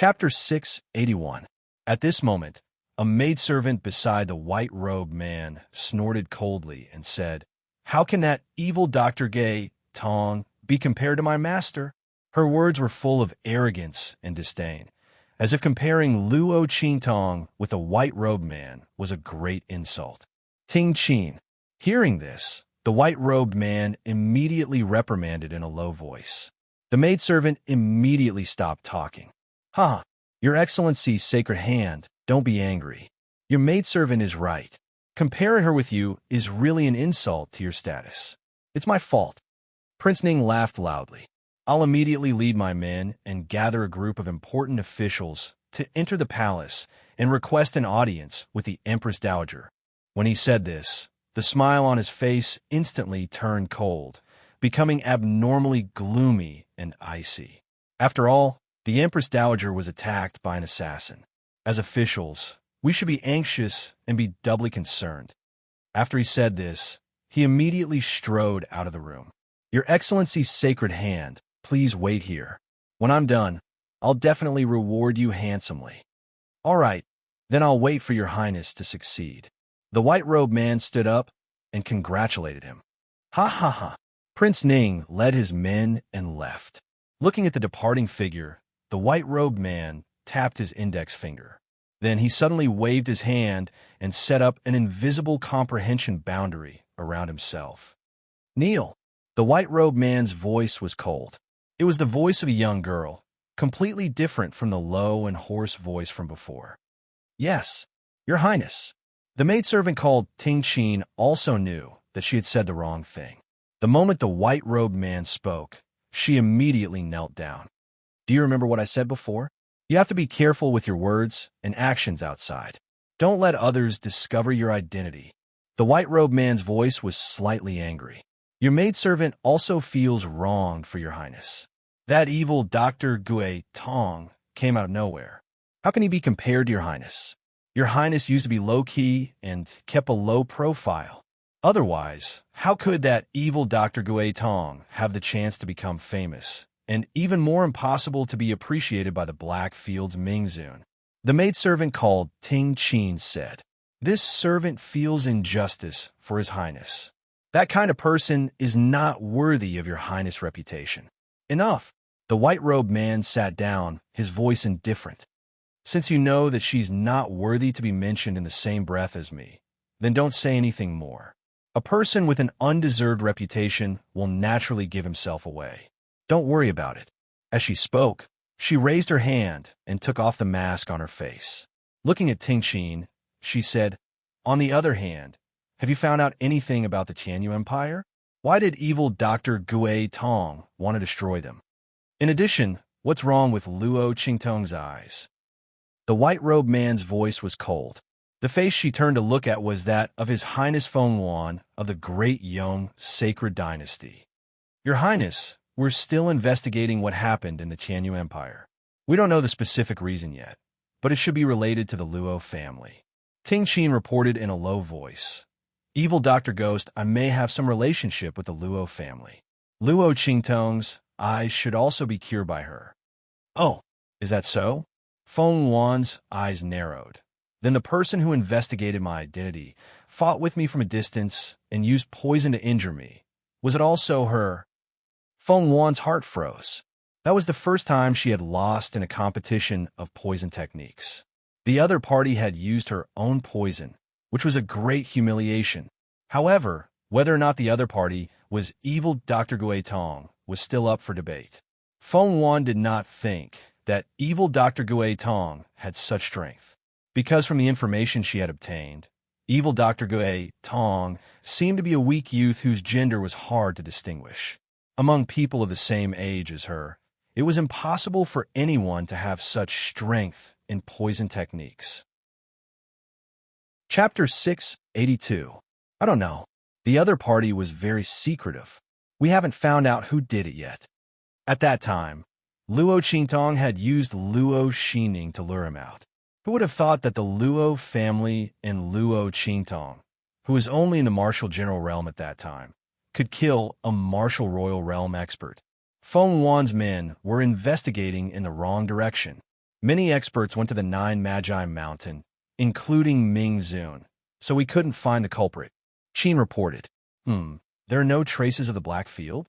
Chapter 681. At this moment, a maidservant beside the white-robed man snorted coldly and said, "How can that evil Dr. Gay Tong be compared to my master?" Her words were full of arrogance and disdain, as if comparing Luo Qingtong with a white-robed man was a great insult. Ting Qin. Hearing this, the white-robed man immediately reprimanded in a low voice. The maidservant immediately stopped talking. "Ha! Your Excellency's sacred hand, don't be angry. Your maidservant is right. Comparing her with you is really an insult to your status. It's my fault." Prince Ning laughed loudly. "I'll immediately lead my men and gather a group of important officials to enter the palace and request an audience with the Empress Dowager." When he said this, the smile on his face instantly turned cold, becoming abnormally gloomy and icy. After all, the Empress Dowager was attacked by an assassin. As officials, we should be anxious and be doubly concerned. After he said this, he immediately strode out of the room. "Your Excellency's sacred hand, please wait here. When I'm done, I'll definitely reward you handsomely." "All right, then I'll wait for your Highness to succeed." The white-robed man stood up and congratulated him. "Ha ha ha." Prince Ning led his men and left. Looking at the departing figure, the white-robed man tapped his index finger. Then he suddenly waved his hand and set up an invisible comprehension boundary around himself. "Kneel." The white-robed man's voice was cold. It was the voice of a young girl, completely different from the low and hoarse voice from before. "Yes, Your Highness." The maidservant called Ting Qin also knew that she had said the wrong thing. The moment the white-robed man spoke, she immediately knelt down. "Do you remember what I said before? You have to be careful with your words and actions outside. Don't let others discover your identity." The white-robed man's voice was slightly angry. "Your maidservant also feels wronged for your Highness. That evil Dr. Gui Tong came out of nowhere. How can he be compared to your Highness? Your Highness used to be low-key and kept a low profile. Otherwise, how could that evil Dr. Gui Tong have the chance to become famous, and even more impossible to be appreciated by the Blackfields Mingzun?" The maidservant called Ting Qin said, "This servant feels injustice for his Highness. That kind of person is not worthy of your Highness' reputation." "Enough." The white-robed man sat down, his voice indifferent. "Since you know that she's not worthy to be mentioned in the same breath as me, then don't say anything more. A person with an undeserved reputation will naturally give himself away. Don't worry about it." As she spoke, she raised her hand and took off the mask on her face. Looking at Ting Qin, she said, "On the other hand, have you found out anything about the Tianyu Empire? Why did evil Dr. Gui Tong want to destroy them? In addition, what's wrong with Luo Qingtong's eyes?" The white-robed man's voice was cold. The face she turned to look at was that of His Highness Feng Yuan of the Great Yong Sacred Dynasty. "Your Highness, we're still investigating what happened in the Tianyu Empire. We don't know the specific reason yet, but it should be related to the Luo family." Ting Qin reported in a low voice, "Evil Dr. Ghost, I may have some relationship with the Luo family. Luo Qingtong's eyes should also be cured by her." "Oh, is that so?" Feng Yuan's eyes narrowed. "Then the person who investigated my identity, fought with me from a distance, and used poison to injure me. Was it also her?" Feng Yuan's heart froze. That was the first time she had lost in a competition of poison techniques. The other party had used her own poison, which was a great humiliation. However, whether or not the other party was evil Dr. Gui Tong was still up for debate. Feng Yuan did not think that evil Dr. Gui Tong had such strength, because from the information she had obtained, evil Dr. Gui Tong seemed to be a weak youth whose gender was hard to distinguish. Among people of the same age as her, it was impossible for anyone to have such strength in poison techniques. Chapter 682. I don't know. The other party was very secretive. We haven't found out who did it yet. At that time, Luo Qingtong had used Luo Xining to lure him out. Who would have thought that the Luo family and Luo Qingtong, who was only in the martial general realm at that time, could kill a martial royal realm expert? Feng Yuan's men were investigating in the wrong direction. Many experts went to the Nine Magi Mountain, including Ming Zun, so we couldn't find the culprit. Qin reported. There are no traces of the black field?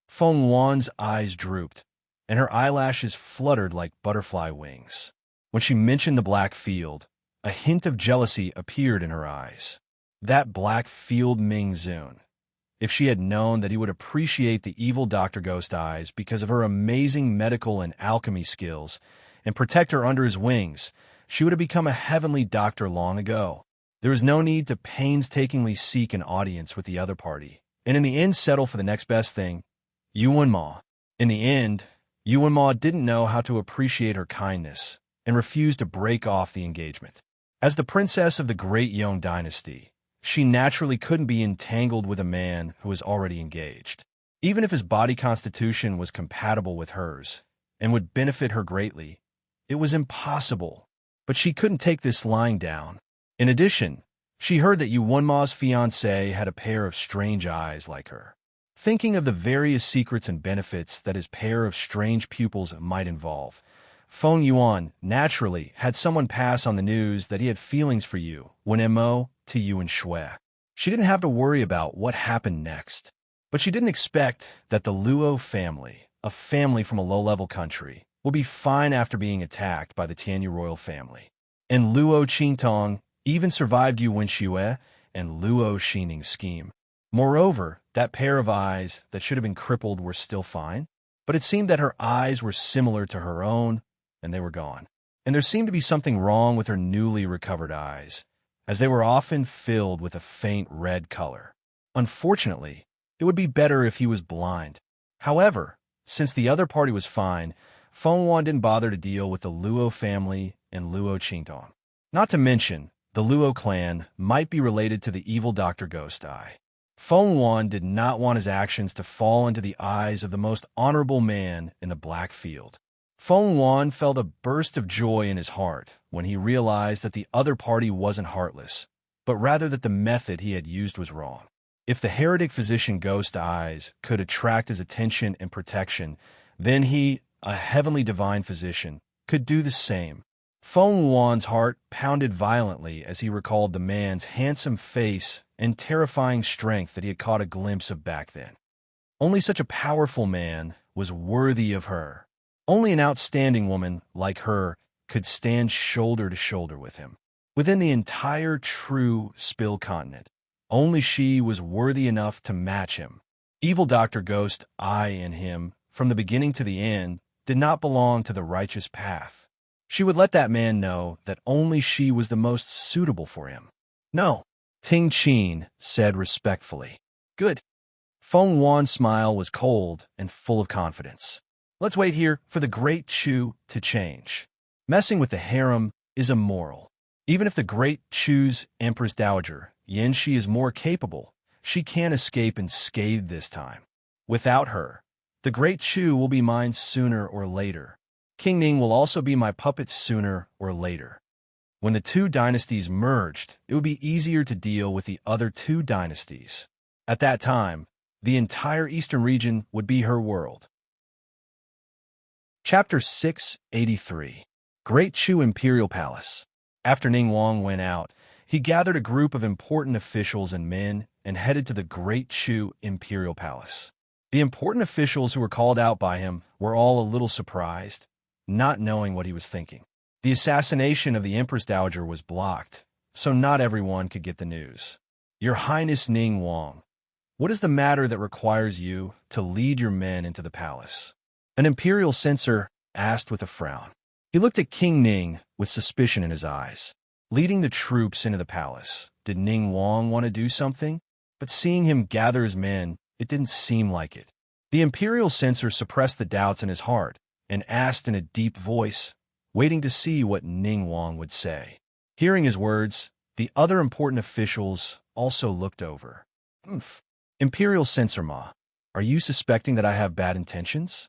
Feng Wan's eyes drooped, and her eyelashes fluttered like butterfly wings. When she mentioned the black field, a hint of jealousy appeared in her eyes. That black field Ming Zun. If she had known that he would appreciate the evil Dr. Ghost Eyes because of her amazing medical and alchemy skills and protect her under his wings, she would have become a heavenly doctor long ago. There was no need to painstakingly seek an audience with the other party, and in the end settle for the next best thing, Yuan Ma. In the end, Yuan Ma didn't know how to appreciate her kindness and refused to break off the engagement. As the princess of the Great Yong dynasty, she naturally couldn't be entangled with a man who was already engaged. Even if his body constitution was compatible with hers and would benefit her greatly, it was impossible. But she couldn't take this lying down. In addition, she heard that Yuan Ma's fiancé had a pair of strange eyes like her. Thinking of the various secrets and benefits that his pair of strange pupils might involve, Feng Yuan naturally had someone pass on the news that he had feelings for you when Mo to Yuan Shui. She didn't have to worry about what happened next, but she didn't expect that the Luo family, a family from a low-level country, would be fine after being attacked by the Tianyu royal family. And Luo Qingtong even survived Yuan Shui and Luo Xining's scheme. Moreover, that pair of eyes that should have been crippled were still fine, but it seemed that her eyes were similar to her own, and they were gone. And there seemed to be something wrong with her newly recovered eyes, as they were often filled with a faint red color. Unfortunately, it would be better if he was blind. However, since the other party was fine, Feng Wan didn't bother to deal with the Luo family and Luo Qingtong. Not to mention, the Luo clan might be related to the evil Dr. Ghost Eye. Feng Wan did not want his actions to fall into the eyes of the most honorable man in the Black Field. Feng Wan felt a burst of joy in his heart when he realized that the other party wasn't heartless, but rather that the method he had used was wrong. If the heretic physician Ghost Eyes could attract his attention and protection, then he, a heavenly divine physician, could do the same. Feng Wan's heart pounded violently as he recalled the man's handsome face and terrifying strength that he had caught a glimpse of back then. Only such a powerful man was worthy of her. Only an outstanding woman like her could stand shoulder to shoulder with him. Within the entire true Spill continent, only she was worthy enough to match him. Evil Dr. Ghost Eye in him, from the beginning to the end, did not belong to the righteous path. She would let that man know that only she was the most suitable for him. No, Ting Qin said respectfully. Good. Feng Wan's smile was cold and full of confidence. Let's wait here for the Great Chu to change. Messing with the harem is immoral. Even if the Great Chu's Empress Dowager, Yan Shi, is more capable, she can't escape unscathed this time. Without her, the Great Chu will be mine sooner or later. King Ning will also be my puppet sooner or later. When the two dynasties merged, it would be easier to deal with the other two dynasties. At that time, the entire eastern region would be her world. Chapter 683. Great Chu Imperial Palace. After Ning Wang went out, he gathered a group of important officials and men and headed to the Great Chu Imperial Palace. The important officials who were called out by him were all a little surprised, not knowing what he was thinking. The assassination of the Empress Dowager was blocked, so not everyone could get the news. Your Highness Ning Wang, what is the matter that requires you to lead your men into the palace? An imperial censor asked with a frown. He looked at King Ning with suspicion in his eyes. Leading the troops into the palace, did Ning Wang want to do something? But seeing him gather his men, it didn't seem like it. The imperial censor suppressed the doubts in his heart and asked in a deep voice, waiting to see what Ning Wang would say. Hearing his words, the other important officials also looked over. Imperial Censor Ma, are you suspecting that I have bad intentions?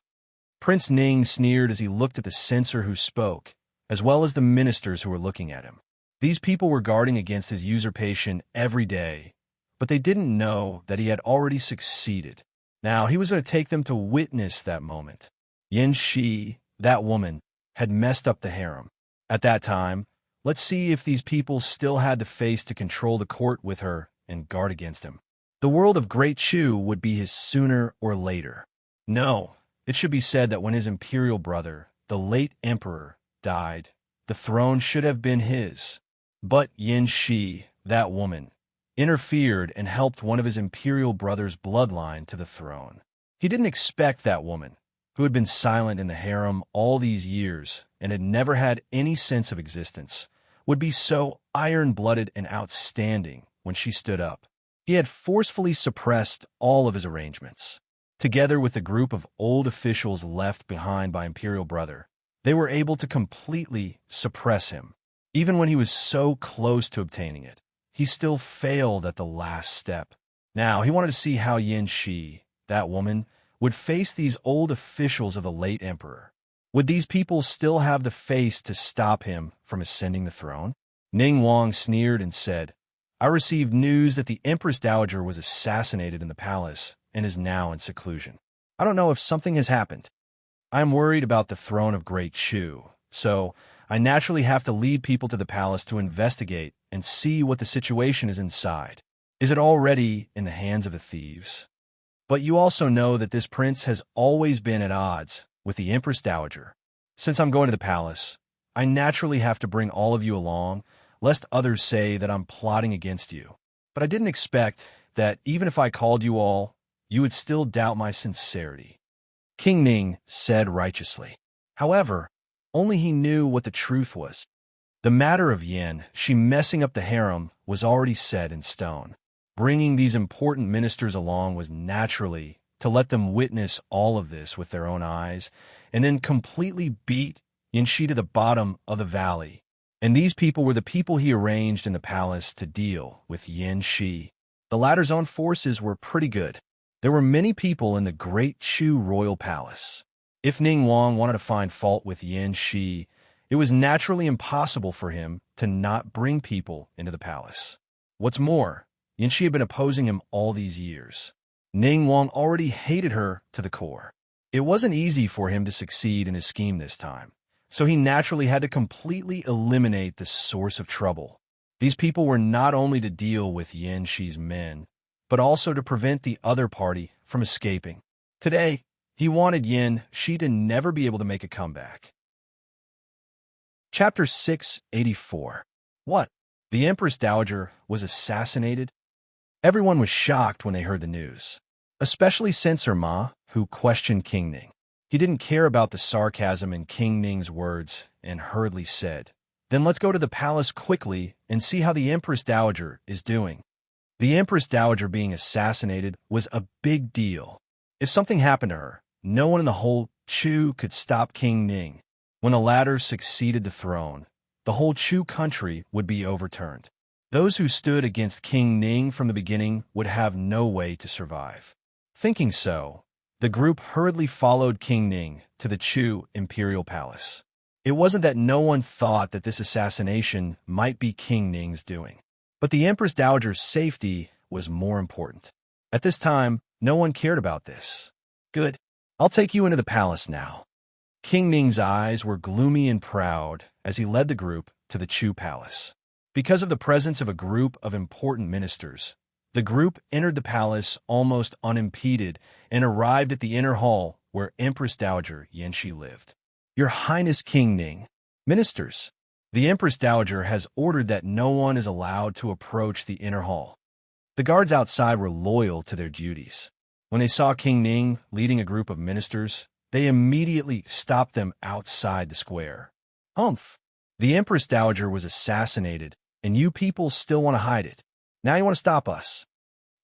Prince Ning sneered as he looked at the censor who spoke, as well as the ministers who were looking at him. These people were guarding against his usurpation every day, but they didn't know that he had already succeeded. Now he was going to take them to witness that moment. Yan Shi, that woman, had messed up the harem. At that time, let's see if these people still had the face to control the court with her and guard against him. The world of Great Chu would be his sooner or later. No, it should be said that when his imperial brother, the late emperor, died, the throne should have been his. But Yin Shi, that woman, interfered and helped one of his imperial brother's bloodline to the throne. He didn't expect that woman, who had been silent in the harem all these years and had never had any sense of existence, would be so iron-blooded and outstanding when she stood up. He had forcefully suppressed all of his arrangements. Together with the group of old officials left behind by imperial brother, they were able to completely suppress him. Even when he was so close to obtaining it, he still failed at the last step. Now, he wanted to see how Yin Shi, that woman, would face these old officials of the late emperor. Would these people still have the face to stop him from ascending the throne? Ning Wang sneered and said, I received news that the Empress Dowager was assassinated in the palace and is now in seclusion. I don't know if something has happened. I am worried about the throne of Great Chu, so I naturally have to lead people to the palace to investigate and see what the situation is inside. Is it already in the hands of the thieves? But you also know that this prince has always been at odds with the Empress Dowager. Since I'm going to the palace, I naturally have to bring all of you along, lest others say that I'm plotting against you. But I didn't expect that even if I called you all, you would still doubt my sincerity. King Ning said righteously. However, only he knew what the truth was. The matter of Yin Shi messing up the harem was already set in stone. Bringing these important ministers along was naturally to let them witness all of this with their own eyes and then completely beat Yin Shi to the bottom of the valley. And these people were the people he arranged in the palace to deal with Yin Shi. The latter's own forces were pretty good. There were many people in the Great Chu royal palace. If Ning Wang wanted to find fault with Yin Shi, it was naturally impossible for him to not bring people into the palace. What's more, Yin Shi had been opposing him all these years. Ning Wang already hated her to the core. It wasn't easy for him to succeed in his scheme this time, so he naturally had to completely eliminate the source of trouble. These people were not only to deal with Yin Shi's men, but also to prevent the other party from escaping. Today, he wanted Yin Shi to never be able to make a comeback. Chapter 684. What? The Empress Dowager was assassinated? Everyone was shocked when they heard the news, especially Censor Ma, who questioned King Ning. He didn't care about the sarcasm in King Ning's words and hurriedly said, Then let's go to the palace quickly and see how the Empress Dowager is doing. The Empress Dowager being assassinated was a big deal. If something happened to her, no one in the whole Chu could stop King Ning. When the latter succeeded the throne, the whole Chu country would be overturned. Those who stood against King Ning from the beginning would have no way to survive. Thinking so, the group hurriedly followed King Ning to the Chu imperial palace. It wasn't that no one thought that this assassination might be King Ning's doing, but the Empress Dowager's safety was more important. At this time, no one cared about this. Good. I'll take you into the palace now. King Ning's eyes were gloomy and proud as he led the group to the Chu palace. Because of the presence of a group of important ministers, the group entered the palace almost unimpeded and arrived at the inner hall where Empress Dowager Yin Shi lived. Your Highness King Ning, ministers, the Empress Dowager has ordered that no one is allowed to approach the inner hall. The guards outside were loyal to their duties. When they saw King Ning leading a group of ministers, they immediately stopped them outside the square. Humph! The Empress Dowager was assassinated, and you people still want to hide it. Now you want to stop us.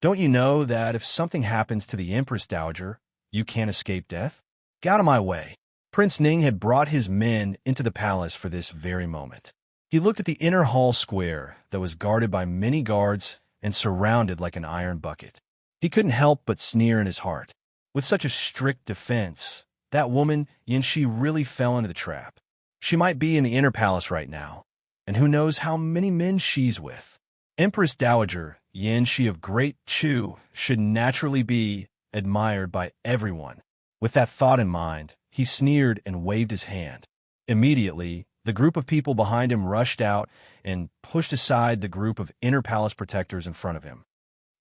Don't you know that if something happens to the Empress Dowager, you can't escape death? Get out of my way. Prince Ning had brought his men into the palace for this very moment. He looked at the inner hall square that was guarded by many guards and surrounded like an iron bucket. He couldn't help but sneer in his heart. With such a strict defense, that woman, Yin Shi, really fell into the trap. She might be in the inner palace right now, and who knows how many men she's with. Empress Dowager Yin Shi of Great Chu should naturally be admired by everyone. With that thought in mind, he sneered and waved his hand. Immediately, the group of people behind him rushed out and pushed aside the group of inner palace protectors in front of him.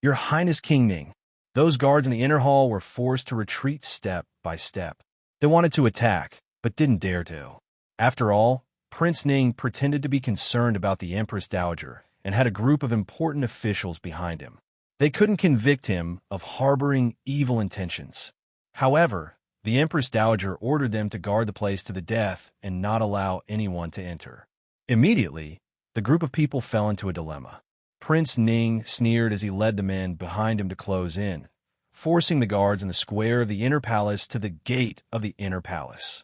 Your Highness King Ning. Those guards in the inner hall were forced to retreat step by step. They wanted to attack, but didn't dare to. After all, Prince Ning pretended to be concerned about the Empress Dowager and had a group of important officials behind him. They couldn't convict him of harboring evil intentions. However, the Empress Dowager ordered them to guard the place to the death and not allow anyone to enter. Immediately, the group of people fell into a dilemma. Prince Ning sneered as he led the men behind him to close in, forcing the guards in the square of the inner palace to the gate of the inner palace.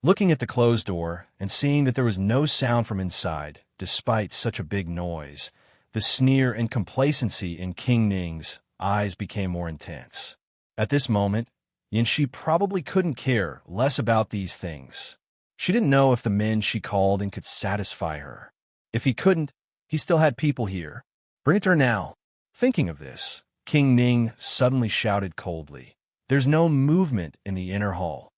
Looking at the closed door and seeing that there was no sound from inside, despite such a big noise, the sneer and complacency in King Ning's eyes became more intense. At this moment, Yanxi probably couldn't care less about these things. She didn't know if the men she called in could satisfy her. If he couldn't, he still had people here. Bring it to her now. Thinking of this, King Ning suddenly shouted coldly, "There's no movement in the inner hall.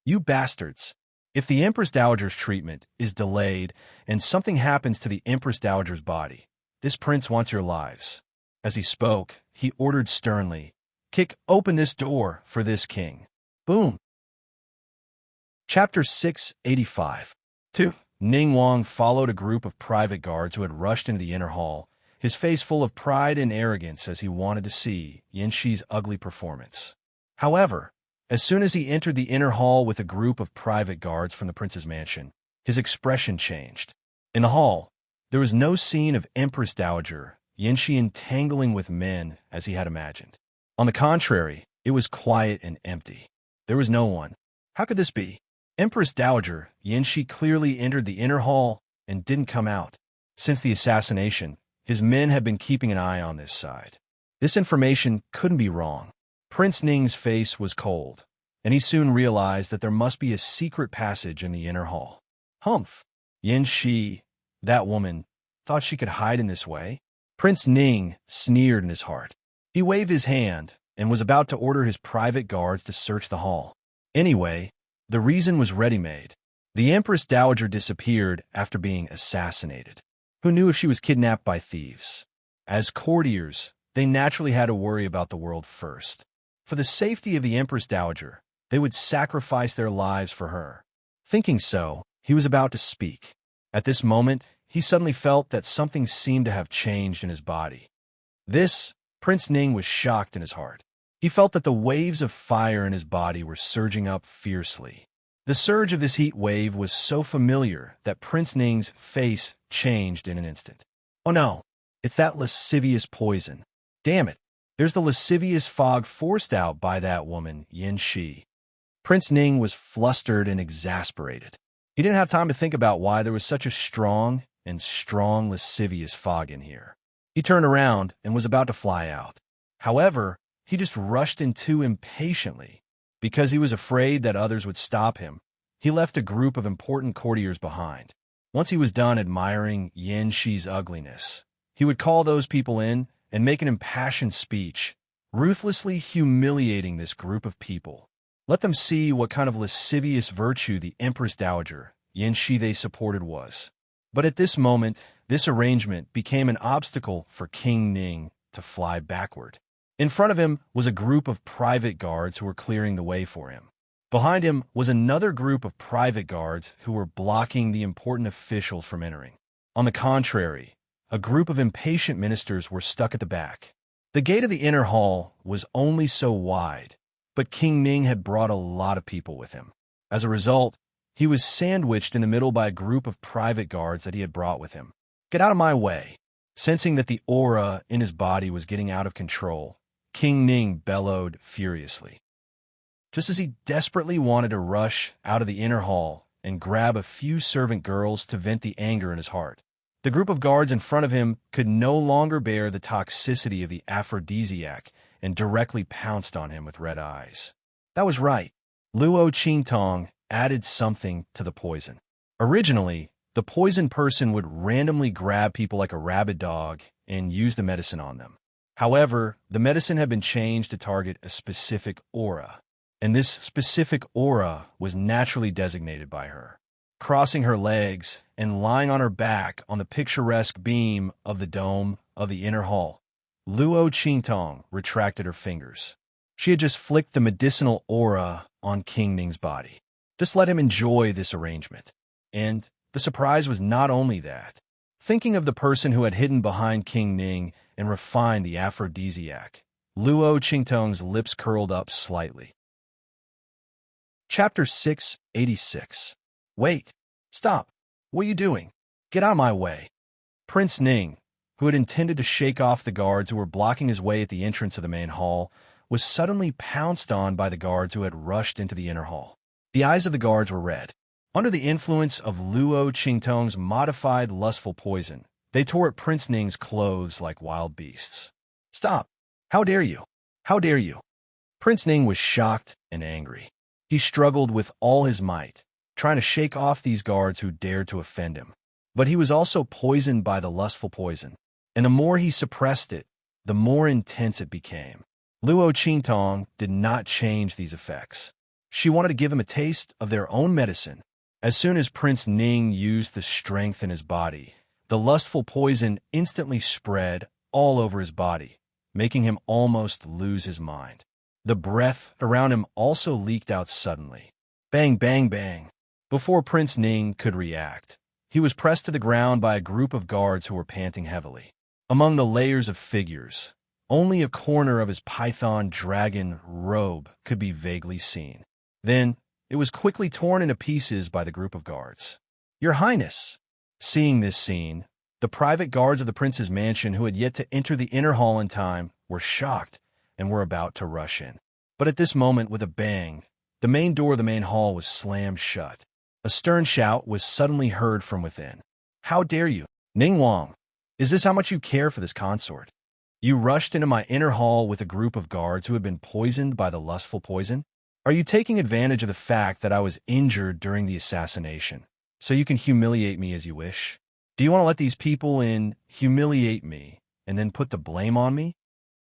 You bastards! If the Empress Dowager's treatment is delayed and something happens to the Empress Dowager's body, this prince wants your lives." As he spoke, he ordered sternly, "Kick open this door for this king." Boom. Chapter 685. 2. Ning Wang followed a group of private guards who had rushed into the inner hall, his face full of pride and arrogance as he wanted to see Yanxi's ugly performance. However, as soon as he entered the inner hall with a group of private guards from the prince's mansion, his expression changed. In the hall, there was no scene of Empress Dowager Yanxi entangling with men as he had imagined. On the contrary, it was quiet and empty. There was no one. How could this be? Empress Dowager Yanxi clearly entered the inner hall and didn't come out. Since the assassination, his men had been keeping an eye on this side. This information couldn't be wrong. Prince Ning's face was cold, and he soon realized that there must be a secret passage in the inner hall. Humph! Yanxi, that woman, thought she could hide in this way? Prince Ning sneered in his heart. He waved his hand and was about to order his private guards to search the hall. Anyway, the reason was ready-made. The Empress Dowager disappeared after being assassinated. Who knew if she was kidnapped by thieves? As courtiers, they naturally had to worry about the world first. For the safety of the Empress Dowager, they would sacrifice their lives for her. Thinking so, he was about to speak. At this moment, he suddenly felt that something seemed to have changed in his body. Prince Ning was shocked in his heart. He felt that the waves of fire in his body were surging up fiercely. The surge of this heat wave was so familiar that Prince Ning's face changed in an instant. Oh no, it's that lascivious poison. Damn it, there's the lascivious fog forced out by that woman, Yanxi. Prince Ning was flustered and exasperated. He didn't have time to think about why there was such a strong lascivious fog in here. He turned around and was about to fly out. However, he just rushed in too impatiently. Because he was afraid that others would stop him, he left a group of important courtiers behind. Once he was done admiring Yanxi's ugliness, he would call those people in and make an impassioned speech, ruthlessly humiliating this group of people. Let them see what kind of lascivious virtue the Empress Dowager Yanxi they supported was. But at this moment, this arrangement became an obstacle for King Ning to fly backward. In front of him was a group of private guards who were clearing the way for him. Behind him was another group of private guards who were blocking the important officials from entering. On the contrary, a group of impatient ministers were stuck at the back. The gate of the inner hall was only so wide, but King Ning had brought a lot of people with him. As a result, he was sandwiched in the middle by a group of private guards that he had brought with him. Get out of my way! Sensing that the aura in his body was getting out of control, King Ning bellowed furiously. Just as he desperately wanted to rush out of the inner hall and grab a few servant girls to vent the anger in his heart, the group of guards in front of him could no longer bear the toxicity of the aphrodisiac and directly pounced on him with red eyes. That was right. Luo Qingtong added something to the poison. Originally, the poisoned person would randomly grab people like a rabid dog and use the medicine on them. However, the medicine had been changed to target a specific aura, and this specific aura was naturally designated by her. crossing her legs and lying on her back on the picturesque beam of the dome of the inner hall. Luo Qingtong retracted her fingers. She had just flicked the medicinal aura on King Ning's body. Just let him enjoy this arrangement. And the surprise was not only that. Thinking of the person who had hidden behind King Ning and refined the aphrodisiac, Luo Qingtong's lips curled up slightly. Chapter 686. Wait. Stop. What are you doing? Get out of my way. Prince Ning, who had intended to shake off the guards who were blocking his way at the entrance of the main hall, was suddenly pounced on by the guards who had rushed into the inner hall. The eyes of the guards were red. Under the influence of Luo Qingtong's modified lustful poison, they tore at Prince Ning's clothes like wild beasts. Stop! How dare you? How dare you? Prince Ning was shocked and angry. He struggled with all his might, trying to shake off these guards who dared to offend him. But he was also poisoned by the lustful poison, and the more he suppressed it, the more intense it became. Luo Qingtong did not change these effects. She wanted to give him a taste of their own medicine. As soon as Prince Ning used the strength in his body, the lustful poison instantly spread all over his body, making him almost lose his mind. The breath around him also leaked out suddenly. Bang, bang, bang. Before Prince Ning could react, he was pressed to the ground by a group of guards who were panting heavily. Among the layers of figures, only a corner of his python dragon robe could be vaguely seen. Then, it was quickly torn into pieces by the group of guards. Your Highness! Seeing this scene, the private guards of the prince's mansion who had yet to enter the inner hall in time were shocked and were about to rush in. But at this moment, with a bang, the main door of the main hall was slammed shut. A stern shout was suddenly heard from within. How dare you? Ning Wang, is this how much you care for this consort? You rushed into my inner hall with a group of guards who had been poisoned by the lustful poison? Are you taking advantage of the fact that I was injured during the assassination, so you can humiliate me as you wish? Do you want to let these people in, humiliate me, and then put the blame on me?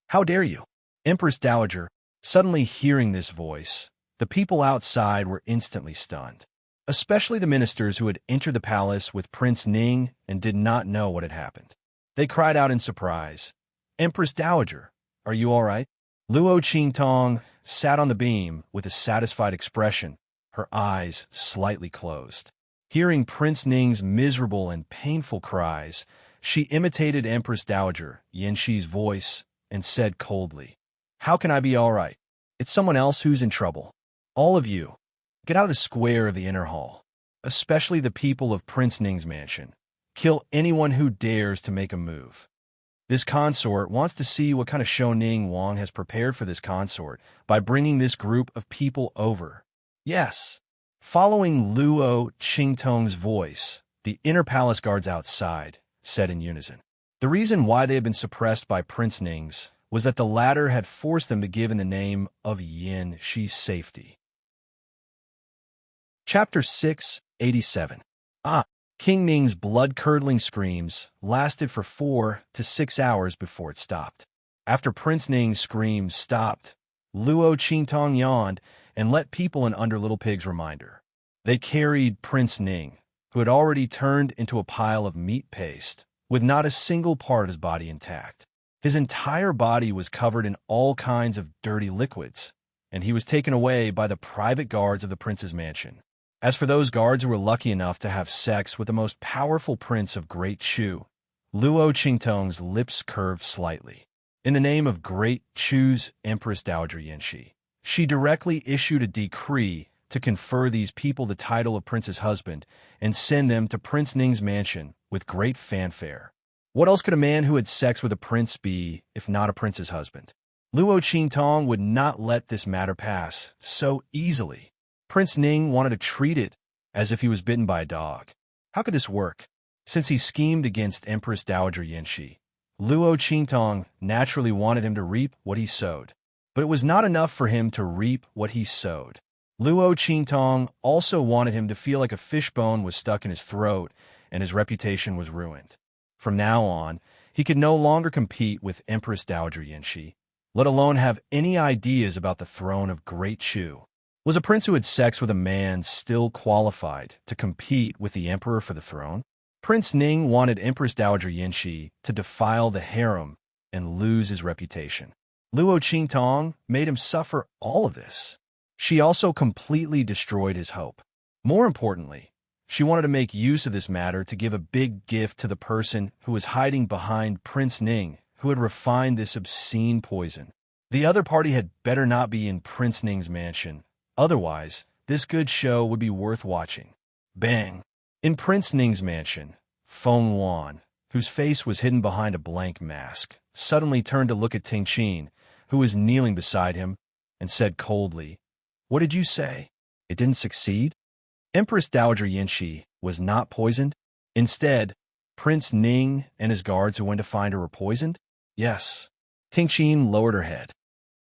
How dare you? Empress Dowager, suddenly hearing this voice, the people outside were instantly stunned, especially the ministers who had entered the palace with Prince Ning and did not know what had happened. They cried out in surprise, Empress Dowager, are you all right? Luo Qingtong sat on the beam with a satisfied expression, her eyes slightly closed. Hearing Prince Ning's miserable and painful cries, she imitated Empress Dowager Yanxi's voice and said coldly, How can I be all right? It's someone else who's in trouble. All of you, get out of the square of the inner hall, especially the people of Prince Ning's mansion. Kill anyone who dares to make a move. This consort wants to see what kind of show Ning Wang has prepared for this consort by bringing this group of people over. Yes. Following Luo Qingtong's voice, the inner palace guards outside said in unison. The reason why they had been suppressed by Prince Ning's was that the latter had forced them to give in the name of Yin Shi's safety. Chapter 687. King Ning's blood-curdling screams lasted for 4 to 6 hours before it stopped. After Prince Ning's screams stopped, Luo Qingtong yawned and let people in under Little Pig's reminder. They carried Prince Ning, who had already turned into a pile of meat paste, with not a single part of his body intact. His entire body was covered in all kinds of dirty liquids, and he was taken away by the private guards of the prince's mansion. As for those guards who were lucky enough to have sex with the most powerful prince of Great Chu, Luo Qingtong's lips curved slightly. In the name of Great Chu's Empress Dowager Yanxi, she directly issued a decree to confer these people the title of prince's husband and send them to Prince Ning's mansion with great fanfare. What else could a man who had sex with a prince be if not a prince's husband? Luo Qingtong would not let this matter pass so easily. Prince Ning wanted to treat it as if he was bitten by a dog. How could this work? Since he schemed against Empress Dowager Yanxi, Luo Qingtong naturally wanted him to reap what he sowed. But it was not enough for him to reap what he sowed. Luo Qingtong also wanted him to feel like a fishbone was stuck in his throat and his reputation was ruined. From now on, he could no longer compete with Empress Dowager Yanxi, let alone have any ideas about the throne of Great Chu. Was a prince who had sex with a man still qualified to compete with the emperor for the throne? Prince Ning wanted Empress Dowager Yinshi to defile the harem and lose his reputation. Luo Qingtong made him suffer all of this. She also completely destroyed his hope. More importantly, she wanted to make use of this matter to give a big gift to the person who was hiding behind Prince Ning, who had refined this obscene poison. The other party had better not be in Prince Ning's mansion. Otherwise, this good show would be worth watching. Bang! In Prince Ning's mansion, Feng Wan, whose face was hidden behind a blank mask, suddenly turned to look at Ting Qin, who was kneeling beside him, and said coldly, "What did you say? It didn't succeed?" Empress Dowager Yinshi was not poisoned. Instead, Prince Ning and his guards who went to find her were poisoned? Yes. Ting Qin lowered her head.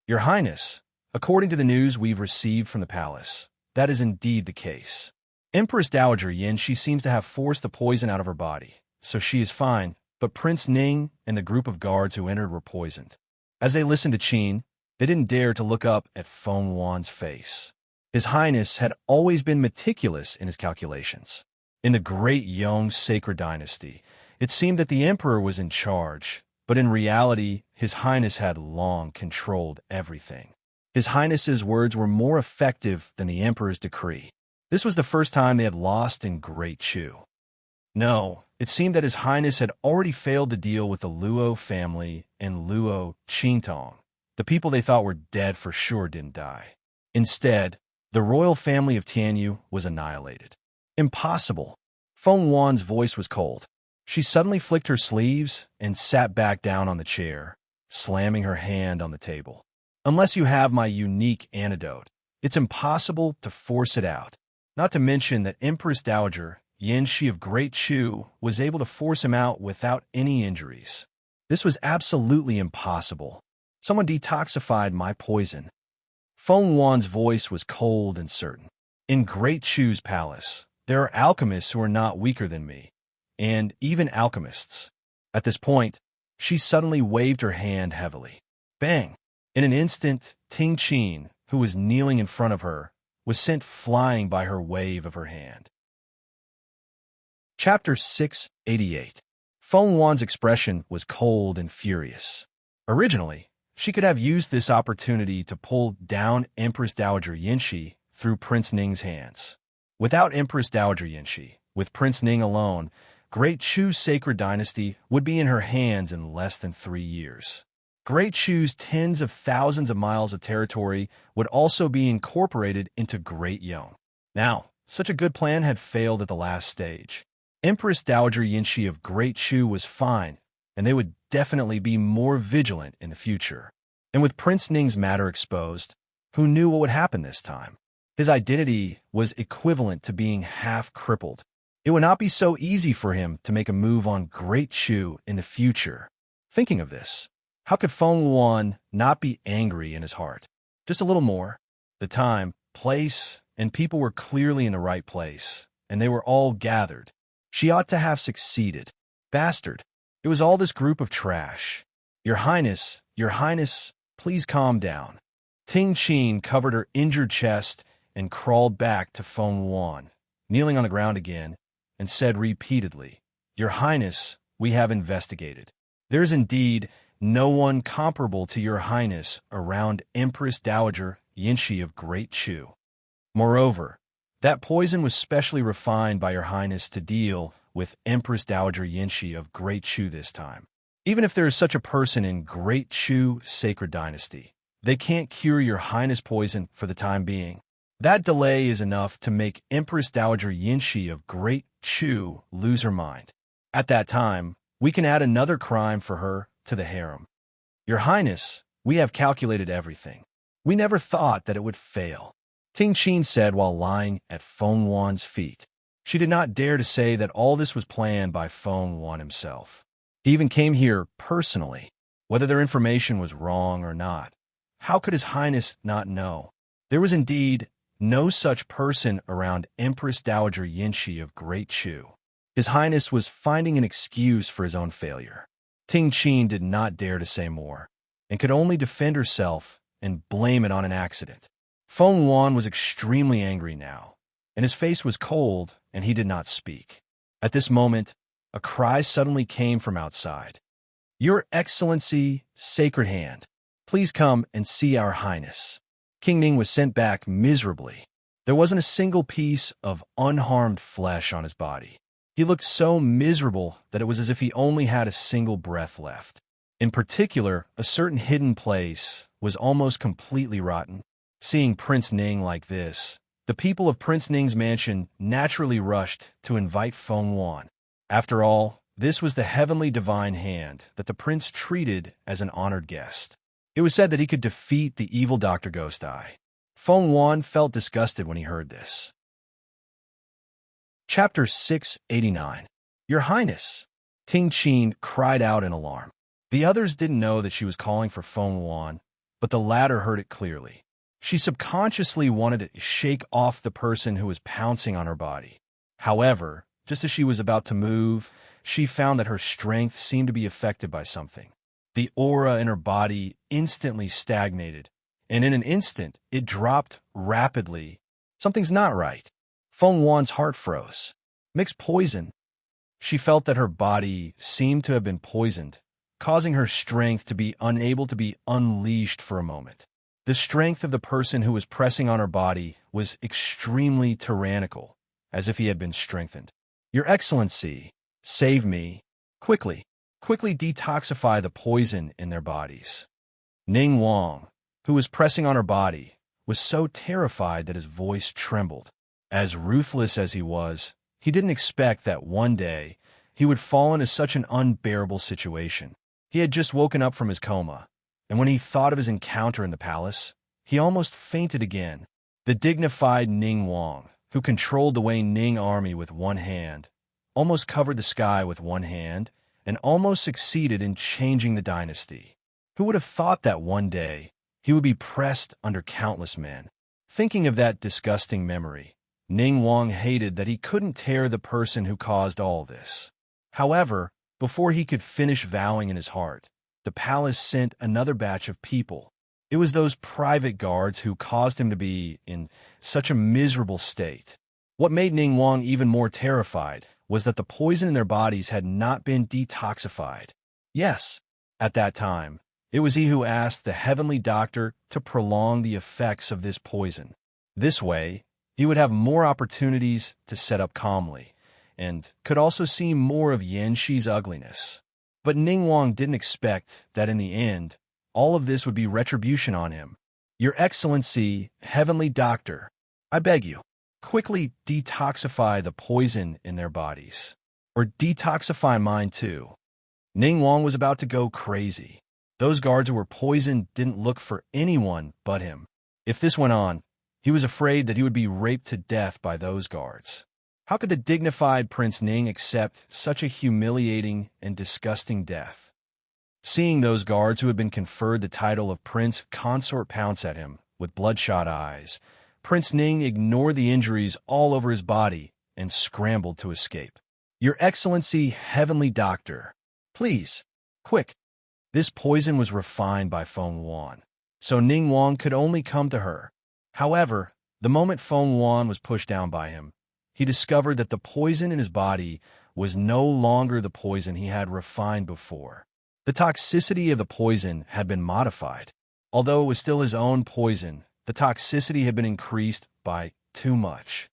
"Your Highness, according to the news we've received from the palace, that is indeed the case. Empress Dowager Yinshi seems to have forced the poison out of her body, so she is fine, but Prince Ning and the group of guards who entered were poisoned." As they listened to Qin, they didn't dare to look up at Feng Wan's face. His Highness had always been meticulous in his calculations. In the Great Yong Sacred Dynasty, it seemed that the emperor was in charge, but in reality, His Highness had long controlled everything. His Highness's words were more effective than the emperor's decree. This was the first time they had lost in Great Chu. No, it seemed that His Highness had already failed to deal with the Luo family and Luo Qingtong. The people they thought were dead for sure didn't die. Instead, the royal family of Tianyu was annihilated. Impossible. Feng Wan's voice was cold. She suddenly flicked her sleeves and sat back down on the chair, slamming her hand on the table. "Unless you have my unique antidote, it's impossible to force it out. Not to mention that Empress Dowager Yinshi of Great Chu was able to force him out without any injuries. This was absolutely impossible. Someone detoxified my poison." Feng Wan's voice was cold and certain. "In Great Chu's palace, there are alchemists who are not weaker than me, and even alchemists." At this point, she suddenly waved her hand heavily. Bang! In an instant, Ting Qin, who was kneeling in front of her, was sent flying by her wave of her hand. Chapter 688. Feng Wan's expression was cold and furious. Originally, she could have used this opportunity to pull down Empress Dowager Yinshi through Prince Ning's hands. Without Empress Dowager Yinshi, with Prince Ning alone, Great Chu's sacred dynasty would be in her hands in less than 3 years. Great Chu's tens of thousands of miles of territory would also be incorporated into Great Yong. Now, such a good plan had failed at the last stage. Empress Dowager Yinshi of Great Chu was fine, and they would definitely be more vigilant in the future. And with Prince Ning's matter exposed, who knew what would happen this time? His identity was equivalent to being half crippled. It would not be so easy for him to make a move on Great Chu in the future. Thinking of this, how could Feng Wan not be angry in his heart? Just a little more. The time, place, and people were clearly in the right place, and they were all gathered. She ought to have succeeded. Bastard. It was all this group of trash. Your Highness, please calm down." Ting Qin covered her injured chest and crawled back to Feng Wan, kneeling on the ground again, and said repeatedly, "Your Highness, we have investigated. There is indeed no one comparable to Your Highness around Empress Dowager Yinshi of Great Chu. Moreover, that poison was specially refined by Your Highness to deal with Empress Dowager Yinshi of Great Chu this time. Even if there is such a person in Great Chu Sacred Dynasty, they can't cure Your Highness poison for the time being. That delay is enough to make Empress Dowager Yinshi of Great Chu lose her mind. At that time, we can add another crime for her to the harem. Your Highness, we have calculated everything. We never thought that it would fail," Ting Qin said while lying at Feng Wan's feet. She did not dare to say that all this was planned by Feng Wan himself. He even came here personally. Whether their information was wrong or not, how could His Highness not know? There was indeed no such person around Empress Dowager Yinshi of Great Chu. His Highness was finding an excuse for his own failure. Ting Qin did not dare to say more, and could only defend herself and blame it on an accident. Feng Yuan was extremely angry now, and his face was cold, and he did not speak. At this moment, a cry suddenly came from outside. "Your Excellency, Sacred Hand, please come and see our Highness." King Ning was sent back miserably. There wasn't a single piece of unharmed flesh on his body. He looked so miserable that it was as if he only had a single breath left. In particular, a certain hidden place was almost completely rotten. Seeing Prince Ning like this, the people of Prince Ning's mansion naturally rushed to invite Feng Yuan. After all, this was the heavenly divine hand that the prince treated as an honored guest. It was said that he could defeat the evil Dr. Ghost Eye. Feng Yuan felt disgusted when he heard this. Chapter 689. Your Highness! Ting Qin cried out in alarm. The others didn't know that she was calling for Feng Yuan, but the latter heard it clearly. She subconsciously wanted to shake off the person who was pouncing on her body. However, just as she was about to move, she found that her strength seemed to be affected by something. The aura in her body instantly stagnated, and in an instant, it dropped rapidly. Something's not right. Feng Yuan's heart froze. Mixed poison. She felt that her body seemed to have been poisoned, causing her strength to be unable to be unleashed for a moment. The strength of the person who was pressing on her body was extremely tyrannical, as if he had been strengthened. Your Excellency, save me. Quickly detoxify the poison in their bodies. Ning Wang, who was pressing on her body, was so terrified that his voice trembled. As ruthless as he was, he didn't expect that one day he would fall into such an unbearable situation. He had just woken up from his coma, and when he thought of his encounter in the palace, he almost fainted again. The dignified Ning Wang, who controlled the Wei Ning army with one hand, almost covered the sky with one hand, and almost succeeded in changing the dynasty. Who would have thought that one day he would be pressed under countless men? Thinking of that disgusting memory, Ning Wang hated that he couldn't tear the person who caused all this. However, before he could finish vowing in his heart, the palace sent another batch of people. It was those private guards who caused him to be in such a miserable state. What made Ning Wang even more terrified was that the poison in their bodies had not been detoxified. Yes, at that time, it was he who asked the heavenly doctor to prolong the effects of this poison. This way, he would have more opportunities to set up calmly, and could also see more of Yan Shi's ugliness. But Ning Wang didn't expect that in the end, all of this would be retribution on him. Your Excellency, Heavenly Doctor, I beg you, quickly detoxify the poison in their bodies. Or detoxify mine too. Ning Wang was about to go crazy. Those guards who were poisoned didn't look for anyone but him. If this went on, he was afraid that he would be raped to death by those guards. How could the dignified Prince Ning accept such a humiliating and disgusting death? Seeing those guards who had been conferred the title of Prince Consort pounce at him with bloodshot eyes, Prince Ning ignored the injuries all over his body and scrambled to escape. Your Excellency, Heavenly Doctor, please, quick. This poison was refined by Feng Yuan, so Ning Wang could only come to her. However, the moment Feng Yuan was pushed down by him, he discovered that the poison in his body was no longer the poison he had refined before. The toxicity of the poison had been modified. Although it was still his own poison, the toxicity had been increased by too much.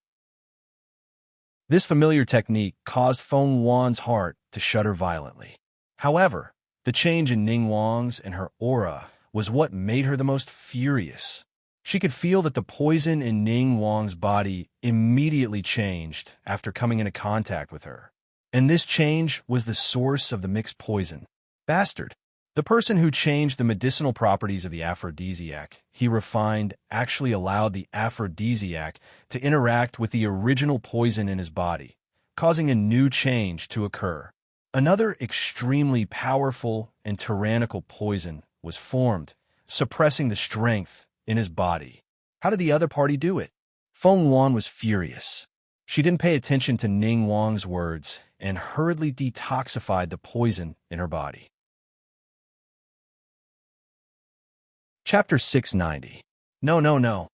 This familiar technique caused Feng Yuan's heart to shudder violently. However, the change in Ning Wang's and her aura was what made her the most furious. She could feel that the poison in Ning Wang's body immediately changed after coming into contact with her. And this change was the source of the mixed poison. Bastard. The person who changed the medicinal properties of the aphrodisiac he refined actually allowed the aphrodisiac to interact with the original poison in his body, causing a new change to occur. Another extremely powerful and tyrannical poison was formed, suppressing the strength in his body. How did the other party do it? Feng Yuan was furious. She didn't pay attention to Ning Wang's words and hurriedly detoxified the poison in her body. Chapter 690. No.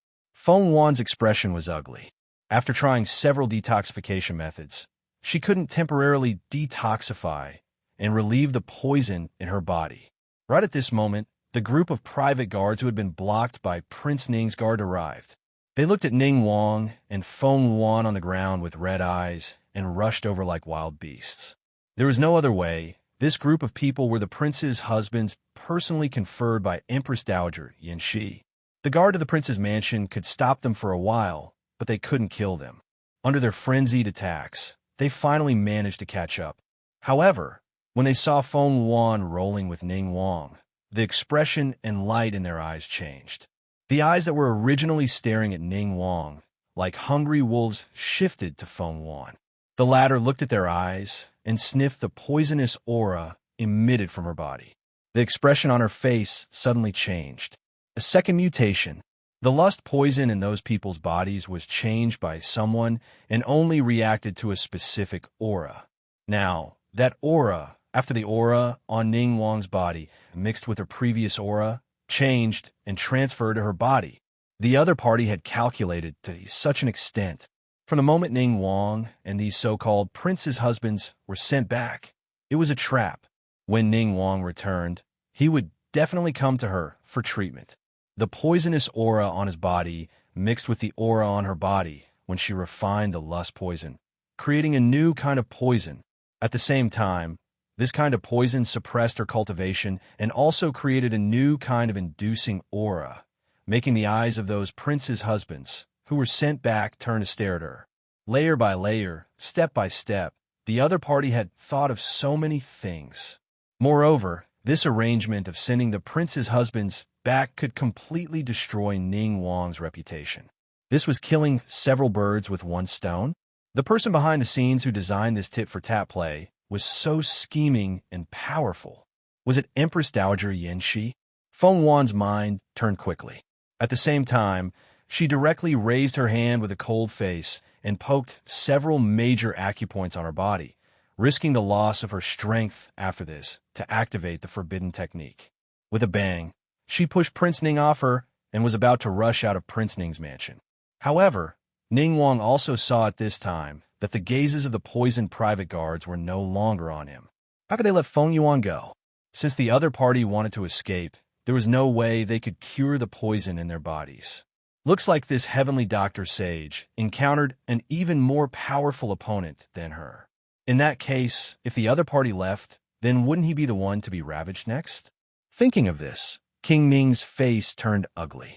Feng Yuan's expression was ugly. After trying several detoxification methods, she couldn't temporarily detoxify and relieve the poison in her body. Right at this moment, the group of private guards who had been blocked by Prince Ning's guard arrived. They looked at Ning Wang and Feng Yuan on the ground with red eyes and rushed over like wild beasts. There was no other way. This group of people were the prince's husbands personally conferred by Empress Dowager Yanxi. The guard of the prince's mansion could stop them for a while, but they couldn't kill them. Under their frenzied attacks, they finally managed to catch up. However, when they saw Feng Yuan rolling with Ning Wang, the expression and light in their eyes changed. The eyes that were originally staring at Ning Wang, like hungry wolves, shifted to Feng Yuan. The latter looked at their eyes and sniffed the poisonous aura emitted from her body. The expression on her face suddenly changed. A second mutation. The lust poison in those people's bodies was changed by someone and only reacted to a specific aura. Now, that aura, after the aura on Ning Wang's body mixed with her previous aura, changed and transferred to her body. The other party had calculated to such an extent. From the moment Ning Wang and these so-called prince's husbands were sent back, it was a trap. When Ning Wang returned, he would definitely come to her for treatment. The poisonous aura on his body mixed with the aura on her body when she refined the lust poison, creating a new kind of poison. At the same time, this kind of poison suppressed her cultivation and also created a new kind of inducing aura, making the eyes of those prince's husbands, who were sent back, turn to stare at her. Layer by layer, step by step, the other party had thought of so many things. Moreover, this arrangement of sending the prince's husbands back could completely destroy Ning Wang's reputation. This was killing several birds with one stone. The person behind the scenes who designed this tit-for-tat play was so scheming and powerful. Was it Empress Dowager Yanxi? Feng Yuan's mind turned quickly. At the same time, she directly raised her hand with a cold face and poked several major acupoints on her body, risking the loss of her strength after this to activate the forbidden technique. With a bang, she pushed Prince Ning off her and was about to rush out of Prince Ning's mansion. However, Ning Wang also saw at this time that the gazes of the poisoned private guards were no longer on him. How could they let Feng Yuan go? Since the other party wanted to escape, there was no way they could cure the poison in their bodies. Looks like this heavenly doctor sage encountered an even more powerful opponent than her. In that case, if the other party left, then wouldn't he be the one to be ravaged next? Thinking of this, King Ning's face turned ugly.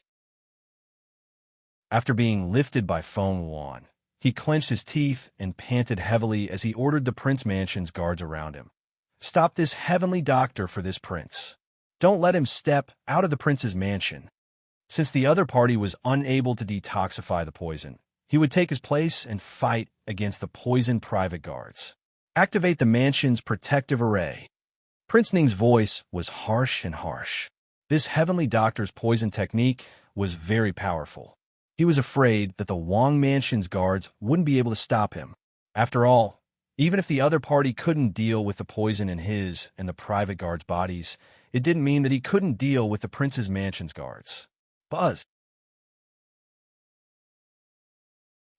After being lifted by Feng Yuan, he clenched his teeth and panted heavily as he ordered the prince mansion's guards around him. Stop this heavenly doctor for this prince. Don't let him step out of the prince's mansion. Since the other party was unable to detoxify the poison, he would take his place and fight against the poisoned private guards. Activate the mansion's protective array. Prince Ning's voice was harsh and harsh. This heavenly doctor's poison technique was very powerful. He was afraid that the Wang Mansion's guards wouldn't be able to stop him. After all, even if the other party couldn't deal with the poison in his and the private guards' bodies, it didn't mean that he couldn't deal with the prince's mansion's guards. Buzz.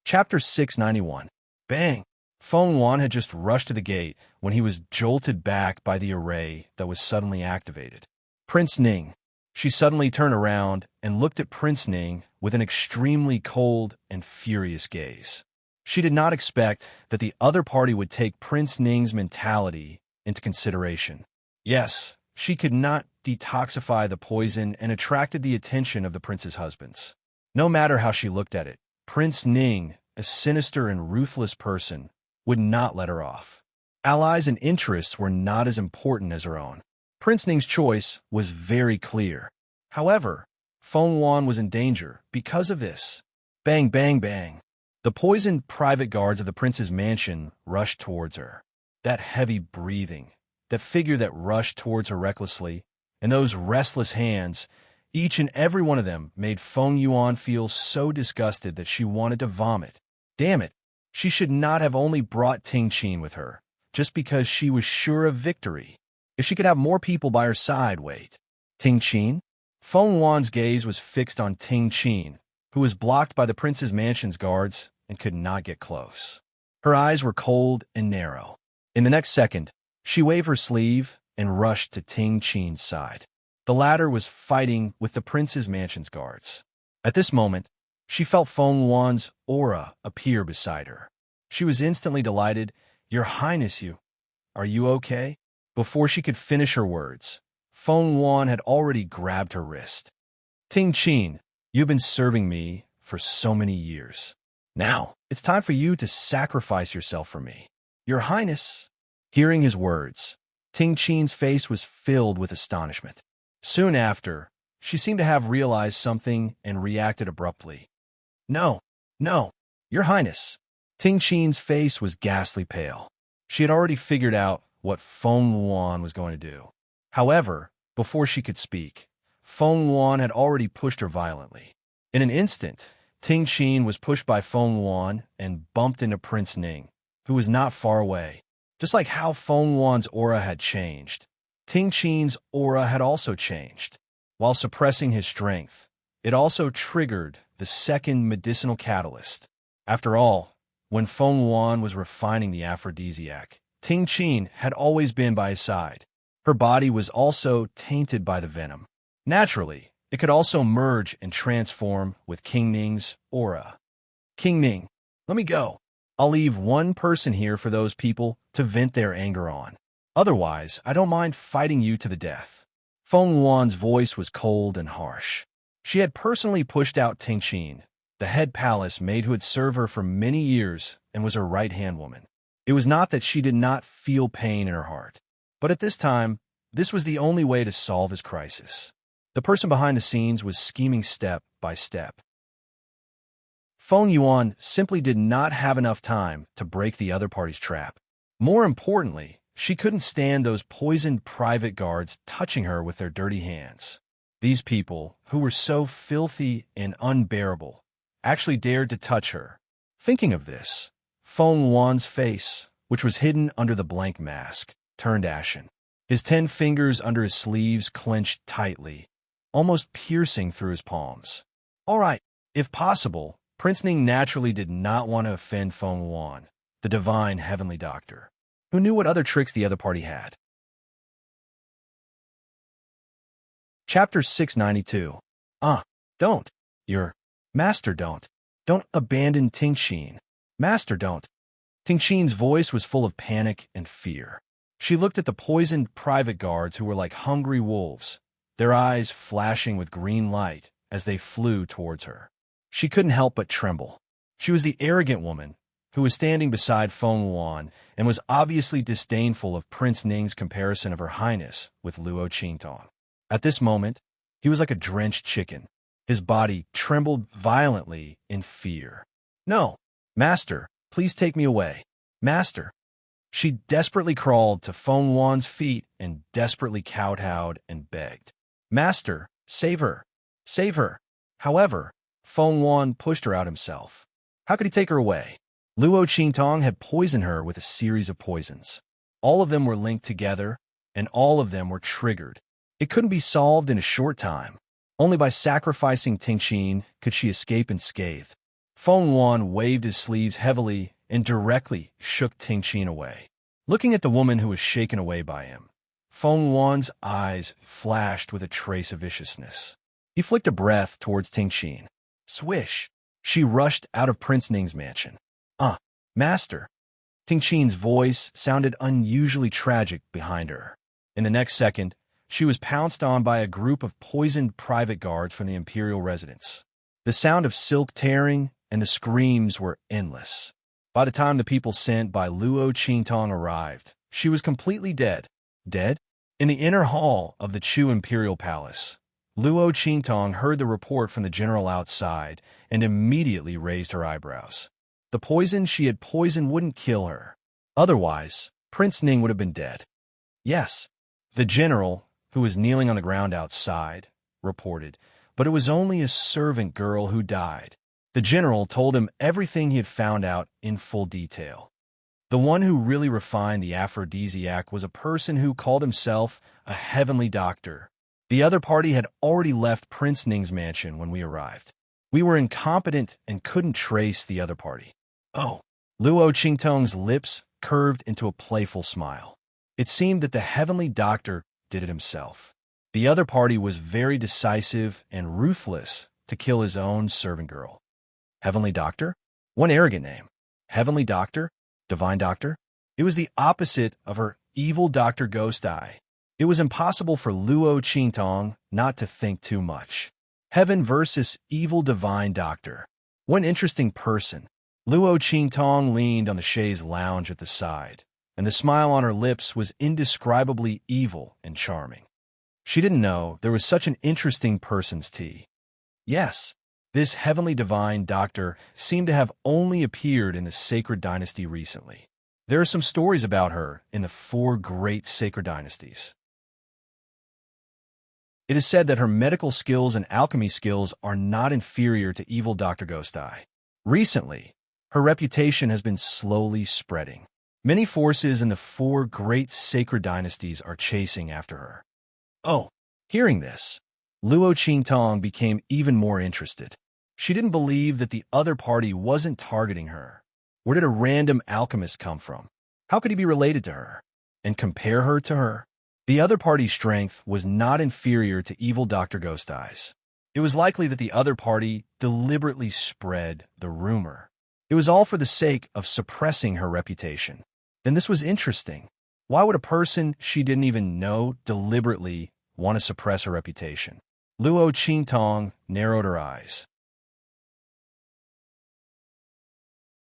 Chapter 691. Bang! Feng Yuan had just rushed to the gate when he was jolted back by the array that was suddenly activated. Prince Ning. She suddenly turned around and looked at Prince Ning with an extremely cold and furious gaze. She did not expect that the other party would take Prince Ning's mentality into consideration. Yes, she could not detoxify the poison and attracted the attention of the prince's husbands. No matter how she looked at it, Prince Ning, a sinister and ruthless person, would not let her off. Allies and interests were not as important as her own. Prince Ning's choice was very clear. However, Feng Yuan was in danger because of this. Bang, bang, bang. The poisoned private guards of the prince's mansion rushed towards her. That heavy breathing, that figure that rushed towards her recklessly, and those restless hands, each and every one of them made Feng Yuan feel so disgusted that she wanted to vomit. Damn it, she should not have only brought Ting Qin with her, just because she was sure of victory. If she could have more people by her side, wait. Ting Qin? Feng Yuan's gaze was fixed on Ting Qin, who was blocked by the prince's mansion's guards and could not get close. Her eyes were cold and narrow. In the next second, she waved her sleeve and rushed to Ting Qin's side. The latter was fighting with the prince's mansion's guards. At this moment, she felt Feng Yuan's aura appear beside her. She was instantly delighted. "Your Highness, are you okay?" Before she could finish her words, Feng Yuan had already grabbed her wrist. "Ting Qin, you've been serving me for so many years. Now, it's time for you to sacrifice yourself for me. Your Highness." Hearing his words, Ting Qin's face was filled with astonishment. Soon after, she seemed to have realized something and reacted abruptly. No, Your Highness." Ting Qin's face was ghastly pale. She had already figured out what Feng Yuan was going to do. However, before she could speak, Feng Yuan had already pushed her violently. In an instant, Ting Qin was pushed by Feng Yuan and bumped into Prince Ning, who was not far away. Just like how Feng Yuan's aura had changed, Ting Qin's aura had also changed. While suppressing his strength, it also triggered the second medicinal catalyst. After all, when Feng Yuan was refining the aphrodisiac, Ting Qin had always been by his side. Her body was also tainted by the venom. Naturally, it could also merge and transform with King Ning's aura. "King Ning, let me go. I'll leave one person here for those people to vent their anger on. Otherwise, I don't mind fighting you to the death." Feng Yuan's voice was cold and harsh. She had personally pushed out Ting Qin, the head palace maid who had served her for many years and was her right-hand woman. It was not that she did not feel pain in her heart, but at this time, this was the only way to solve his crisis. The person behind the scenes was scheming step by step. Feng Yuan simply did not have enough time to break the other party's trap. More importantly, she couldn't stand those poisoned private guards touching her with their dirty hands. These people, who were so filthy and unbearable, actually dared to touch her. Thinking of this, Feng Yuan's face, which was hidden under the blank mask, turned ashen. His 10 fingers under his sleeves clenched tightly, almost piercing through his palms. All right, if possible, Prince Ning naturally did not want to offend Feng Yuan, the divine heavenly doctor, who knew what other tricks the other party had. Chapter 692. Don't. Your master, don't. Don't abandon Ting Qin. Master, don't. Ting Qin's voice was full of panic and fear. She looked at the poisoned private guards who were like hungry wolves, their eyes flashing with green light as they flew towards her. She couldn't help but tremble. She was the arrogant woman who was standing beside Feng Yuan and was obviously disdainful of Prince Ning's comparison of her highness with Luo Qingtong. At this moment, he was like a drenched chicken. His body trembled violently in fear. "No, Master, please take me away. Master." She desperately crawled to Feng Yuan's feet and desperately kowtowed and begged. "Master, save her. Save her." However, Feng Yuan pushed her out himself. How could he take her away? Luo Qingtong had poisoned her with a series of poisons. All of them were linked together, and all of them were triggered. It couldn't be solved in a short time. Only by sacrificing Ting Qin could she escape unscathed. Feng Yuan waved his sleeves heavily and directly shook Ting Qin away. Looking at the woman who was shaken away by him, Feng Yuan's eyes flashed with a trace of viciousness. He flicked a breath towards Ting Qin. Swish! She rushed out of Prince Ning's mansion. Master." Ting Qin's voice sounded unusually tragic behind her. In the next second, she was pounced on by a group of poisoned private guards from the imperial residence. The sound of silk tearing and the screams were endless. By the time the people sent by Luo Qingtong arrived, she was completely dead. Dead? In the inner hall of the Chu Imperial Palace, Luo Qingtong heard the report from the general outside and immediately raised her eyebrows. The poison she had poisoned wouldn't kill her. Otherwise, Prince Ning would have been dead. Yes, the general, who was kneeling on the ground outside, reported, but it was only a servant girl who died. The general told him everything he had found out in full detail. The one who really refined the aphrodisiac was a person who called himself a heavenly doctor. The other party had already left Prince Ning's mansion when we arrived. We were incompetent and couldn't trace the other party. Oh. Luo Qingtong's lips curved into a playful smile. It seemed that the heavenly doctor did it himself. The other party was very decisive and ruthless to kill his own servant girl. Heavenly Doctor? One arrogant name. Heavenly Doctor? Divine Doctor? It was the opposite of her evil Dr. Ghost Eye. It was impossible for Luo Qingtong not to think too much. Heaven versus evil Divine Doctor. One interesting person. Luo Qingtong leaned on the chaise lounge at the side, and the smile on her lips was indescribably evil and charming. She didn't know there was such an interesting person's tea. Yes, this heavenly divine doctor seemed to have only appeared in the sacred dynasty recently. There are some stories about her in the 4 great sacred dynasties. It is said that her medical skills and alchemy skills are not inferior to evil Dr. Ghost Eye. Recently, her reputation has been slowly spreading. Many forces in the 4 great sacred dynasties are chasing after her. Oh, hearing this, Luo Qingtong became even more interested. She didn't believe that the other party wasn't targeting her. Where did a random alchemist come from? How could he be related to her? And compare her to her? The other party's strength was not inferior to evil Dr. Ghost Eyes. It was likely that the other party deliberately spread the rumor. It was all for the sake of suppressing her reputation. Then this was interesting. Why would a person she didn't even know deliberately want to suppress her reputation? Luo Qingtong narrowed her eyes.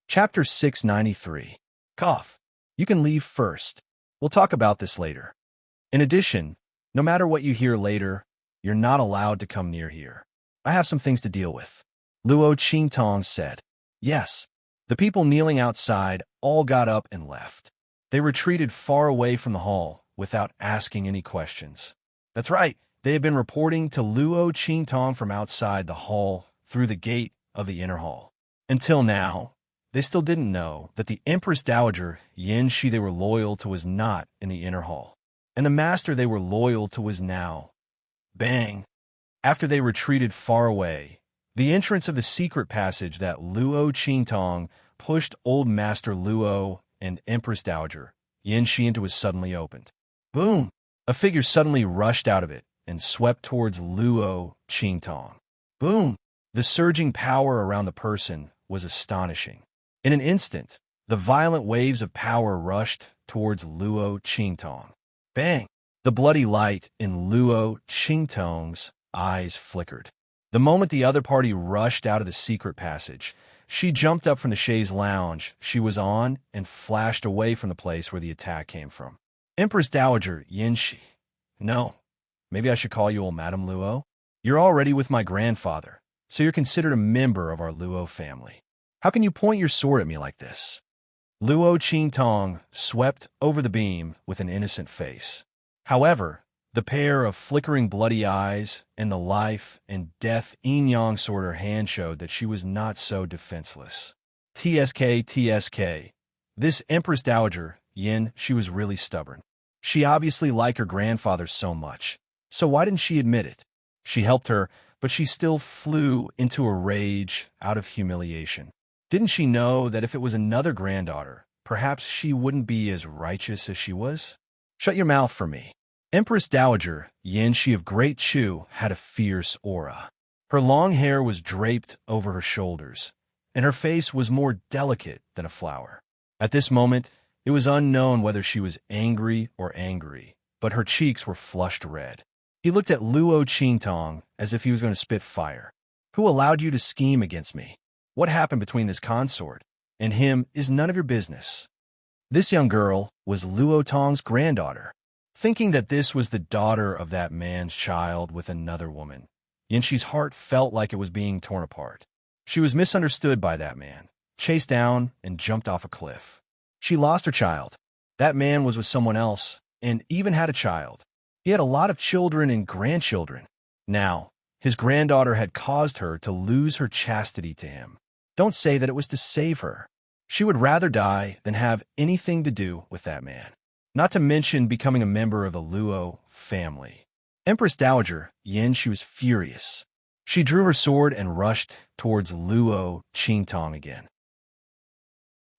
Chapter 693. Cough. You can leave first. We'll talk about this later. In addition, no matter what you hear later, you're not allowed to come near here. I have some things to deal with. Luo Qingtong said. Yes. The people kneeling outside all got up and left. They retreated far away from the hall without asking any questions. That's right. They had been reporting to Luo Qingtong from outside the hall through the gate of the inner hall. Until now, they still didn't know that the Empress Dowager Yin Shi they were loyal to was not in the inner hall, and the master they were loyal to was now. Bang! After they retreated far away, the entrance of the secret passage that Luo Qingtong pushed Old Master Luo and Empress Dowager Yin Shi into was suddenly opened. Boom! A figure suddenly rushed out of it and swept towards Luo Qingtong. Boom! The surging power around the person was astonishing. In an instant, the violent waves of power rushed towards Luo Qingtong. Bang! The bloody light in Luo Qingtong's eyes flickered. The moment the other party rushed out of the secret passage, she jumped up from the chaise lounge she was on and flashed away from the place where the attack came from. Empress Dowager Yin Shi. No, maybe I should call you old Madame Luo. You're already with my grandfather, so you're considered a member of our Luo family. How can you point your sword at me like this? Luo Qingtong swept over the beam with an innocent face. However, the pair of flickering bloody eyes and the life and death yin-yang sword her hand showed that she was not so defenseless. TSK. This Empress Dowager Yin, she was really stubborn. She obviously liked her grandfather so much, so why didn't she admit it? She helped her, but she still flew into a rage out of humiliation. Didn't she know that if it was another granddaughter, perhaps she wouldn't be as righteous as she was? Shut your mouth for me. Empress Dowager Yin Shi of Great Chu had a fierce aura. Her long hair was draped over her shoulders, and her face was more delicate than a flower. At this moment, it was unknown whether she was angry, but her cheeks were flushed red. He looked at Luo Qingtong as if he was going to spit fire. Who allowed you to scheme against me? What happened between this consort and him is none of your business. This young girl was Luo Tong's granddaughter. Thinking that this was the daughter of that man's child with another woman, Yin Shi's heart felt like it was being torn apart. She was misunderstood by that man, chased down, and jumped off a cliff. She lost her child. That man was with someone else, and even had a child. He had a lot of children and grandchildren. Now, his granddaughter had caused her to lose her chastity to him. Don't say that it was to save her. She would rather die than have anything to do with that man. Not to mention becoming a member of the Luo family. Empress Dowager Yin, she was furious. She drew her sword and rushed towards Luo Qingtong again.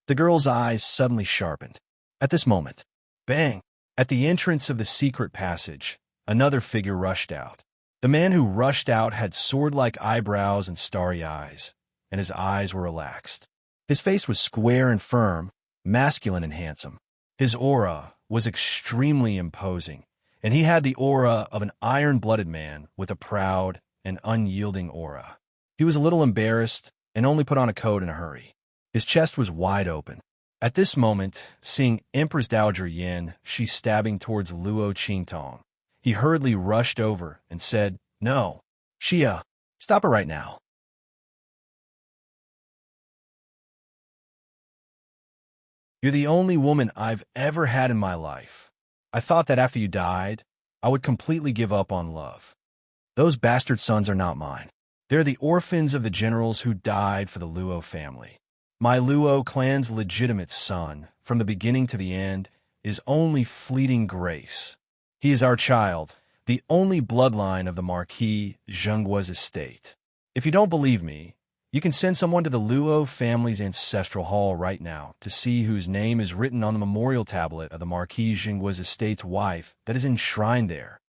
The girl's eyes suddenly sharpened. At this moment, bang! At the entrance of the secret passage, another figure rushed out. The man who rushed out had sword-like eyebrows and starry eyes, and his eyes were relaxed. His face was square and firm, masculine and handsome. His aura was extremely imposing, and he had the aura of an iron-blooded man with a proud and unyielding aura. He was a little embarrassed and only put on a coat in a hurry. His chest was wide open. At this moment, seeing Empress Dowager Yin, she stabbing towards Luo Qingtong, he hurriedly rushed over and said, "No, Xia, stop it right now." You're the only woman I've ever had in my life. I thought that after you died, I would completely give up on love. Those bastard sons are not mine. They're the orphans of the generals who died for the Luo family. My Luo clan's legitimate son, from the beginning to the end, is only fleeting grace. He is our child, the only bloodline of the Marquis Zhengguo's estate. If you don't believe me, you can send someone to the Luo family's ancestral hall right now to see whose name is written on the memorial tablet of the Marquis Zhengguo's estate's wife that is enshrined there.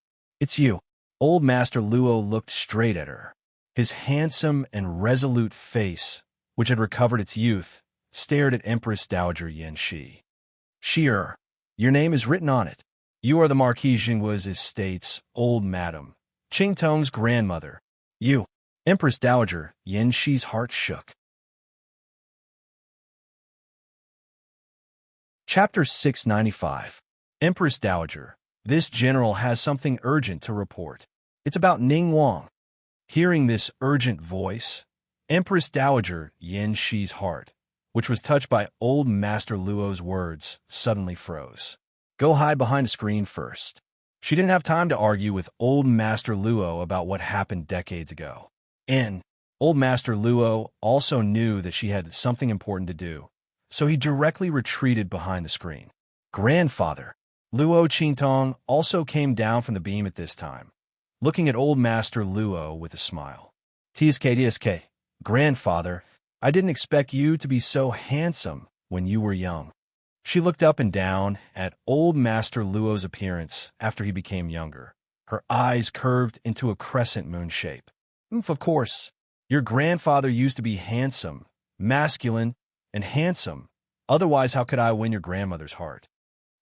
It's you. Old Master Luo looked straight at her. His handsome and resolute face, which had recovered its youth, stared at Empress Dowager Yin Shi. "Shi, your name is written on it. You are the Marquis Zhengguo's estate's old madam, Qingtong's grandmother. You." Empress Dowager Yin Shi's heart shook. Chapter 695. Empress Dowager, this general has something urgent to report. It's about Ning Wang. Hearing this urgent voice, Empress Dowager Yin Shi's heart, which was touched by old Master Luo's words, suddenly froze. Go hide behind a screen first. She didn't have time to argue with old Master Luo about what happened decades ago. Old Master Luo also knew that she had something important to do, so he directly retreated behind the screen. Grandfather. Luo Qingtong also came down from the beam at this time, looking at old Master Luo with a smile. TSK, grandfather, I didn't expect you to be so handsome when you were young. She looked up and down at old Master Luo's appearance after he became younger. Her eyes curved into a crescent moon shape. Of course, your grandfather used to be handsome, masculine, and handsome. Otherwise, how could I win your grandmother's heart?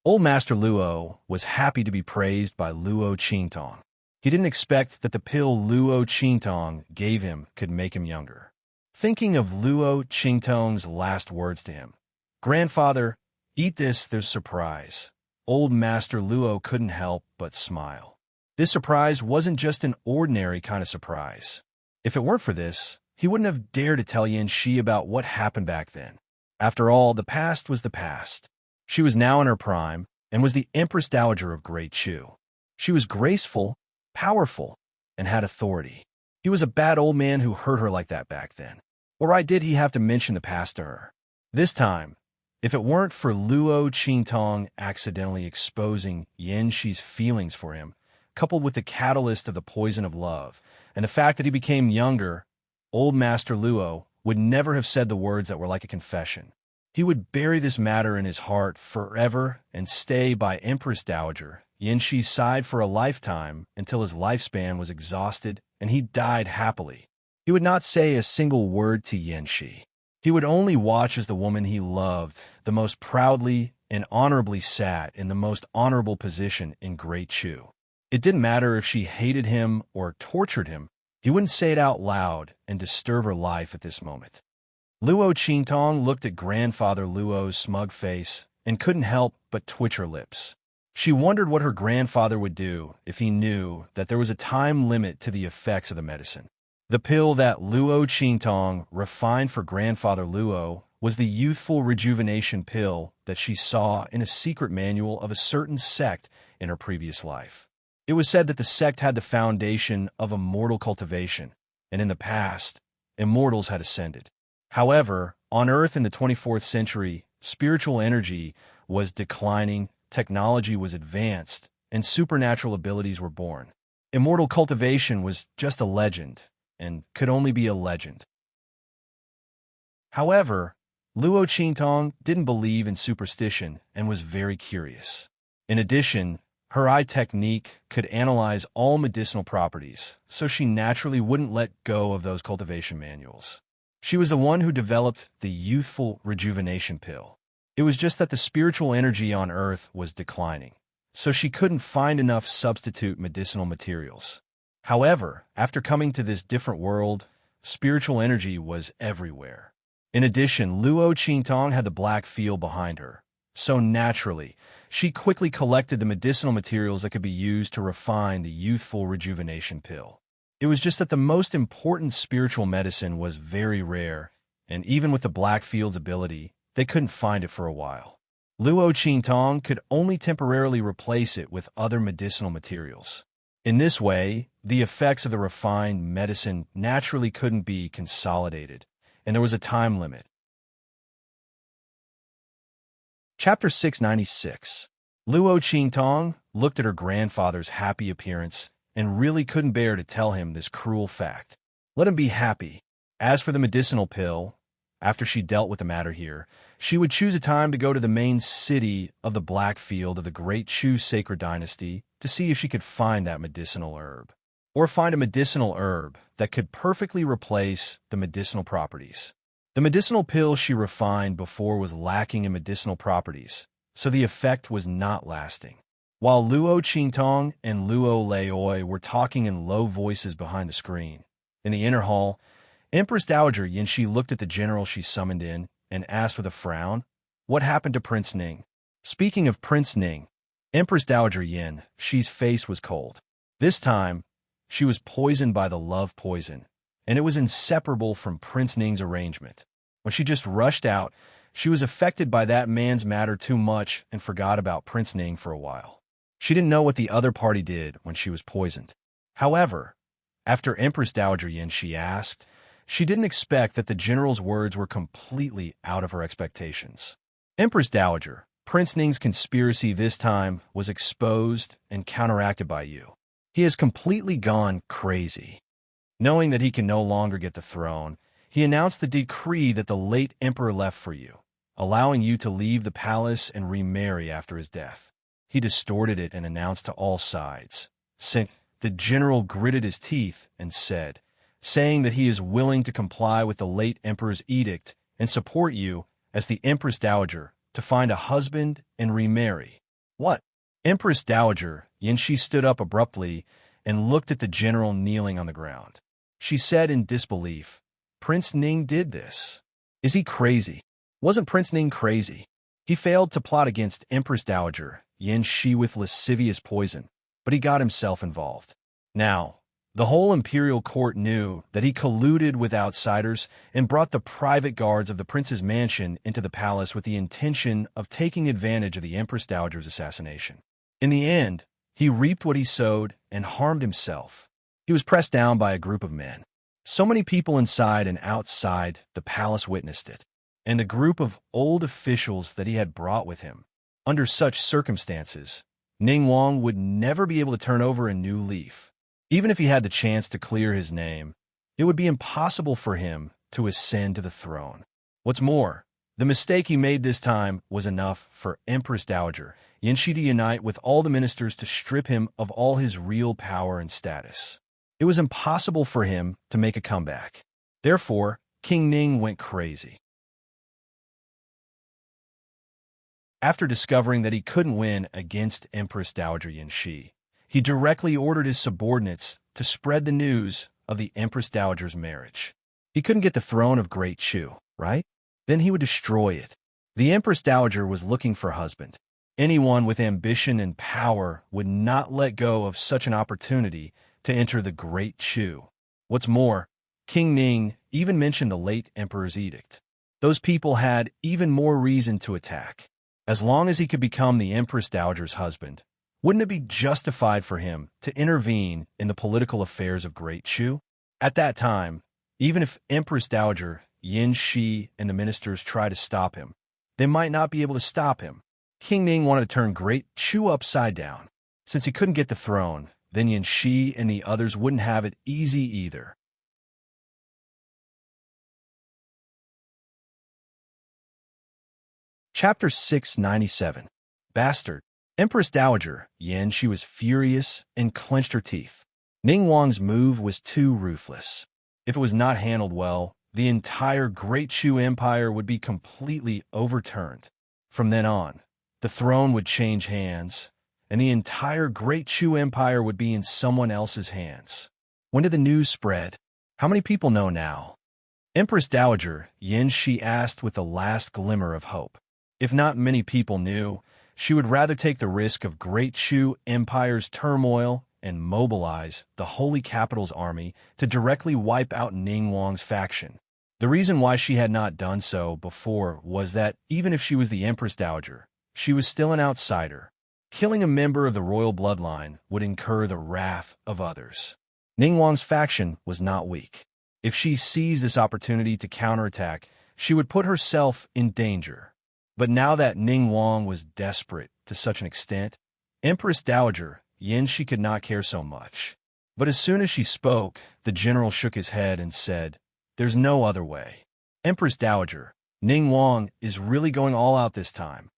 Old Master Luo was happy to be praised by Luo Qingtong. He didn't expect that the pill Luo Qingtong gave him could make him younger. Thinking of Luo Qingtong's last words to him, "Grandfather, eat this, there's surprise." Old Master Luo couldn't help but smile. This surprise wasn't just an ordinary kind of surprise. If it weren't for this, he wouldn't have dared to tell Yin Shi about what happened back then. After all, the past was the past. She was now in her prime and was the Empress Dowager of Great Chu. She was graceful, powerful, and had authority. He was a bad old man who hurt her like that back then. Why did he have to mention the past to her? This time, if it weren't for Luo Qingtong accidentally exposing Yin Shi's feelings for him, coupled with the catalyst of the poison of love, and the fact that he became younger, old Master Luo would never have said the words that were like a confession. He would bury this matter in his heart forever and stay by Empress Dowager Yin Shi's side for a lifetime until his lifespan was exhausted and he died happily. He would not say a single word to Yin Shi. He would only watch as the woman he loved the most proudly and honorably sat in the most honorable position in Great Chu. It didn't matter if she hated him or tortured him. He wouldn't say it out loud and disturb her life at this moment. Luo Qingtong looked at grandfather Luo's smug face and couldn't help but twitch her lips. She wondered what her grandfather would do if he knew that there was a time limit to the effects of the medicine. The pill that Luo Qingtong refined for grandfather Luo was the youthful rejuvenation pill that she saw in a secret manual of a certain sect in her previous life. It was said that the sect had the foundation of immortal cultivation, and in the past, immortals had ascended. However, on Earth in the 24th century, spiritual energy was declining, technology was advanced, and supernatural abilities were born. Immortal cultivation was just a legend, and could only be a legend. However, Luo Qingtong didn't believe in superstition and was very curious. In addition, her eye technique could analyze all medicinal properties, so she naturally wouldn't let go of those cultivation manuals. She was the one who developed the youthful rejuvenation pill. It was just that the spiritual energy on Earth was declining, so she couldn't find enough substitute medicinal materials. However, after coming to this different world, spiritual energy was everywhere. In addition, Luo Qingtong had the black field behind her, so naturally, she quickly collected the medicinal materials that could be used to refine the youthful rejuvenation pill. It was just that the most important spiritual medicine was very rare, and even with the black field's ability, they couldn't find it for a while. Luo Qingtong could only temporarily replace it with other medicinal materials. In this way, the effects of the refined medicine naturally couldn't be consolidated, and there was a time limit. Chapter 696. Luo Qingtong looked at her grandfather's happy appearance and really couldn't bear to tell him this cruel fact. Let him be happy. As for the medicinal pill, after she dealt with the matter here, she would choose a time to go to the main city of the Black Field of the Great Chu Sacred Dynasty to see if she could find that medicinal herb, or find a medicinal herb that could perfectly replace the medicinal properties. The medicinal pill she refined before was lacking in medicinal properties, so the effect was not lasting. While Luo Qingtong and Luo Laoi were talking in low voices behind the screen, in the inner hall, Empress Dowager Yanxi looked at the general she summoned in and asked with a frown, "What happened to Prince Ning?" Speaking of Prince Ning, Empress Dowager Yanxi's face was cold. This time, she was poisoned by the love poison, and it was inseparable from Prince Ning's arrangement. When she just rushed out, she was affected by that man's matter too much and forgot about Prince Ning for a while. She didn't know what the other party did when she was poisoned. However, after Empress Dowager Yanxi asked, she didn't expect that the general's words were completely out of her expectations. Empress Dowager, Prince Ning's conspiracy this time was exposed and counteracted by you. He has completely gone crazy. Knowing that he can no longer get the throne, he announced the decree that the late emperor left for you, allowing you to leave the palace and remarry after his death. He distorted it and announced to all sides. The general gritted his teeth and said, saying that he is willing to comply with the late emperor's edict and support you as the Empress Dowager to find a husband and remarry. What? Empress Dowager Yanxi stood up abruptly and looked at the general kneeling on the ground. She said in disbelief, "Prince Ning did this. Is he crazy?" Wasn't Prince Ning crazy? He failed to plot against Empress Dowager Yanxi with lascivious poison, but he got himself involved. Now, the whole imperial court knew that he colluded with outsiders and brought the private guards of the prince's mansion into the palace with the intention of taking advantage of the Empress Dowager's assassination. In the end, he reaped what he sowed and harmed himself. He was pressed down by a group of men. So many people inside and outside the palace witnessed it, and the group of old officials that he had brought with him. Under such circumstances, Ning Wang would never be able to turn over a new leaf. Even if he had the chance to clear his name, it would be impossible for him to ascend to the throne. What's more, the mistake he made this time was enough for Empress Dowager Yanxi to unite with all the ministers to strip him of all his real power and status. It was impossible for him to make a comeback. Therefore, King Ning went crazy. After discovering that he couldn't win against Empress Dowager Yanxi, he directly ordered his subordinates to spread the news of the Empress Dowager's marriage. He couldn't get the throne of Great Chu, right? Then he would destroy it. The Empress Dowager was looking for a husband. Anyone with ambition and power would not let go of such an opportunity to enter the Great Chu. What's more, King Ning even mentioned the late emperor's edict. Those people had even more reason to attack. As long as he could become the Empress Dowager's husband, wouldn't it be justified for him to intervene in the political affairs of Great Chu? At that time, even if Empress Dowager Yanxi and the ministers tried to stop him, they might not be able to stop him. King Ning wanted to turn Great Chu upside down. Since he couldn't get the throne, then Yanxi and the others wouldn't have it easy either. Chapter 697. Bastard. Empress Dowager Yin Shi was furious and clenched her teeth. Ning Wang's move was too ruthless. If it was not handled well, the entire Great Chu Empire would be completely overturned. From then on, the throne would change hands, and the entire Great Chu Empire would be in someone else's hands. When did the news spread? How many people know now? Empress Dowager Yin Shi asked with the last glimmer of hope. If not many people knew, she would rather take the risk of Great Chu Empire's turmoil and mobilize the Holy Capital's army to directly wipe out Ning Wang's faction. The reason why she had not done so before was that even if she was the Empress Dowager, she was still an outsider. Killing a member of the royal bloodline would incur the wrath of others. Ning Wang's faction was not weak. If she seized this opportunity to counterattack, she would put herself in danger. But now that Ning Wang was desperate to such an extent, Empress Dowager Yin Shi could not care so much. But as soon as she spoke, the general shook his head and said, "There's no other way. Empress Dowager, Ning Wang is really going all out this time.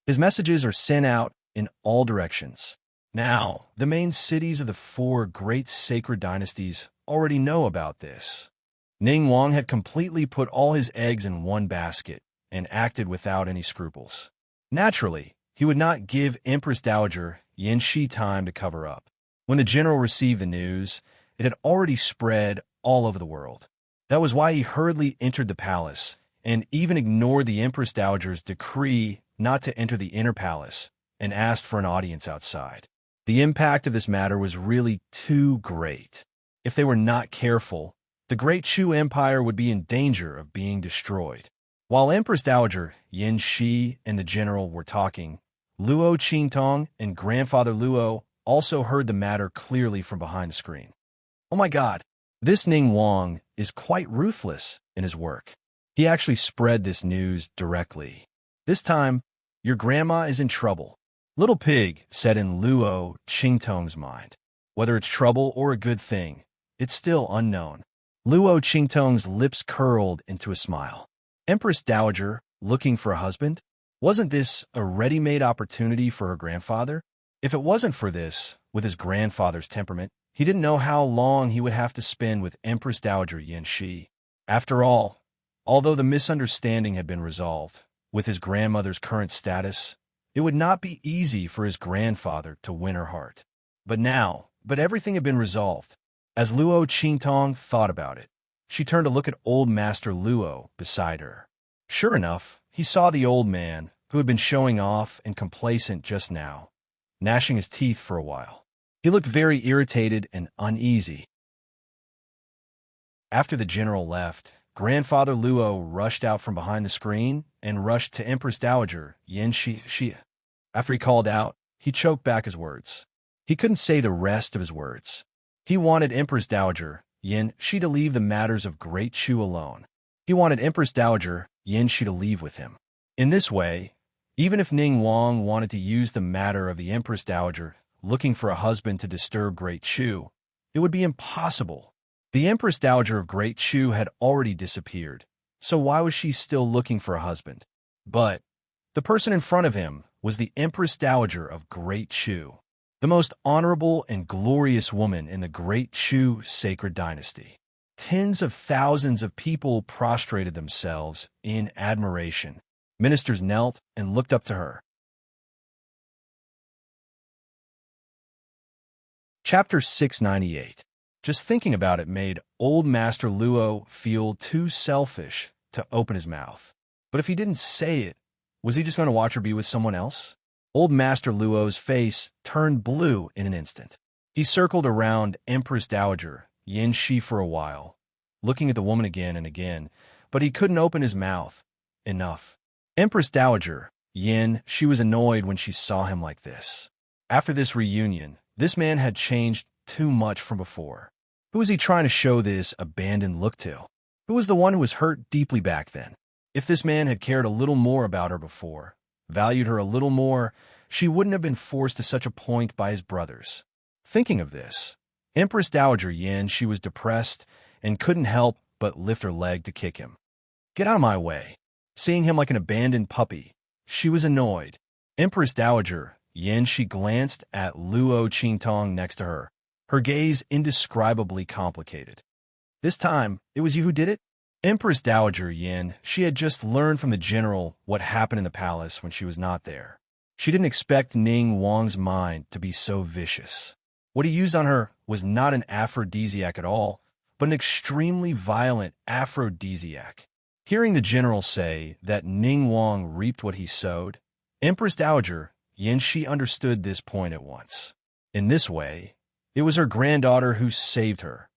His messages are sent out in all directions. Now, the main cities of the four great sacred dynasties already know about this." Ning Wang had completely put all his eggs in one basket and acted without any scruples. Naturally, he would not give Empress Dowager Yin Shi time to cover up. When the general received the news, it had already spread all over the world. That was why he hurriedly entered the palace and even ignored the Empress Dowager's decree not to enter the inner palace and asked for an audience outside. The impact of this matter was really too great. If they were not careful, the Great Chu Empire would be in danger of being destroyed. While Empress Dowager Yin Shi and the general were talking, Luo Qingtong and Grandfather Luo also heard the matter clearly from behind the screen. "Oh my God, this Ning Wang is quite ruthless in his work. He actually spread this news directly. This time, your grandma is in trouble." Little Pig said in Luo Qingtong's mind. Whether it's trouble or a good thing, it's still unknown. Luo Qingtong's lips curled into a smile. Empress Dowager looking for a husband? Wasn't this a ready-made opportunity for her grandfather? If it wasn't for this, with his grandfather's temperament, he didn't know how long he would have to spend with Empress Dowager Yin Shi. After all, although the misunderstanding had been resolved, with his grandmother's current status, it would not be easy for his grandfather to win her heart. But everything had been resolved. As Luo Qingtong thought about it, she turned to look at old Master Luo beside her. Sure enough, he saw the old man, who had been showing off and complacent just now, gnashing his teeth for a while. He looked very irritated and uneasy. After the general left, Grandfather Luo rushed out from behind the screen and rushed to Empress Dowager Yin Shi. After he called out, he choked back his words. He couldn't say the rest of his words. He wanted Empress Dowager Yin Shi to leave the matters of Great Chu alone. He wanted Empress Dowager Yin Shi to leave with him. In this way, even if Ning Wang wanted to use the matter of the Empress Dowager looking for a husband to disturb Great Chu, it would be impossible. The Empress Dowager of Great Chu had already disappeared, so why was she still looking for a husband? But the person in front of him was the Empress Dowager of Great Chu, the most honorable and glorious woman in the Great Chu sacred dynasty. Tens of thousands of people prostrated themselves in admiration. Ministers knelt and looked up to her. Chapter 698. Just thinking about it made old Master Luo feel too selfish to open his mouth. But if he didn't say it, was he just going to watch her be with someone else? Old Master Luo's face turned blue in an instant. He circled around Empress Dowager Yin Shi for a while, looking at the woman again and again, but he couldn't open his mouth. Enough. Empress Dowager Yin Shi was annoyed when she saw him like this. After this reunion, this man had changed too much from before. Who was he trying to show this abandoned look to? Who was the one who was hurt deeply back then? If this man had cared a little more about her before, valued her a little more, she wouldn't have been forced to such a point by his brothers. Thinking of this, Empress Dowager Yin Shi was depressed and couldn't help but lift her leg to kick him. Get out of my way. Seeing him like an abandoned puppy, She was annoyed. Empress Dowager Yin Shi glanced at Luo Qingtong next to her, her gaze indescribably complicated. This time, it was you who did it? Empress Dowager Yin, she had just learned from the general what happened in the palace when she was not there. She didn't expect Ning Wang's mind to be so vicious. What he used on her was not an aphrodisiac at all, but an extremely violent aphrodisiac. Hearing the general say that Ning Wang reaped what he sowed, Empress Dowager Yin Shi understood this point at once. In this way, it was her granddaughter who saved her.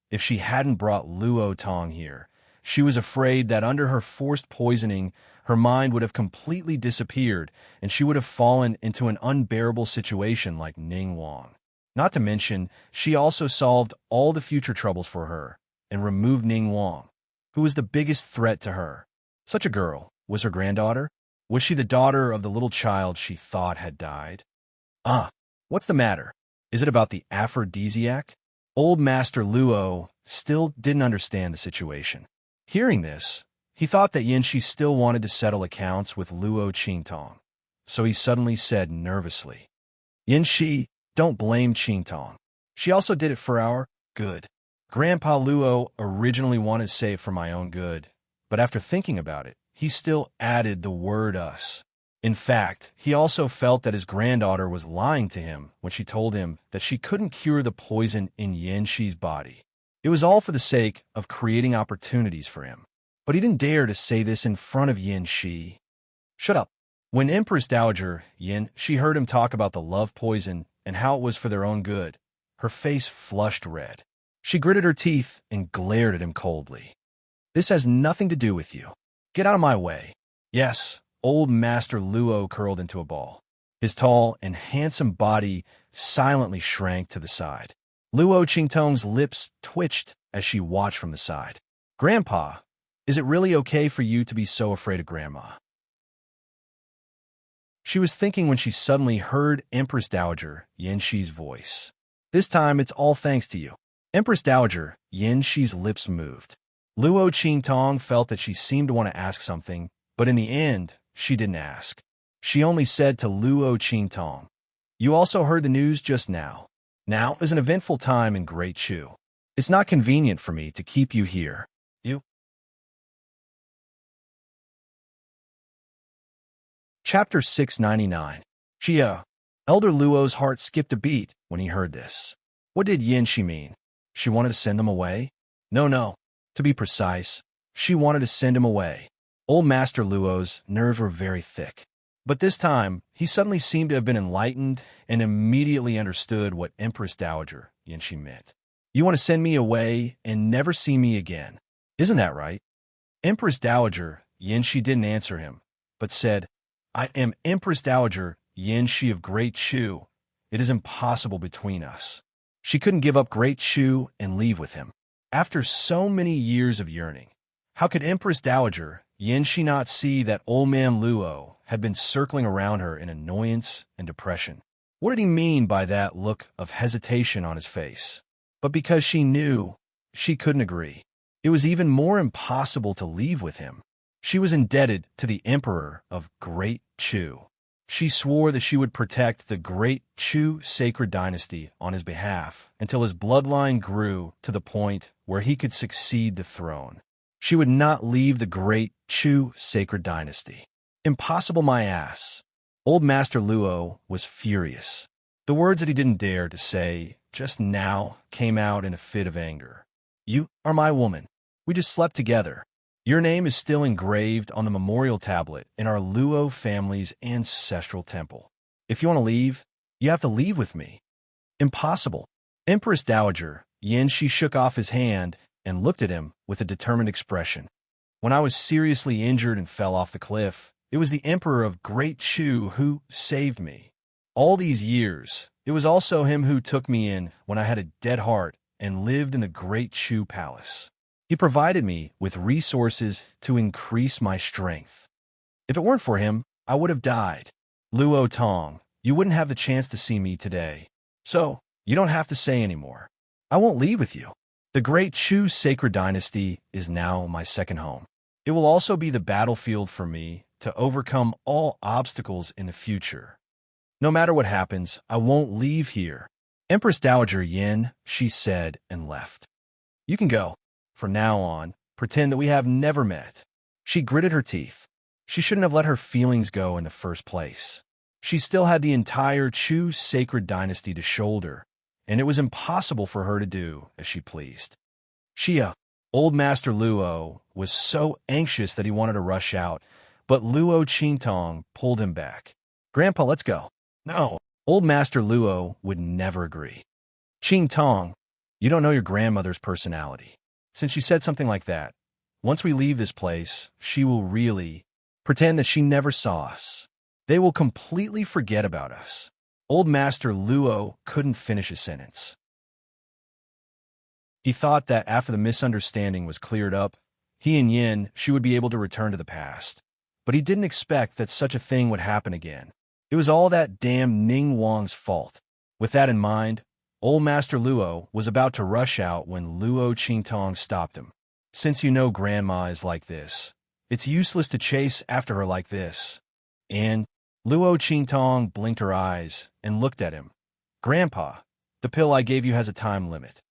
If she hadn't brought Luo Tong here, she was afraid that under her forced poisoning, her mind would have completely disappeared and she would have fallen into an unbearable situation like Ning Wang. Not to mention, she also solved all the future troubles for her and removed Ning Wang, who was the biggest threat to her. Such a girl was her granddaughter? Was she the daughter of the little child she thought had died? What's the matter? Is it about the aphrodisiac? Old Master Luo still didn't understand the situation. Hearing this, he thought that Yin Shi still wanted to settle accounts with Luo Qingtong, so he suddenly said nervously, Yin Shi, don't blame Qingtong. She also did it for our good. Grandpa Luo originally wanted to say it for my own good, but after thinking about it, he still added the word us. In fact, he also felt that his granddaughter was lying to him when she told him that she couldn't cure the poison in Yin Shi's body. It was all for the sake of creating opportunities for him. But he didn't dare to say this in front of Yin Shi. Shut up. When Empress Dowager Yin Shi heard him talk about the love poison and how it was for their own good, her face flushed red. She gritted her teeth and glared at him coldly. This has nothing to do with you. Get out of my way. Yes, old Master Luo curled into a ball. His tall and handsome body silently shrank to the side. Luo Qingtong's lips twitched as she watched from the side. Grandpa, is it really okay for you to be so afraid of Grandma? She was thinking when she suddenly heard Empress Dowager Yin Shi's voice. This time it's all thanks to you. Empress Dowager Yin Shi's lips moved. Luo Qingtong felt that she seemed to want to ask something, but in the end, she didn't ask. She only said to Luo Qingtong, You also heard the news just now. Now is an eventful time in Great Chu. It's not convenient for me to keep you here. You? Chapter 699. Chia. Elder Luo's heart skipped a beat when he heard this. What did Yin Shi mean? She wanted to send them away? No. To be precise, she wanted to send him away. Old Master Luo's nerves were very thick. But this time, he suddenly seemed to have been enlightened and immediately understood what Empress Dowager Yin Shi meant. You want to send me away and never see me again. Isn't that right? Empress Dowager Yin Shi didn't answer him, but said, I am Empress Dowager Yin Shi of Great Chu. It is impossible between us. She couldn't give up Great Chu and leave with him. After so many years of yearning, how could Empress Dowager Yin Shi not see that old man Luo had been circling around her in annoyance and depression? What did he mean by that look of hesitation on his face? But because she knew, she couldn't agree. It was even more impossible to leave with him. She was indebted to the Emperor of Great Chu. She swore that she would protect the Great Chu sacred dynasty on his behalf until his bloodline grew to the point where he could succeed the throne. She would not leave the Great Chu sacred dynasty. Impossible, my ass. Old Master Luo was furious. The words that he didn't dare to say just now came out in a fit of anger. You are my woman. We just slept together. Your name is still engraved on the memorial tablet in our Luo family's ancestral temple. If you want to leave, you have to leave with me. Impossible. Empress Dowager Yin Shi shook off his hand and looked at him with a determined expression. When I was seriously injured and fell off the cliff, it was the Emperor of Great Chu who saved me. All these years, it was also him who took me in when I had a dead heart and lived in the Great Chu Palace. He provided me with resources to increase my strength. If it weren't for him, I would have died. Luo Tong, you wouldn't have the chance to see me today. So, you don't have to say anymore. I won't leave with you. The Great Chu sacred dynasty is now my second home. It will also be the battlefield for me to overcome all obstacles in the future. No matter what happens, I won't leave here. Empress Dowager Yin, she said and left. You can go. From now on, pretend that we have never met. She gritted her teeth. She shouldn't have let her feelings go in the first place. She still had the entire Chu sacred dynasty to shoulder, and it was impossible for her to do as she pleased. Old Master Luo, was so anxious that he wanted to rush out, but Luo Qingtong pulled him back. Grandpa, let's go. No, Old Master Luo would never agree. Qingtong, you don't know your grandmother's personality. Since she said something like that, once we leave this place, she will really pretend that she never saw us. They will completely forget about us. Old Master Luo couldn't finish his sentence. He thought that after the misunderstanding was cleared up, he and Yin, she would be able to return to the past. But he didn't expect that such a thing would happen again. It was all that damn Ning Wang's fault. With that in mind, Old Master Luo was about to rush out when Luo Qingtong stopped him. Since you know Grandma is like this, it's useless to chase after her like this. And Luo Qingtong blinked her eyes and looked at him. Grandpa, the pill I gave you has a time limit.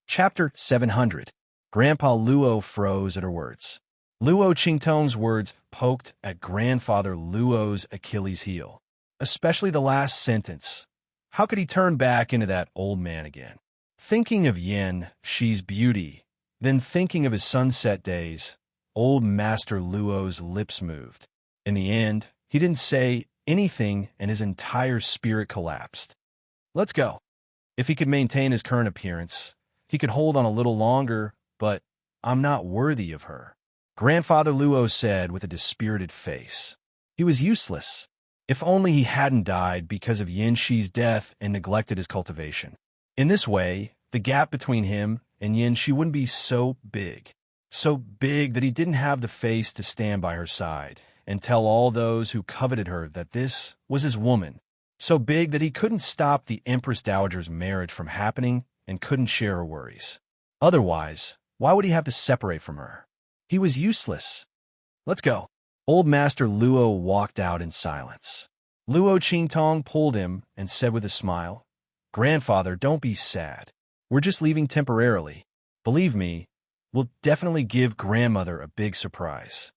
Chapter 700. Grandpa Luo froze at her words. Luo Qingtong's words poked at Grandfather Luo's Achilles heel, especially the last sentence. How could he turn back into that old man again? Thinking of Yin, she's beauty, then thinking of his sunset days, Old Master Luo's lips moved. In the end, he didn't say anything and his entire spirit collapsed. Let's go. If he could maintain his current appearance, he could hold on a little longer, but I'm not worthy of her. Grandfather Luo said with a dispirited face. He was useless. If only he hadn't died because of Yin Shi's death and neglected his cultivation. In this way, the gap between him and Yin Shi wouldn't be so big that he didn't have the face to stand by her side and tell all those who coveted her that this was his woman, so big that he couldn't stop the Empress Dowager's marriage from happening and couldn't share her worries. Otherwise, why would he have to separate from her? He was useless. Let's go. Old Master Luo walked out in silence. Luo Qingtong pulled him and said with a smile, Grandfather, don't be sad. We're just leaving temporarily. Believe me, we'll definitely give Grandmother a big surprise.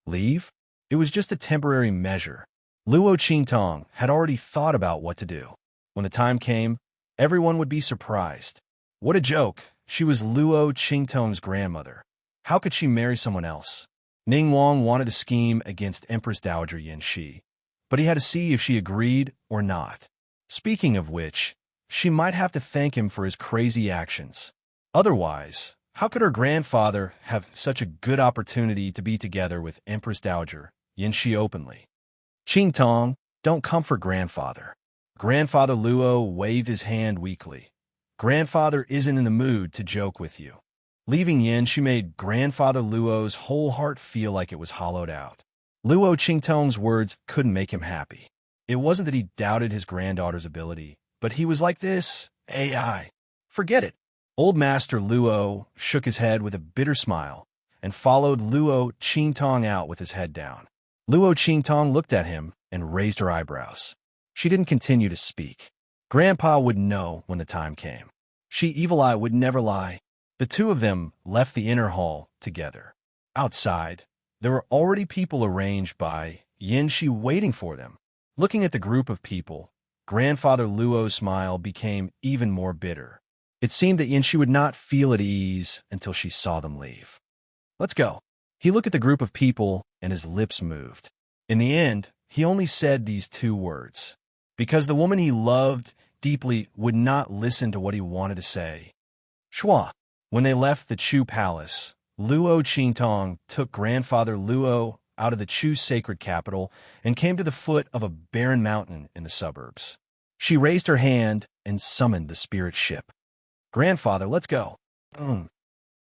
Leave? It was just a temporary measure. Luo Qingtong had already thought about what to do. When the time came, everyone would be surprised. What a joke. She was Luo Qingtong's grandmother. How could she marry someone else? Ning Wang wanted to scheme against Empress Dowager Yin Shi, but he had to see if she agreed or not. Speaking of which, she might have to thank him for his crazy actions. Otherwise, how could her grandfather have such a good opportunity to be together with Empress Dowager Yin Shi openly? Qingtong, don't comfort Grandfather. Grandfather Luo waved his hand weakly. Grandfather isn't in the mood to joke with you. Leaving Yin, she made Grandfather Luo's whole heart feel like it was hollowed out. Luo Qingtong's words couldn't make him happy. It wasn't that he doubted his granddaughter's ability, but he was like this, AI. Forget it. Old Master Luo shook his head with a bitter smile and followed Luo Qingtong out with his head down. Luo Qingtong looked at him and raised her eyebrows. She didn't continue to speak. Grandpa would know when the time came. Evil Eye would never lie. The two of them left the inner hall together. Outside, there were already people arranged by Yin Shi waiting for them. Looking at the group of people, Grandfather Luo's smile became even more bitter. It seemed that Yin Shi would not feel at ease until she saw them leave. Let's go. He looked at the group of people and his lips moved. In the end, he only said these two words, because the woman he loved deeply would not listen to what he wanted to say. Shua. When they left the Chu Palace, Luo Qingtong took Grandfather Luo out of the Chu sacred capital and came to the foot of a barren mountain in the suburbs. She raised her hand and summoned the spirit ship. Grandfather, let's go.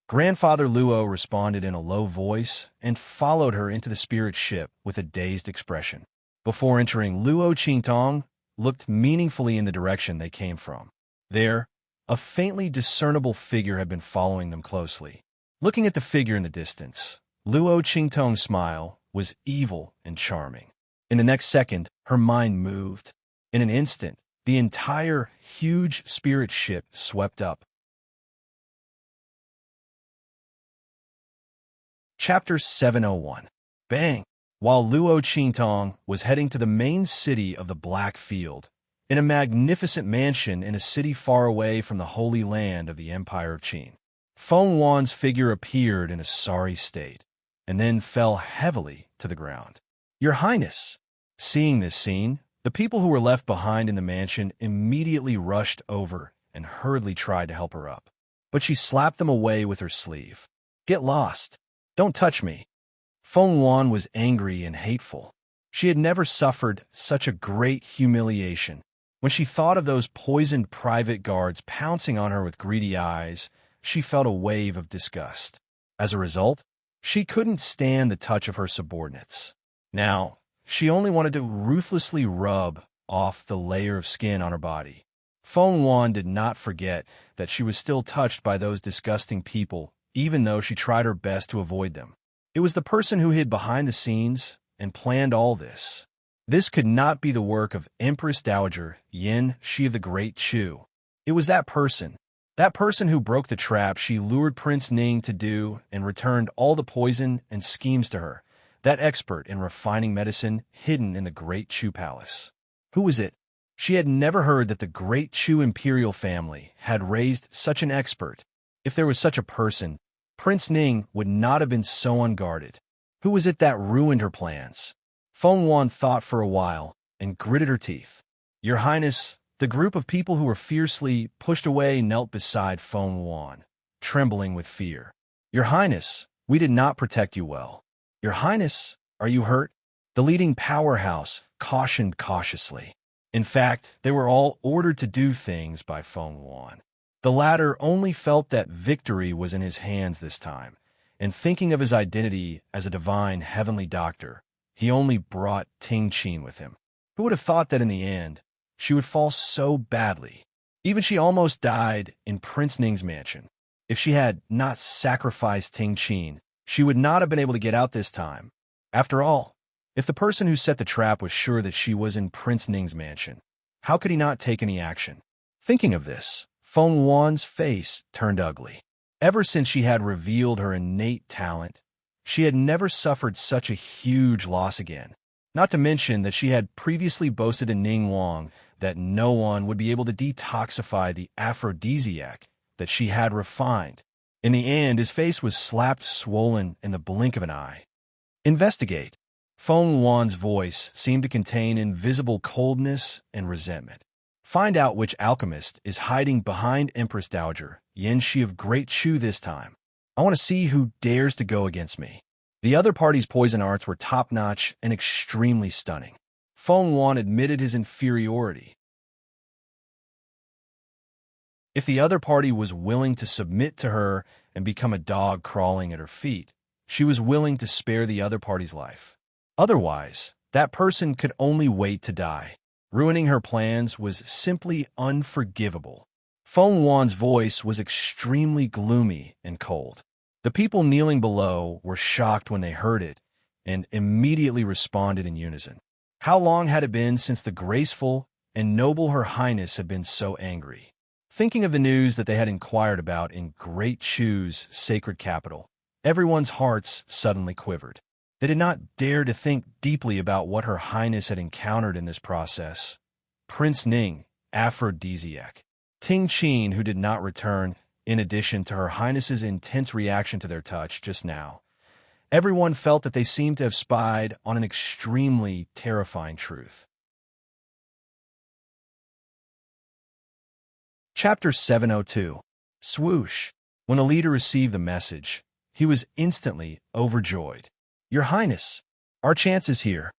Grandfather Luo responded in a low voice and followed her into the spirit ship with a dazed expression. Before entering, Luo Qingtong looked meaningfully in the direction they came from. There, a faintly discernible figure had been following them closely. Looking at the figure in the distance, Luo Qingtong's smile was evil and charming. In the next second, her mind moved. In an instant, the entire huge spirit ship swept up. Chapter 701. Bang! While Luo Qingtong was heading to the main city of the Black Field, in a magnificent mansion in a city far away from the holy land of the Empire of Qin, Feng Wan's figure appeared in a sorry state, and then fell heavily to the ground. "Your Highness!" Seeing this scene, the people who were left behind in the mansion immediately rushed over and hurriedly tried to help her up. But she slapped them away with her sleeve. "Get lost! Don't touch me!" Feng Wan was angry and hateful. She had never suffered such a great humiliation. When she thought of those poisoned private guards pouncing on her with greedy eyes, she felt a wave of disgust. As a result, she couldn't stand the touch of her subordinates. Now, she only wanted to ruthlessly rub off the layer of skin on her body. Feng Wan did not forget that she was still touched by those disgusting people, even though she tried her best to avoid them. It was the person who hid behind the scenes and planned all this. This could not be the work of Empress Dowager Yin Shi of the Great Chu. It was that person who broke the trap she lured Prince Ning to do and returned all the poison and schemes to her, that expert in refining medicine hidden in the Great Chu Palace. Who was it? She had never heard that the Great Chu imperial family had raised such an expert. If there was such a person, Prince Ning would not have been so unguarded. Who was it that ruined her plans? Feng Wan thought for a while and gritted her teeth. "Your Highness," the group of people who were fiercely pushed away knelt beside Feng Wan, trembling with fear. "Your Highness, we did not protect you well. Your Highness, are you hurt?" The leading powerhouse cautioned cautiously. In fact, they were all ordered to do things by Feng Wan. The latter only felt that victory was in his hands this time, and thinking of his identity as a divine heavenly doctor, he only brought Ting Qin with him. Who would have thought that in the end, she would fall so badly? Even she almost died in Prince Ning's mansion. If she had not sacrificed Ting Qin, she would not have been able to get out this time. After all, if the person who set the trap was sure that she was in Prince Ning's mansion, how could he not take any action? Thinking of this, Feng Wan's face turned ugly. Ever since she had revealed her innate talent, she had never suffered such a huge loss again. Not to mention that she had previously boasted to Ning Wang that no one would be able to detoxify the aphrodisiac that she had refined. In the end, his face was slapped swollen in the blink of an eye. "Investigate." Feng Wan's voice seemed to contain invisible coldness and resentment. "Find out which alchemist is hiding behind Empress Dowager Yin Shi of Great Chu this time. I want to see who dares to go against me." The other party's poison arts were top-notch and extremely stunning. Feng Wan admitted his inferiority. If the other party was willing to submit to her and become a dog crawling at her feet, she was willing to spare the other party's life. Otherwise, that person could only wait to die. Ruining her plans was simply unforgivable. Feng Wan's voice was extremely gloomy and cold. The people kneeling below were shocked when they heard it and immediately responded in unison. How long had it been since the graceful and noble Her Highness had been so angry? Thinking of the news that they had inquired about in Great Chu's sacred capital, everyone's hearts suddenly quivered. They did not dare to think deeply about what Her Highness had encountered in this process. Prince Ning, aphrodisiac. Ting Qin, who did not return, in addition to Her Highness's intense reaction to their touch just now. Everyone felt that they seemed to have spied on an extremely terrifying truth. Chapter 702. Swoosh. When the leader received the message, he was instantly overjoyed. "Your Highness, our chance is here."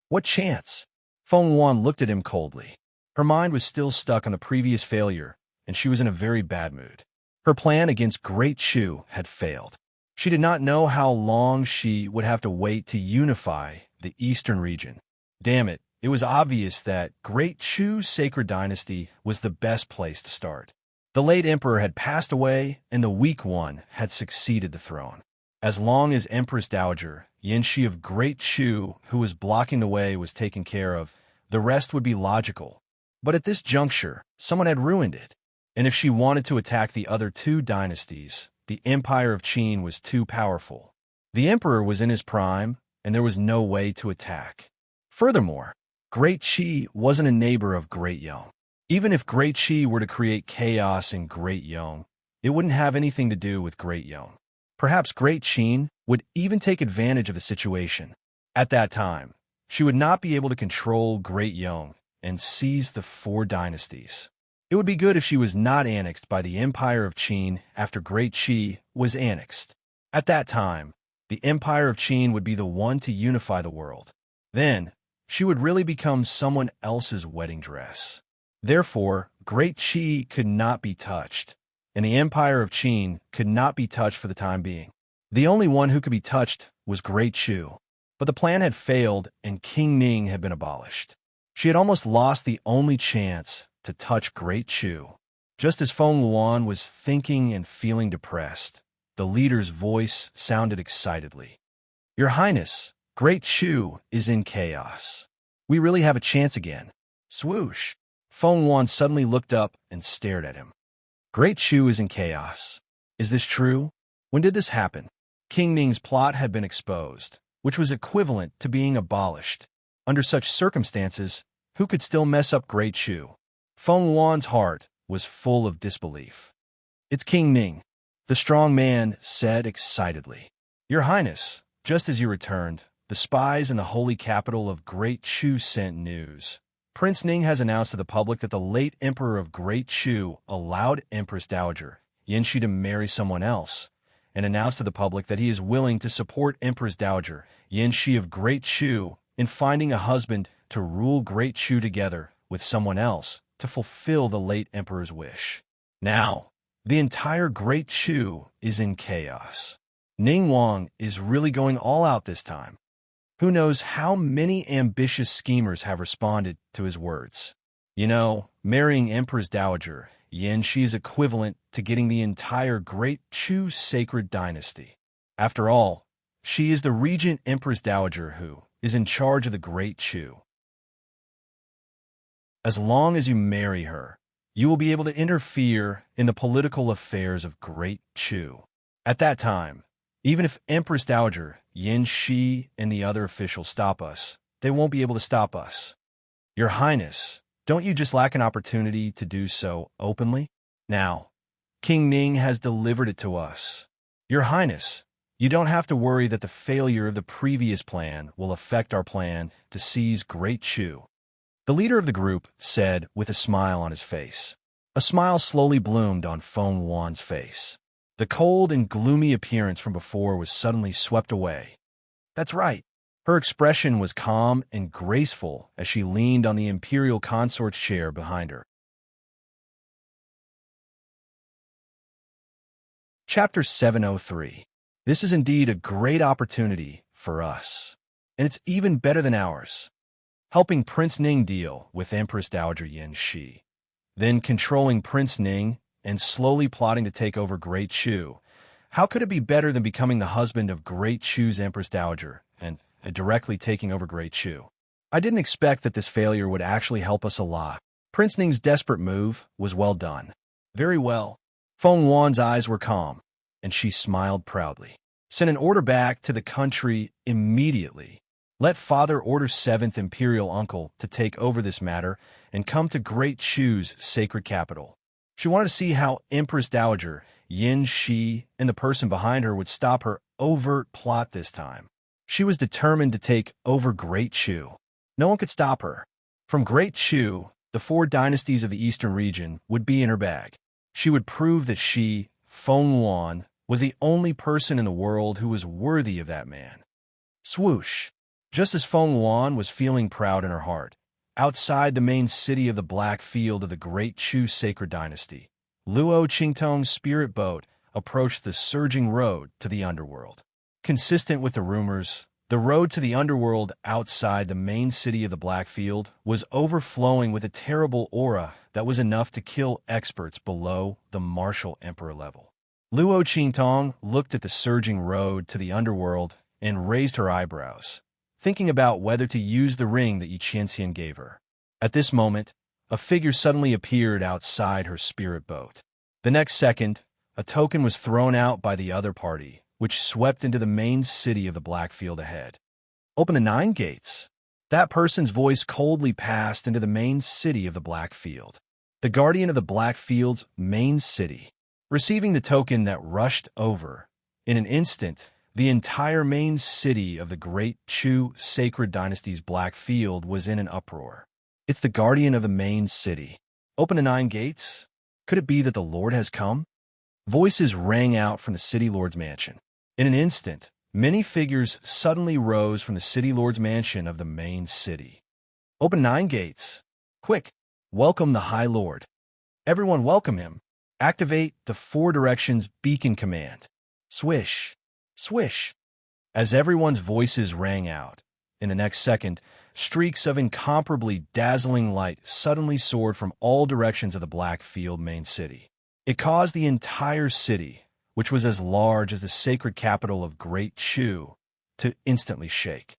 "What chance?" Feng Wan looked at him coldly. Her mind was still stuck on the previous failure, and she was in a very bad mood. Her plan against Great Chu had failed. She did not know how long she would have to wait to unify the eastern region. Damn it, it was obvious that Great Chu's sacred dynasty was the best place to start. The late emperor had passed away, and the weak one had succeeded the throne. As long as Empress Dowager Yanxi of Great Chu, who was blocking the way, was taken care of, the rest would be logical. But at this juncture, someone had ruined it. And if she wanted to attack the other two dynasties, the Empire of Qin was too powerful. The emperor was in his prime, and there was no way to attack. Furthermore, Great Qi wasn't a neighbor of Great Yong. Even if Great Qi were to create chaos in Great Yong, it wouldn't have anything to do with Great Yong. Perhaps Great Qin would even take advantage of the situation. At that time, she would not be able to control Great Yong and seize the four dynasties. It would be good if she was not annexed by the Empire of Qin after Great Qi was annexed. At that time, the Empire of Qin would be the one to unify the world. Then, she would really become someone else's wedding dress. Therefore, Great Qi could not be touched, and the Empire of Qin could not be touched for the time being. The only one who could be touched was Great Chu. But the plan had failed, and King Ning had been abolished. She had almost lost the only chance to touch Great Chu. Just as Feng Luan was thinking and feeling depressed, the leader's voice sounded excitedly. "Your Highness, Great Chu is in chaos. We really have a chance again." Swoosh! Feng Luan suddenly looked up and stared at him. "Great Chu is in chaos. Is this true? When did this happen?" King Ning's plot had been exposed, which was equivalent to being abolished. Under such circumstances, who could still mess up Great Chu? Feng Luan's heart was full of disbelief. "It's King Ning," the strong man said excitedly. "Your Highness, just as you returned, the spies in the holy capital of Great Chu sent news. Prince Ning has announced to the public that the late Emperor of Great Chu allowed Empress Dowager Yanxi to marry someone else, and announced to the public that he is willing to support Empress Dowager Yanxi of Great Chu in finding a husband to rule Great Chu together with someone else to fulfill the late emperor's wish. Now, the entire Great Chu is in chaos. Ning Wang is really going all out this time. Who knows how many ambitious schemers have responded to his words. You know, marrying Empress Dowager Yanxi is equivalent to getting the entire Great Chu sacred dynasty. After all, she is the regent Empress Dowager who is in charge of the Great Chu. As long as you marry her, you will be able to interfere in the political affairs of Great Chu. At that time, even if Empress Dowager Yanxi and the other officials stop us, they won't be able to stop us. Your Highness, don't you just lack an opportunity to do so openly? Now, King Ning has delivered it to us. Your Highness, you don't have to worry that the failure of the previous plan will affect our plan to seize Great Chu. The leader of the group said with a smile on his face. A smile slowly bloomed on Feng Luan's face. The cold and gloomy appearance from before was suddenly swept away. That's right. Her expression was calm and graceful as she leaned on the imperial consort's chair behind her. Chapter 703. This is indeed a great opportunity for us, and it's even better than ours. Helping Prince Ning deal with Empress Dowager Yanxi, then controlling Prince Ning and slowly plotting to take over Great Chu. How could it be better than becoming the husband of Great Chu's Empress Dowager and directly taking over Great Chu? I didn't expect that this failure would actually help us a lot. Prince Ning's desperate move was well done. Very well. Feng Luan's eyes were calm, and she smiled proudly. Send an order back to the country immediately. Let Father order 7th Imperial Uncle to take over this matter and come to Great Chu's sacred capital. She wanted to see how Empress Dowager Yanxi and the person behind her would stop her overt plot this time. She was determined to take over Great Chu. No one could stop her. From Great Chu, the 4 dynasties of the eastern region would be in her bag. She would prove that she, Feng Luan, was the only person in the world who was worthy of that man. Swoosh! Just as Feng Luan was feeling proud in her heart, outside the main city of the Black Field of the Great Chu Sacred Dynasty, Luo Qingtong's spirit boat approached the surging road to the underworld. Consistent with the rumors, The road to the underworld outside the main city of the Blackfield was overflowing with a terrible aura that was enough to kill experts below the martial emperor level. Luo Qingtong looked at the surging road to the underworld and raised her eyebrows, thinking about whether to use the ring that Yi Qianxian gave her. At this moment, a figure suddenly appeared outside her spirit boat. The next second, a token was thrown out by the other party, which swept into the main city of the Blackfield ahead. Open the 9 gates. That person's voice coldly passed into the main city of the Blackfield. The guardian of the Blackfield's main city. Receiving the token that rushed over, in an instant, the entire main city of the Great Chu Sacred Dynasty's Blackfield was in an uproar. It's the guardian of the main city. Open the 9 gates? Could it be that the Lord has come? Voices rang out from the City Lord's mansion. In an instant, many figures suddenly rose from the City Lord's mansion of the main city. Open 9 gates. Quick, welcome the High Lord. Everyone welcome him. Activate the 4 directions beacon command. Swish, swish. As everyone's voices rang out, in the next second, streaks of incomparably dazzling light suddenly soared from all directions of the Blackfield main city. It caused the entire city, which was as large as the sacred capital of Great Chu, to instantly shake.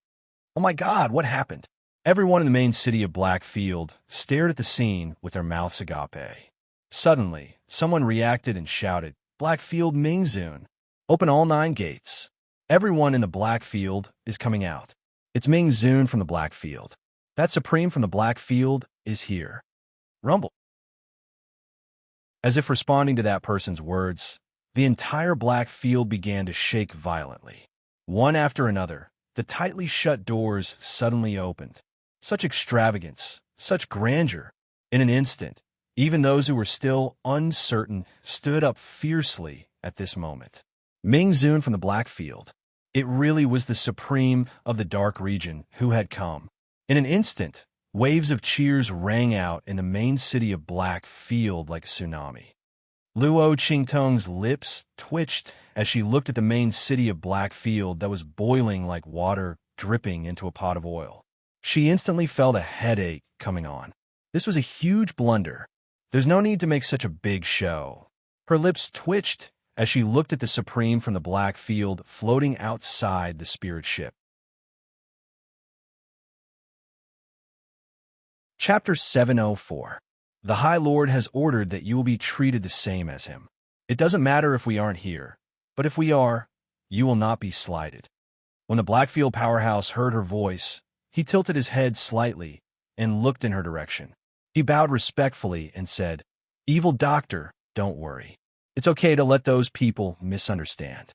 Oh my God, what happened? Everyone in the main city of Blackfield stared at the scene with their mouths agape. Suddenly, someone reacted and shouted, Blackfield Mingzun, open all 9 gates. Everyone in the Blackfield is coming out. It's Mingzun from the Blackfield. That Supreme from the Blackfield is here. Rumble. As if responding to that person's words, the entire Blackfield began to shake violently. One after another, the tightly shut doors suddenly opened. Such extravagance, such grandeur. In an instant, even those who were still uncertain stood up fiercely at this moment. Mingzun from the Blackfield. It really was the Supreme of the Dark Region who had come. In an instant, waves of cheers rang out in the main city of Blackfield like a tsunami. Luo Qingtong's lips twitched as she looked at the main city of Blackfield that was boiling like water dripping into a pot of oil. She instantly felt a headache coming on. This was a huge blunder. There's no need to make such a big show. Her lips twitched as she looked at the Supreme from the Blackfield floating outside the spirit ship. Chapter 704. The High Lord has ordered that you will be treated the same as him. It doesn't matter if we aren't here, but if we are, you will not be slighted. When the Blackfield powerhouse heard her voice, he tilted his head slightly and looked in her direction. He bowed respectfully and said, Evil Doctor, don't worry. It's okay to let those people misunderstand.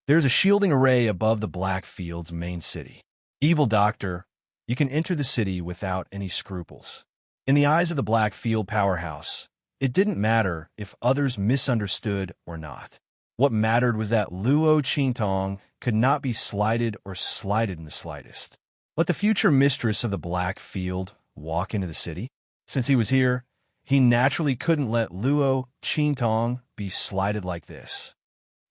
There's a shielding array above the Blackfield's main city. Evil Doctor, you can enter the city without any scruples. In the eyes of the Blackfield powerhouse, it didn't matter if others misunderstood or not. What mattered was that Luo Qingtong could not be slighted or slighted in the slightest. Let the future mistress of the Blackfield walk into the city. Since he was here, he naturally couldn't let Luo Qingtong be slighted like this.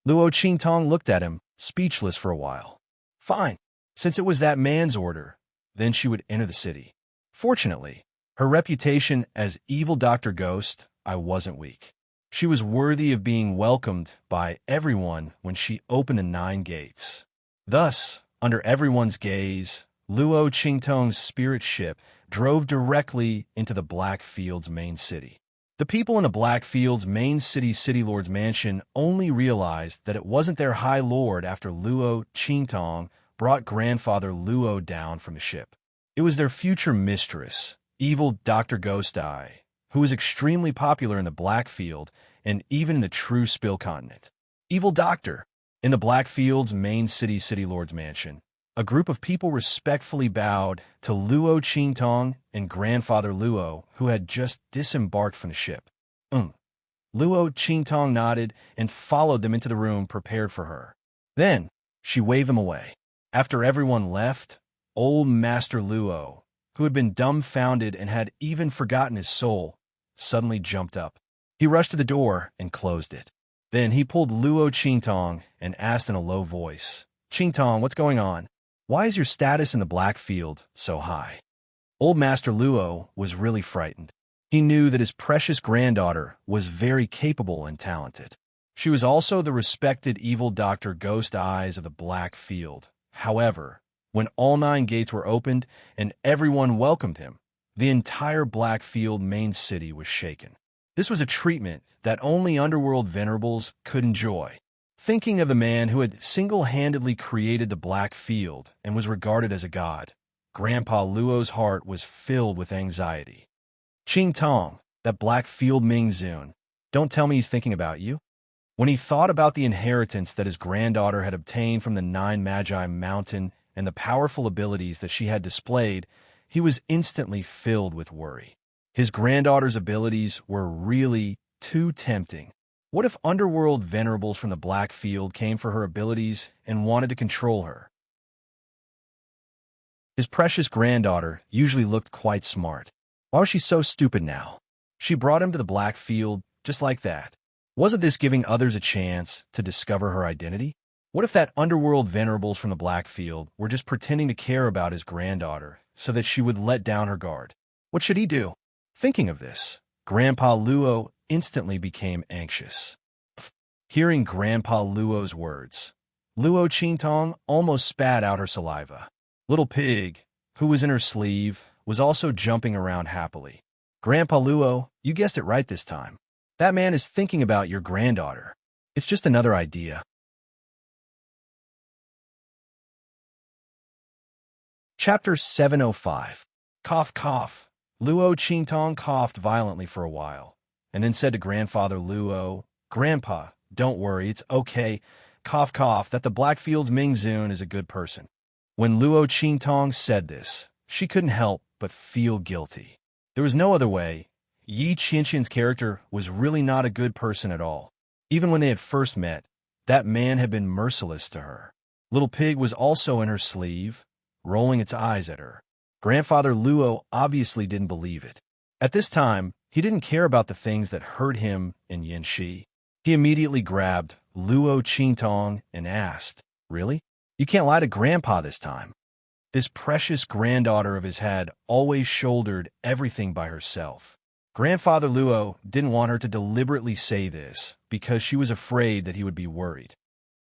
Luo Qingtong looked at him, speechless for a while. Fine. Since it was that man's order, then she would enter the city. Fortunately, her reputation as Evil Dr. Ghost, I wasn't weak. She was worthy of being welcomed by everyone when she opened the 9 gates. Thus, under everyone's gaze, Luo Qingtong's spirit ship drove directly into the Blackfield's main city. The people in the Blackfield's main city Lord's mansion only realized that it wasn't their High Lord after Luo Qingtong brought Grandfather Luo down from the ship. It was their future mistress, Evil Dr. Ghost Eye, who was extremely popular in the Blackfield and even in the true Spill continent. Evil Doctor. In the Blackfield's main city Lord's mansion, a group of people respectfully bowed to Luo Qingtong and Grandfather Luo, who had just disembarked from the ship. Luo Qingtong nodded and followed them into the room prepared for her. Then, she waved them away. After everyone left, old Master Luo, who had been dumbfounded and had even forgotten his soul, suddenly jumped up. He rushed to the door and closed it. Then he pulled Luo Qingtong and asked in a low voice, Qingtong, what's going on? Why is your status in the Black Field so high? Old Master Luo was really frightened. He knew that his precious granddaughter was very capable and talented. She was also the respected evil Dr. Ghost Eyes of the Black Field. However, when all 9 gates were opened and everyone welcomed him, the entire Black Field main city was shaken. This was a treatment that only underworld venerables could enjoy. Thinking of the man who had single-handedly created the Black Field and was regarded as a god, Grandpa Luo's heart was filled with anxiety. Ching Tong, that Black Field Ming Zun, don't tell me he's thinking about you? When he thought about the inheritance that his granddaughter had obtained from the 9 Magi Mountain and the powerful abilities that she had displayed, he was instantly filled with worry. His granddaughter's abilities were really too tempting. What if underworld venerables from the Black Field came for her abilities and wanted to control her? His precious granddaughter usually looked quite smart. Why was she so stupid now? She brought him to the Black Field just like that. Wasn't this giving others a chance to discover her identity? What if that underworld venerables from the Black Field were just pretending to care about his granddaughter so that she would let down her guard? What should he do? Thinking of this, Grandpa Luo instantly became anxious. Hearing Grandpa Luo's words, Luo Qingtong almost spat out her saliva. Little Pig, who was in her sleeve, was also jumping around happily. Grandpa Luo, you guessed it right this time. That man is thinking about your granddaughter. It's just another idea. Chapter 705. Cough, cough. Luo Qingtong coughed violently for a while, and then said to Grandfather Luo, Grandpa, don't worry, it's okay. Cough, cough, that the Blackfield's Ming Zun is a good person. When Luo Qingtong said this, she couldn't help but feel guilty. There was no other way. Yi Qianqian's character was really not a good person at all. Even when they had first met, that man had been merciless to her. Little Pig was also in her sleeve, rolling its eyes at her. Grandfather Luo obviously didn't believe it. At this time, he didn't care about the things that hurt him and Yanxi. He immediately grabbed Luo Qingtong and asked, Really? You can't lie to Grandpa this time. This precious granddaughter of his had always shouldered everything by herself. Grandfather Luo didn't want her to deliberately say this because she was afraid that he would be worried.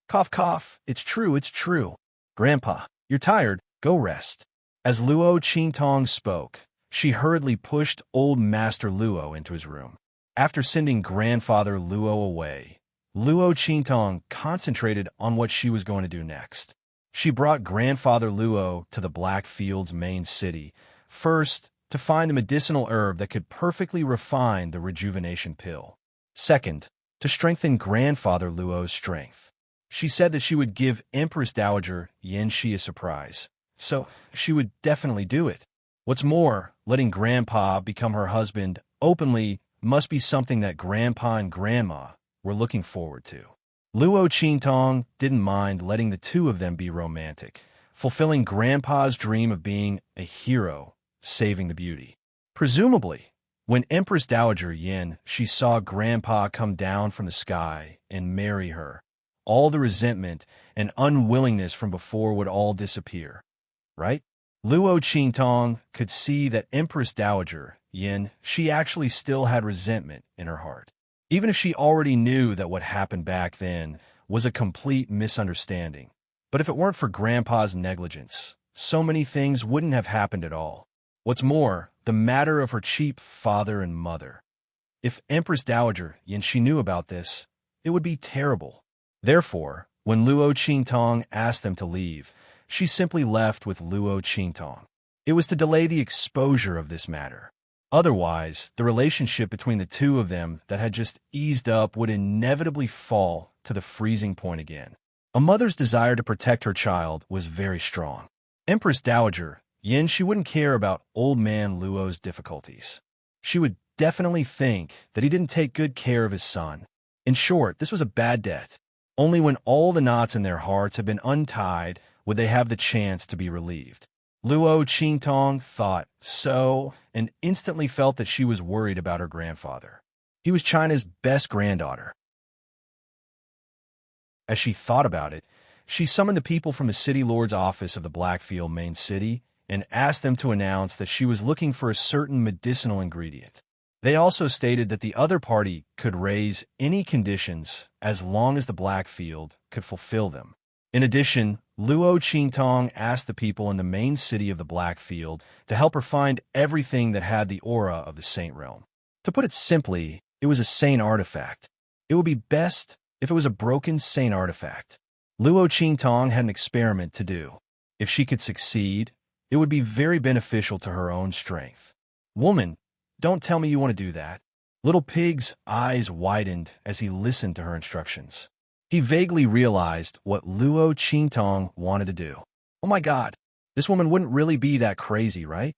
Cough, cough, it's true, it's true. Grandpa, you're tired, go rest. As Luo Qingtong spoke, she hurriedly pushed old Master Luo into his room. After sending Grandfather Luo away, Luo Qingtong concentrated on what she was going to do next. She brought Grandfather Luo to the Black Field's main city, first, to find a medicinal herb that could perfectly refine the rejuvenation pill. Second, to strengthen Grandfather Luo's strength. She said that she would give Empress Dowager Yanxi a surprise, so she would definitely do it. What's more, letting Grandpa become her husband openly must be something that Grandpa and Grandma were looking forward to. Luo Qingtong didn't mind letting the two of them be romantic, fulfilling Grandpa's dream of being a hero, saving the beauty. Presumably, when Empress Dowager Yin she saw Grandpa come down from the sky and marry her, all the resentment and unwillingness from before would all disappear, right? Luo Qingtong could see that Empress Dowager Yin she actually still had resentment in her heart. Even if she already knew that what happened back then was a complete misunderstanding. But if it weren't for Grandpa's negligence, so many things wouldn't have happened at all. What's more, the matter of her cheap father and mother. If Empress Dowager Yin she knew about this, it would be terrible. Therefore, when Luo Qingtong asked them to leave, she simply left with Luo Qingtong. It was to delay the exposure of this matter. Otherwise, the relationship between the two of them that had just eased up would inevitably fall to the freezing point again. A mother's desire to protect her child was very strong. Empress Dowager Yin she wouldn't care about old man Luo's difficulties. She would definitely think that he didn't take good care of his son. In short, this was a bad debt. Only when all the knots in their hearts had been untied would they have the chance to be relieved. Luo Qingtong thought so and instantly felt that she was worried about her grandfather. He was China's best granddaughter. As she thought about it, She summoned the people from the city lord's office of the Blackfield main city and asked them to announce that she was looking for a certain medicinal ingredient. They also stated that the other party could raise any conditions as long as the Blackfield could fulfill them. In addition, Luo Qingtong asked the people in the main city of the Blackfield to help her find everything that had the aura of the Saint Realm. To put it simply, it was a Saint artifact. It would be best if it was a broken Saint artifact. Luo Qingtong had an experiment to do. If she could succeed, it would be very beneficial to her own strength. Woman, don't tell me you want to do that. Little Pig's eyes widened as he listened to her instructions. He vaguely realized what Luo Qingtong wanted to do. Oh my God, this woman wouldn't really be that crazy, right?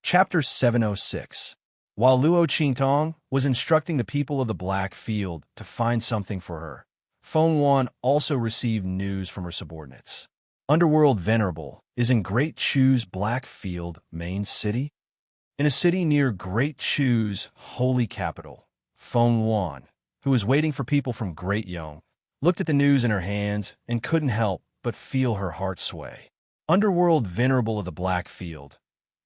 Chapter 706. While Luo Qingtong was instructing the people of the Black Field to find something for her, Feng Wan also received news from her subordinates. Underworld Venerable is in Great Chu's Blackfield main city. In a city near Great Chu's holy capital, Feng Wan, who was waiting for people from Great Yong, looked at the news in her hands and couldn't help but feel her heart sway. Underworld Venerable of the Blackfield.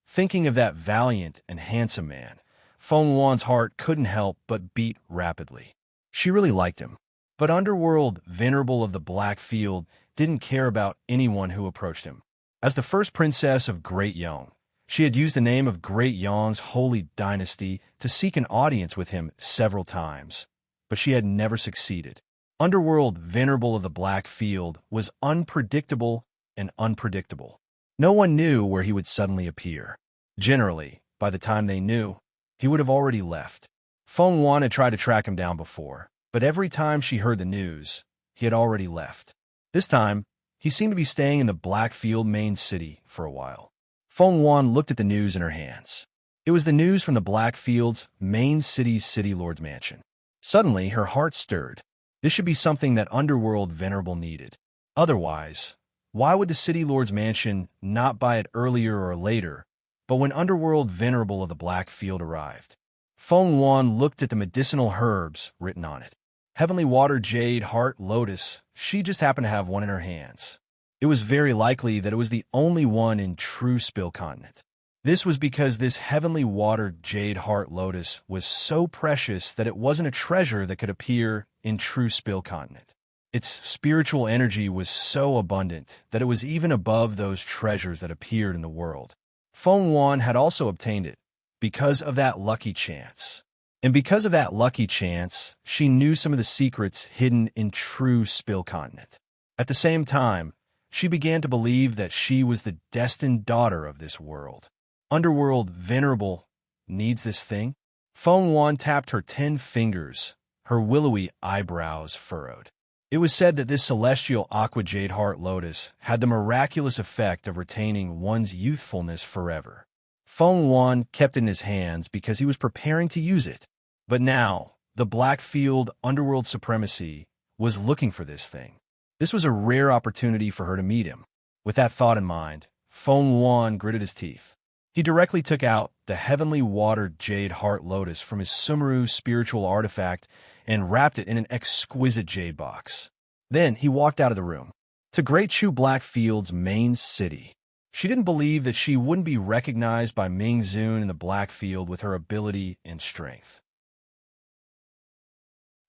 Thinking of that valiant and handsome man, Feng Wan's heart couldn't help but beat rapidly. She really liked him. But Underworld Venerable of the Blackfield didn't care about anyone who approached him. As the first princess of Great Yong, she had used the name of Great Yong's holy dynasty to seek an audience with him several times, but she had never succeeded. Underworld Venerable of the Blackfield was unpredictable and unpredictable. No one knew where he would suddenly appear. Generally, by the time they knew, he would have already left. Feng Wan had tried to track him down before, but every time she heard the news, he had already left. This time, he seemed to be staying in the Blackfield main city for a while. Feng Wan looked at the news in her hands. It was the news from the Blackfield's main city's city lord's mansion. Suddenly, her heart stirred. This should be something that Underworld Venerable needed. Otherwise, why would the city lord's mansion not buy it earlier or later, but when Underworld Venerable of the Blackfield arrived? Feng Wan looked at the medicinal herbs written on it. Heavenly Water Jade Heart Lotus. She just happened to have one in her hands. It was very likely that it was the only one in true Spill Continent. This was because this Heavenly Water Jade Heart Lotus was so precious that it wasn't a treasure that could appear in true Spill Continent. Its spiritual energy was so abundant that it was even above those treasures that appeared in the world. Feng Wan had also obtained it because of that lucky chance. And because of that lucky chance, she knew some of the secrets hidden in true Spill Continent. At the same time, she began to believe that she was the destined daughter of this world. Underworld Venerable needs this thing? Feng Wan tapped her 10 fingers, her willowy eyebrows furrowed. It was said that this celestial aqua jade heart lotus had the miraculous effect of retaining one's youthfulness forever. Feng Wan kept it in his hands because he was preparing to use it. But now, the Blackfield Underworld Supremacy was looking for this thing. This was a rare opportunity for her to meet him. With that thought in mind, Feng Wan gritted his teeth. He directly took out the Heavenly Water Jade Heart Lotus from his Sumeru spiritual artifact and wrapped it in an exquisite jade box. Then he walked out of the room. To Great Chu Blackfield's main city. She didn't believe that she wouldn't be recognized by Ming Zun in the Blackfield with her ability and strength.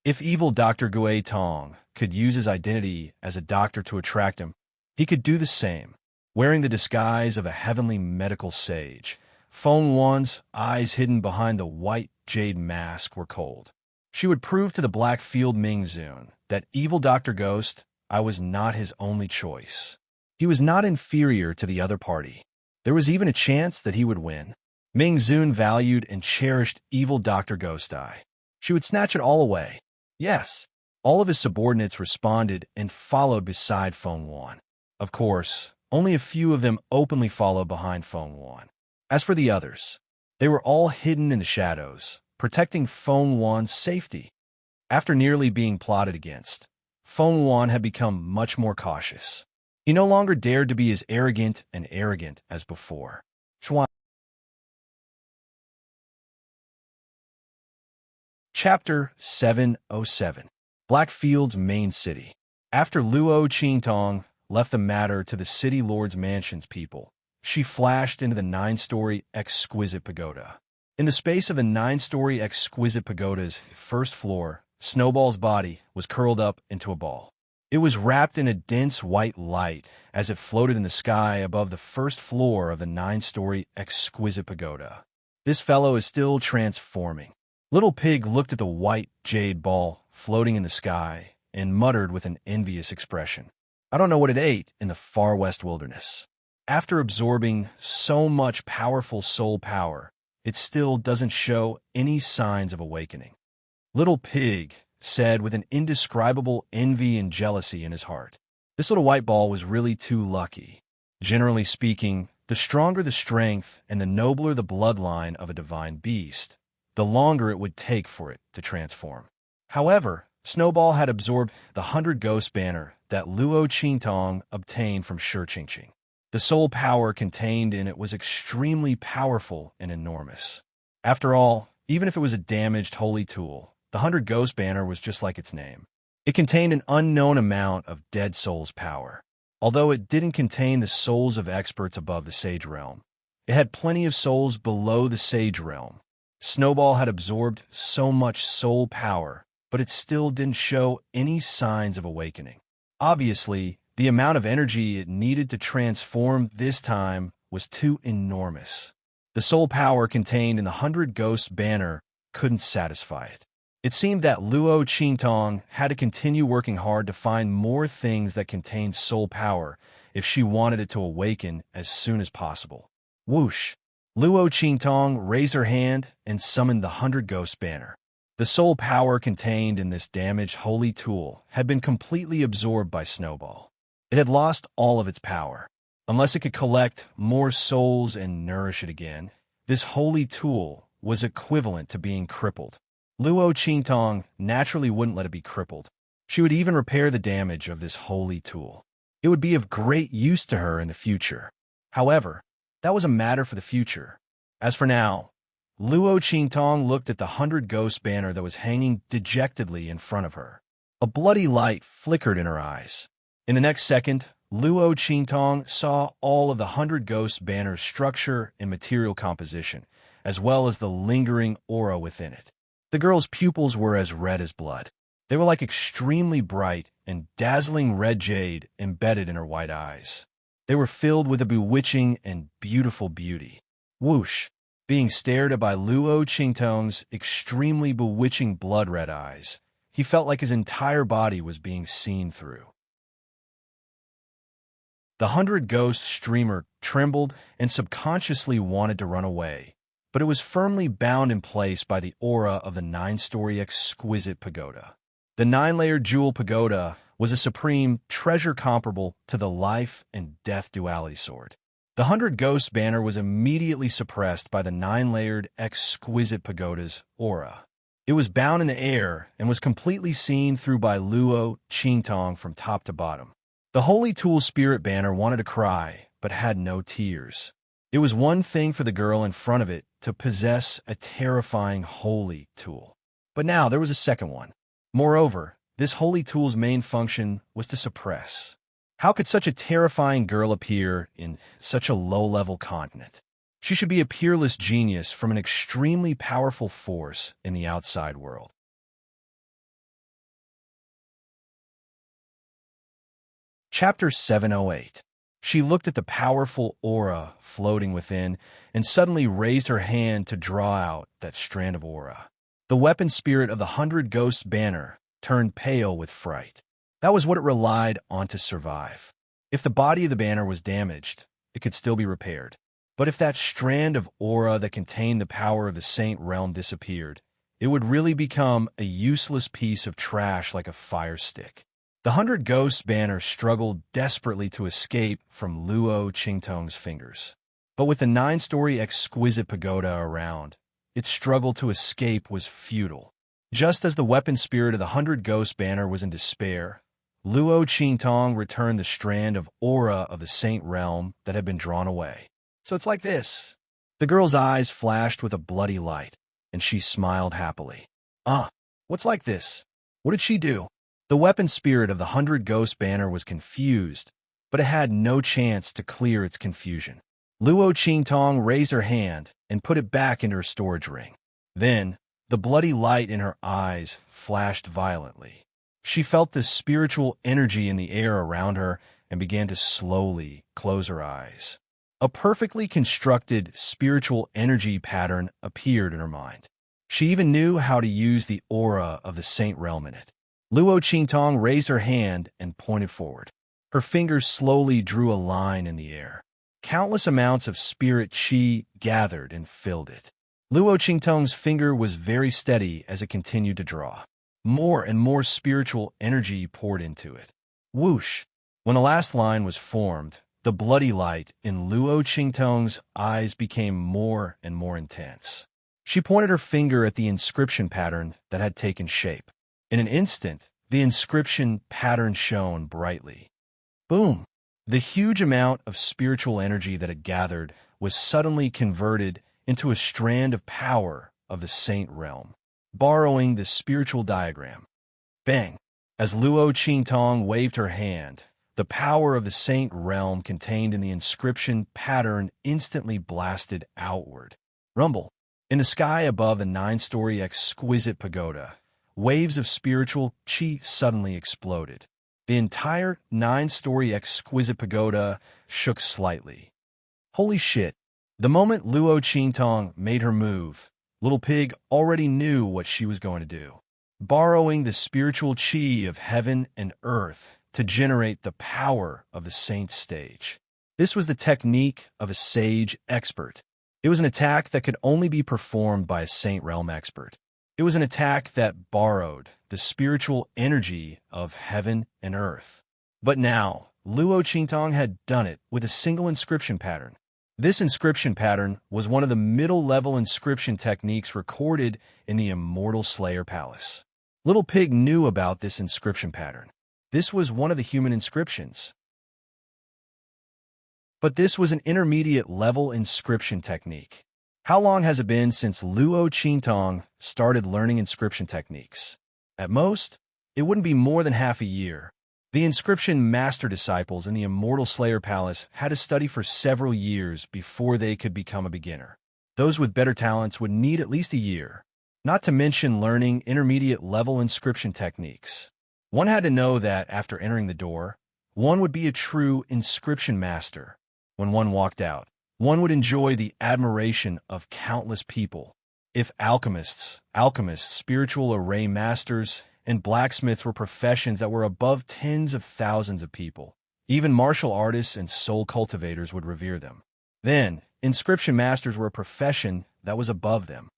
If evil Dr. Gui Tong could use his identity as a doctor to attract him, he could do the same. Wearing the disguise of a heavenly medical sage, Feng Wan's eyes hidden behind the white jade mask were cold. She would prove to the Blackfield Ming Zun that evil Dr. Ghost, I was not his only choice. He was not inferior to the other party. There was even a chance that he would win. Ming Zun valued and cherished evil Dr. Ghost Eye. She would snatch it all away. Yes, all of his subordinates responded and followed beside Feng Wan. Of course, only a few of them openly followed behind Feng Wan. As for the others, they were all hidden in the shadows, protecting Feng Wan's safety. After nearly being plotted against, Feng Wan had become much more cautious. He no longer dared to be as arrogant as before. Chapter 707. Blackfield's main city. After Luo Qingtong left the matter to the city lord's mansion's people, she flashed into the 9-story exquisite pagoda. In the space of the 9-story exquisite pagoda's first floor, Snowball's body was curled up into a ball. It was wrapped in a dense white light as it floated in the sky above the first floor of the 9-story exquisite pagoda. This fellow is still transforming. Little Pig looked at the white jade ball floating in the sky and muttered with an envious expression, "I don't know what it ate in the far west wilderness." After absorbing so much powerful soul power, it still doesn't show any signs of awakening. Little Pig said with an indescribable envy and jealousy in his heart. This little white ball was really too lucky. Generally speaking, the stronger the strength and the nobler the bloodline of a divine beast, the longer it would take for it to transform. However, Snowball had absorbed the 100 Ghost banner that Luo Qingtong obtained from Shi Qingqing. The soul power contained in it was extremely powerful and enormous. After all, even if it was a damaged holy tool, the 100 Ghost banner was just like its name. It contained an unknown amount of dead souls' power. Although it didn't contain the souls of experts above the Sage Realm, it had plenty of souls below the Sage Realm. Snowball had absorbed so much soul power, but it still didn't show any signs of awakening. Obviously, the amount of energy it needed to transform this time was too enormous. The soul power contained in the 100 Ghost banner couldn't satisfy it. It seemed that Luo Qingtong had to continue working hard to find more things that contained soul power if she wanted it to awaken as soon as possible. Whoosh! Luo Qingtong raised her hand and summoned the 100 Ghost banner. The soul power contained in this damaged holy tool had been completely absorbed by Snowball. It had lost all of its power. Unless it could collect more souls and nourish it again, this holy tool was equivalent to being crippled. Luo Qingtong naturally wouldn't let it be crippled. She would even repair the damage of this holy tool. It would be of great use to her in the future. However, that was a matter for the future. As for now, Luo Qingtong looked at the 100 Ghost banner that was hanging dejectedly in front of her. A bloody light flickered in her eyes. In the next second, Luo Qingtong saw all of the 100 Ghost banner's structure and material composition, as well as the lingering aura within it. The girl's pupils were as red as blood. They were like extremely bright and dazzling red jade embedded in her white eyes. They were filled with a bewitching and beautiful beauty. Whoosh! Being stared at by Luo Qingtong's extremely bewitching blood-red eyes, he felt like his entire body was being seen through. The 100 Ghost streamer trembled and subconsciously wanted to run away, but it was firmly bound in place by the aura of the 9-story exquisite pagoda. The 9-layered jewel pagoda was a supreme treasure comparable to the life and death duality sword. The 100 Ghost banner was immediately suppressed by the 9-layered exquisite pagoda's aura. It was bound in the air and was completely seen through by Luo Qingtong from top to bottom. The Holy Tool Spirit banner wanted to cry, but had no tears. It was one thing for the girl in front of it to possess a terrifying holy tool. But now there was a second one. Moreover, this holy tool's main function was to suppress. How could such a terrifying girl appear in such a low-level continent? She should be a peerless genius from an extremely powerful force in the outside world. Chapter 708. She looked at the powerful aura floating within and suddenly raised her hand to draw out that strand of aura. The weapon spirit of the 100 Ghost banner turned pale with fright. That was what it relied on to survive. If the body of the banner was damaged, it could still be repaired. But if that strand of aura that contained the power of the Saint Realm disappeared, it would really become a useless piece of trash like a fire stick. The 100 Ghost banner struggled desperately to escape from Luo Qingtong's fingers. But with the 9-story exquisite pagoda around, its struggle to escape was futile. Just as the weapon spirit of the 100 Ghost banner was in despair, Luo Qingtong returned the strand of aura of the Saint Realm that had been drawn away. So it's like this. The girl's eyes flashed with a bloody light, and she smiled happily. Ah, what's like this? What did she do? The weapon spirit of the 100 Ghost banner was confused, but it had no chance to clear its confusion. Luo Qingtong raised her hand and put it back into her storage ring. Then, the bloody light in her eyes flashed violently. She felt the spiritual energy in the air around her and began to slowly close her eyes. A perfectly constructed spiritual energy pattern appeared in her mind. She even knew how to use the aura of the Saint Realm in it. Luo Qingtong raised her hand and pointed forward. Her fingers slowly drew a line in the air. Countless amounts of spirit qi gathered and filled it. Luo Qingtong's finger was very steady as it continued to draw. More and more spiritual energy poured into it. Whoosh! When the last line was formed, the bloody light in Luo Qingtong's eyes became more and more intense. She pointed her finger at the inscription pattern that had taken shape. In an instant, the inscription pattern shone brightly. Boom! The huge amount of spiritual energy that had gathered was suddenly converted into a strand of power of the Saint Realm, borrowing the spiritual diagram. Bang! As Luo Qingtong waved her hand, the power of the Saint Realm contained in the inscription pattern instantly blasted outward. Rumble! In the sky above the 9-story exquisite pagoda, waves of spiritual qi suddenly exploded. The entire 9-story exquisite pagoda shook slightly. Holy shit! The moment Luo Qingtong made her move, Little Pig already knew what she was going to do. Borrowing the spiritual qi of heaven and earth to generate the power of the saint's stage. This was the technique of a sage expert. It was an attack that could only be performed by a Saint Realm expert. It was an attack that borrowed the spiritual energy of heaven and earth. But now, Luo Qingtong had done it with a single inscription pattern. This inscription pattern was one of the middle-level inscription techniques recorded in the Immortal Slayer Palace. Little Pig knew about this inscription pattern. This was one of the human inscriptions. But this was an intermediate-level inscription technique. How long has it been since Luo Qingtong started learning inscription techniques? At most, it wouldn't be more than half a year. The inscription master disciples in the Immortal Slayer Palace had to study for several years before they could become a beginner. Those with better talents would need at least a year, not to mention learning intermediate-level inscription techniques. One had to know that after entering the door, one would be a true inscription master. When one walked out, one would enjoy the admiration of countless people. If alchemists, spiritual array masters, and blacksmiths were professions that were above tens of thousands of people, even martial artists and soul cultivators would revere them. Then, inscription masters were a profession that was above them.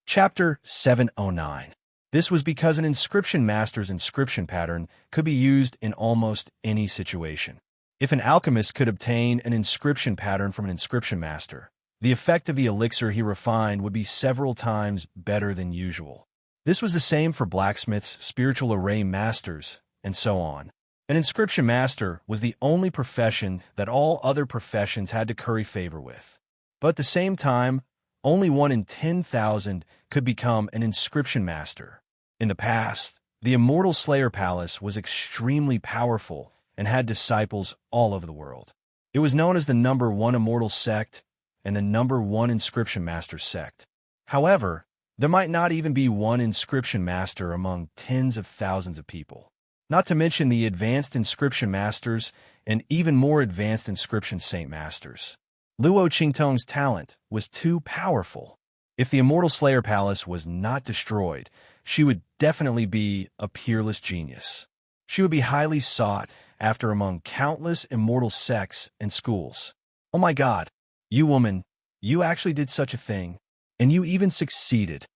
Chapter 709. This was because an inscription master's inscription pattern could be used in almost any situation. If an alchemist could obtain an inscription pattern from an inscription master, the effect of the elixir he refined would be several times better than usual. This was the same for blacksmiths, spiritual array masters, and so on. An inscription master was the only profession that all other professions had to curry favor with. But at the same time, only 1 in 10,000 could become an inscription master. In the past, the Immortal Slayer Palace was extremely powerful and had disciples all over the world. It was known as the number 1 immortal sect and the number 1 inscription master sect. However, there might not even be one inscription master among tens of thousands of people. Not to mention the advanced inscription masters and even more advanced inscription saint masters. Luo Qingtong's talent was too powerful. If the Immortal Slayer Palace was not destroyed, she would definitely be a peerless genius. She would be highly sought after among countless immortal sects and schools. Oh my God, you woman, you actually did such a thing, and you even succeeded.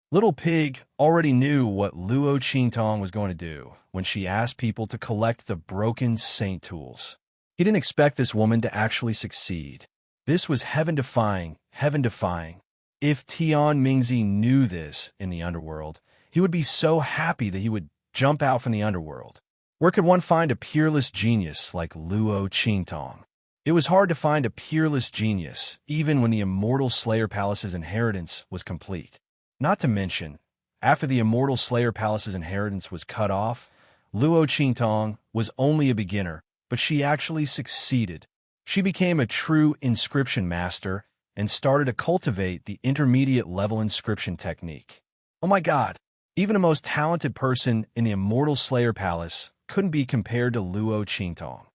Little Pig already knew what Luo Qingtong was going to do when she asked people to collect the broken saint tools. He didn't expect this woman to actually succeed. This was heaven-defying, heaven-defying. If Tian Mingzi knew this in the underworld, he would be so happy that he would jump out from the underworld. Where could one find a peerless genius like Luo Qingtong? It was hard to find a peerless genius, even when the immortal Slayer Palace's inheritance was complete. Not to mention, after the immortal Slayer Palace's inheritance was cut off, Luo Qingtong was only a beginner, but she actually succeeded. She became a true inscription master and started to cultivate the intermediate level inscription technique. Oh my god, even the most talented person in the immortal Slayer Palace couldn't be compared to Luo Qingtong,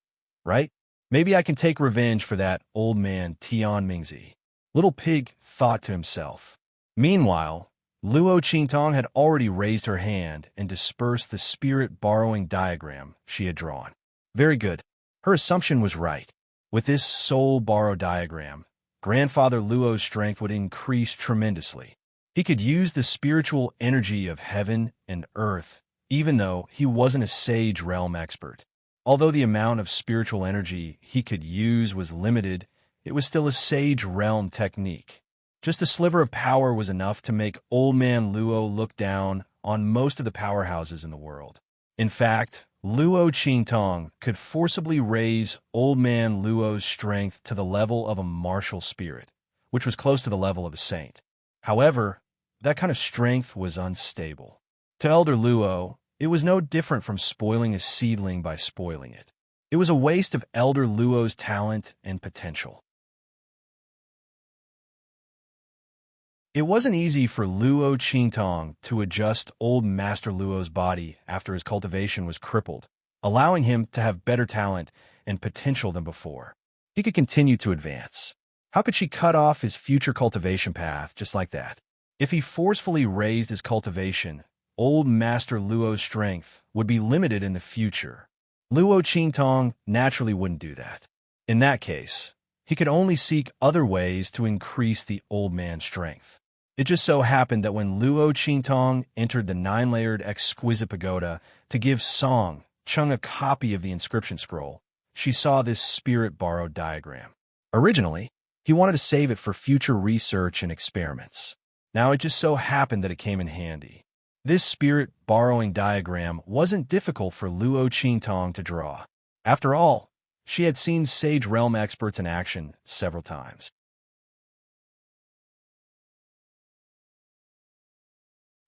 right? Maybe I can take revenge for that old man Tian Mingzi. Little Pig thought to himself. Meanwhile, Luo Qingtong had already raised her hand and dispersed the spirit borrowing diagram she had drawn. Very good. Her assumption was right. With this soul borrow diagram, Grandfather Luo's strength would increase tremendously. He could use the spiritual energy of heaven and earth, even though he wasn't a sage realm expert. Although the amount of spiritual energy he could use was limited, it was still a sage realm technique. Just a sliver of power was enough to make Old Man Luo look down on most of the powerhouses in the world. In fact, Luo Qingtong could forcibly raise Old Man Luo's strength to the level of a martial spirit, which was close to the level of a saint. However, that kind of strength was unstable. To Elder Luo, it was no different from spoiling a seedling by spoiling it. It was a waste of Elder Luo's talent and potential. It wasn't easy for Luo Qingtong to adjust old Master Luo's body after his cultivation was crippled, allowing him to have better talent and potential than before. He could continue to advance. How could she cut off his future cultivation path just like that? If he forcefully raised his cultivation, old Master Luo's strength would be limited in the future. Luo Qingtong naturally wouldn't do that. In that case, he could only seek other ways to increase the old man's strength. It just so happened that when Luo Qingtong entered the 9-layered exquisite pagoda to give Song Chung a copy of the inscription scroll, she saw this spirit borrowed diagram. Originally, he wanted to save it for future research and experiments. Now it just so happened that it came in handy. This spirit borrowing diagram wasn't difficult for Luo Qingtong to draw. After all, she had seen Sage Realm experts in action several times.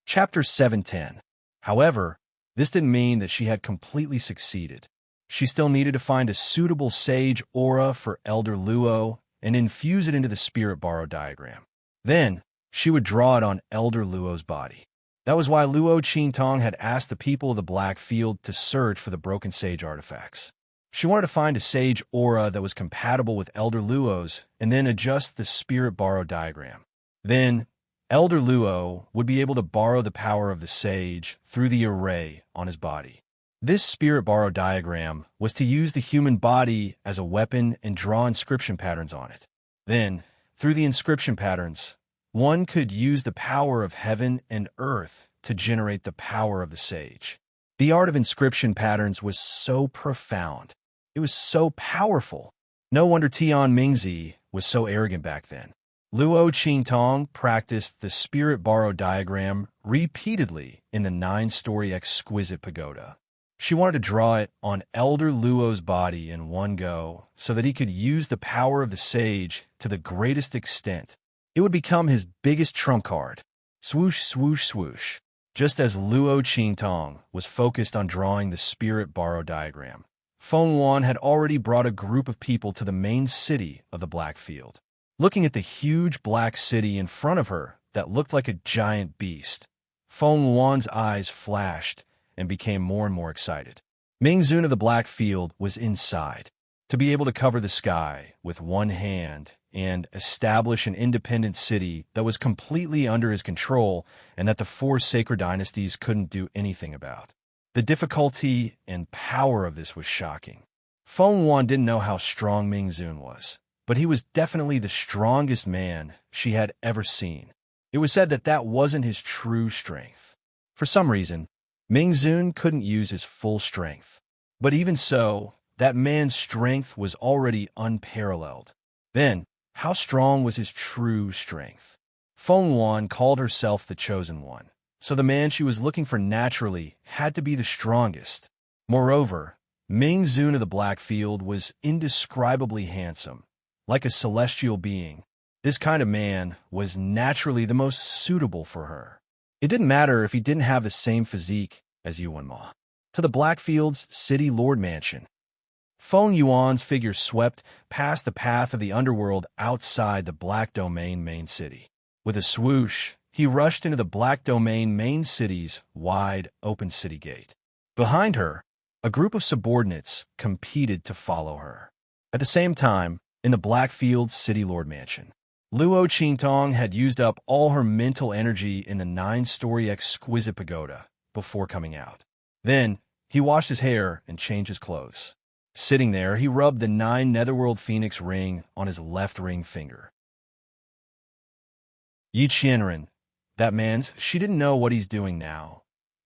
Chapter 710. However, this didn't mean that she had completely succeeded. She still needed to find a suitable sage aura for Elder Luo and infuse it into the spirit borrow diagram. Then, she would draw it on Elder Luo's body. That was why Luo Qingtong had asked the people of the Black Field to search for the broken sage artifacts. She wanted to find a sage aura that was compatible with Elder Luo's and then adjust the spirit borrow diagram. Then, Elder Luo would be able to borrow the power of the sage through the array on his body. This spirit borrow diagram was to use the human body as a weapon and draw inscription patterns on it. Then, through the inscription patterns, one could use the power of heaven and earth to generate the power of the sage. The art of inscription patterns was so profound. It was so powerful. No wonder Tian Mingzi was so arrogant back then. Luo Qingtong practiced the spirit borrow diagram repeatedly in the 9-story exquisite pagoda. She wanted to draw it on Elder Luo's body in one go so that he could use the power of the sage to the greatest extent. It would become his biggest trump card. Swoosh, swoosh, swoosh. Just as Luo Qingtong was focused on drawing the spirit borrow diagram, Feng Wan had already brought a group of people to the main city of the Black Field. Looking at the huge black city in front of her that looked like a giant beast, Feng Wan's eyes flashed and became more and more excited. Ming Zun of the Black Field was inside. To be able to cover the sky with one hand and establish an independent city that was completely under his control and that the 4 sacred dynasties couldn't do anything about. The difficulty and power of this was shocking. Feng Wan didn't know how strong Ming Zun was, but he was definitely the strongest man she had ever seen. It was said that that wasn't his true strength. For some reason, Ming Zun couldn't use his full strength. But even so, that man's strength was already unparalleled. Then, how strong was his true strength? Feng Wan called herself the Chosen One, so the man she was looking for naturally had to be the strongest. Moreover, Ming Zun of the Black Field was indescribably handsome, like a celestial being. This kind of man was naturally the most suitable for her. It didn't matter if he didn't have the same physique as Yuan Ma. To the Blackfield's city lord mansion. Feng Yuan's figure swept past the path of the underworld outside the Black Domain main city. With a swoosh, he rushed into the Black Domain main city's wide, open city gate. Behind her, a group of subordinates competed to follow her. At the same time, in the Blackfield City Lord Mansion, Luo Qingtong had used up all her mental energy in the 9-story exquisite pagoda before coming out. Then, he washed his hair and changed his clothes. Sitting there, he rubbed the 9 Netherworld Phoenix ring on his left ring finger. Yi Qianren, that man's, she didn't know what he's doing now.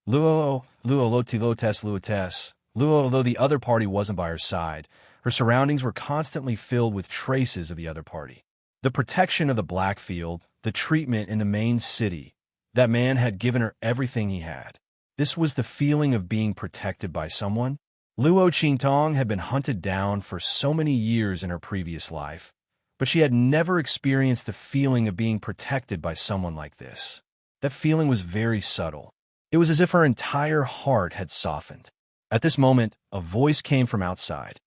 Luo Lotes. Luo, although the other party wasn't by her side, her surroundings were constantly filled with traces of the other party. The protection of the Blackfield, the treatment in the main city, that man had given her everything he had. This was the feeling of being protected by someone. Luo Qingtong had been hunted down for so many years in her previous life, but she had never experienced the feeling of being protected by someone like this. That feeling was very subtle. It was as if her entire heart had softened. At this moment, a voice came from outside.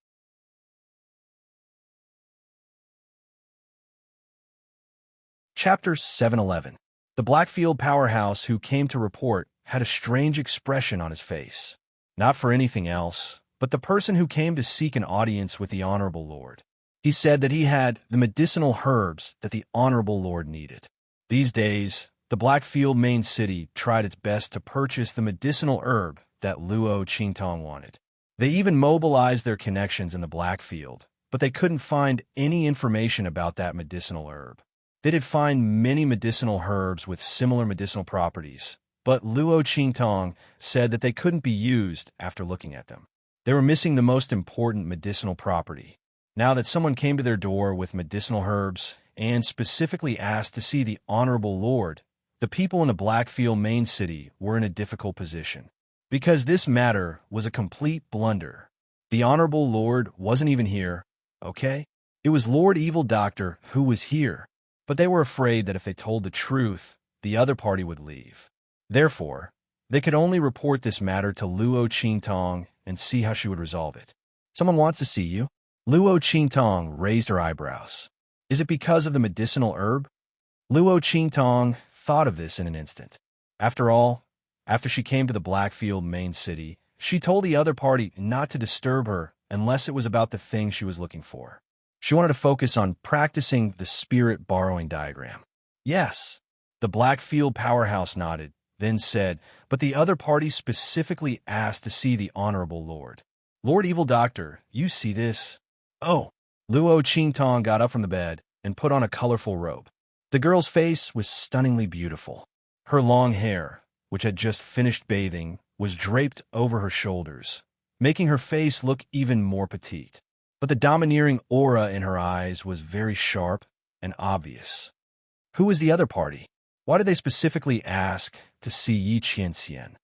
Chapter 711. The Blackfield powerhouse who came to report had a strange expression on his face. Not for anything else, but the person who came to seek an audience with the Honorable Lord. He said that he had the medicinal herbs that the Honorable Lord needed. These days, the Blackfield main city tried its best to purchase the medicinal herb that Luo Qingtong wanted. They even mobilized their connections in the Blackfield, but they couldn't find any information about that medicinal herb. They did find many medicinal herbs with similar medicinal properties, but Luo Qingtong said that they couldn't be used after looking at them. They were missing the most important medicinal property. Now that someone came to their door with medicinal herbs and specifically asked to see the Honorable Lord, the people in the Blackfield main city were in a difficult position. Because this matter was a complete blunder. The Honorable Lord wasn't even here, okay? It was Lord Evil Doctor who was here, but they were afraid that if they told the truth, the other party would leave. Therefore, they could only report this matter to Luo Qingtong and see how she would resolve it. Someone wants to see you? Luo Qingtong raised her eyebrows. Is it because of the medicinal herb? Luo Qingtong thought of this in an instant. After all, after she came to the Blackfield main city, she told the other party not to disturb her unless it was about the thing she was looking for. She wanted to focus on practicing the spirit borrowing diagram. Yes, the Blackfield powerhouse nodded, then said, but the other party specifically asked to see the Honorable Lord. Lord Evil Doctor, you see this? Oh, Luo Qingtong got up from the bed and put on a colorful robe. The girl's face was stunningly beautiful. Her long hair, which had just finished bathing, was draped over her shoulders, making her face look even more petite. But the domineering aura in her eyes was very sharp and obvious. Who was the other party? Why did they specifically ask to see Yi Qianxian?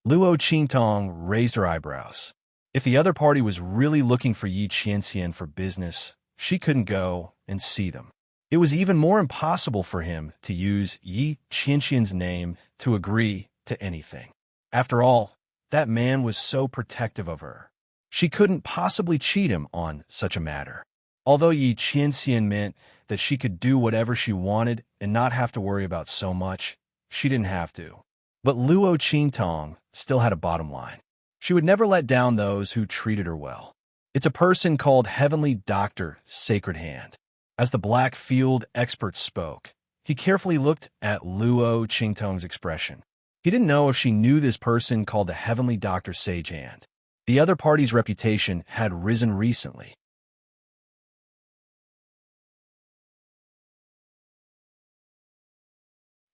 Luo Qingtong raised her eyebrows. If the other party was really looking for Yi Qianxian for business, she couldn't go and see them. It was even more impossible for him to use Yi Qianxian's name to agree to anything. After all, that man was so protective of her. She couldn't possibly cheat him on such a matter. Although Yi Qianxian meant that she could do whatever she wanted and not have to worry about so much, she didn't have to. But Luo Qingtong still had a bottom line. She would never let down those who treated her well. It's a person called Heavenly Doctor Sacred Hand. As the Blackfield expert spoke, he carefully looked at Luo Qingtong's expression. He didn't know if she knew this person called the Heavenly Doctor Sage Hand. The other party's reputation had risen recently.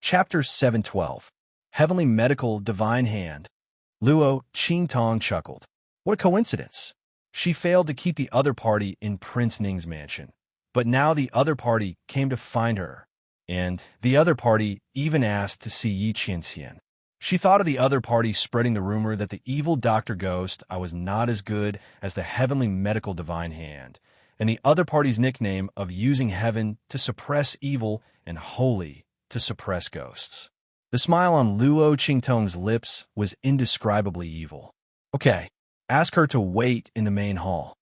Chapter 712. Heavenly Medical Divine Hand. Luo Qingtong chuckled. What a coincidence. She failed to keep the other party in Prince Ning's mansion. But now the other party came to find her, and the other party even asked to see Yi Qianxian. She thought of the other party spreading the rumor that the evil Dr. Ghost I was not as good as the heavenly medical divine hand, and the other party's nickname of using heaven to suppress evil and holy to suppress ghosts. The smile on Luo Qingtong's lips was indescribably evil. Okay, ask her to wait in the main hall.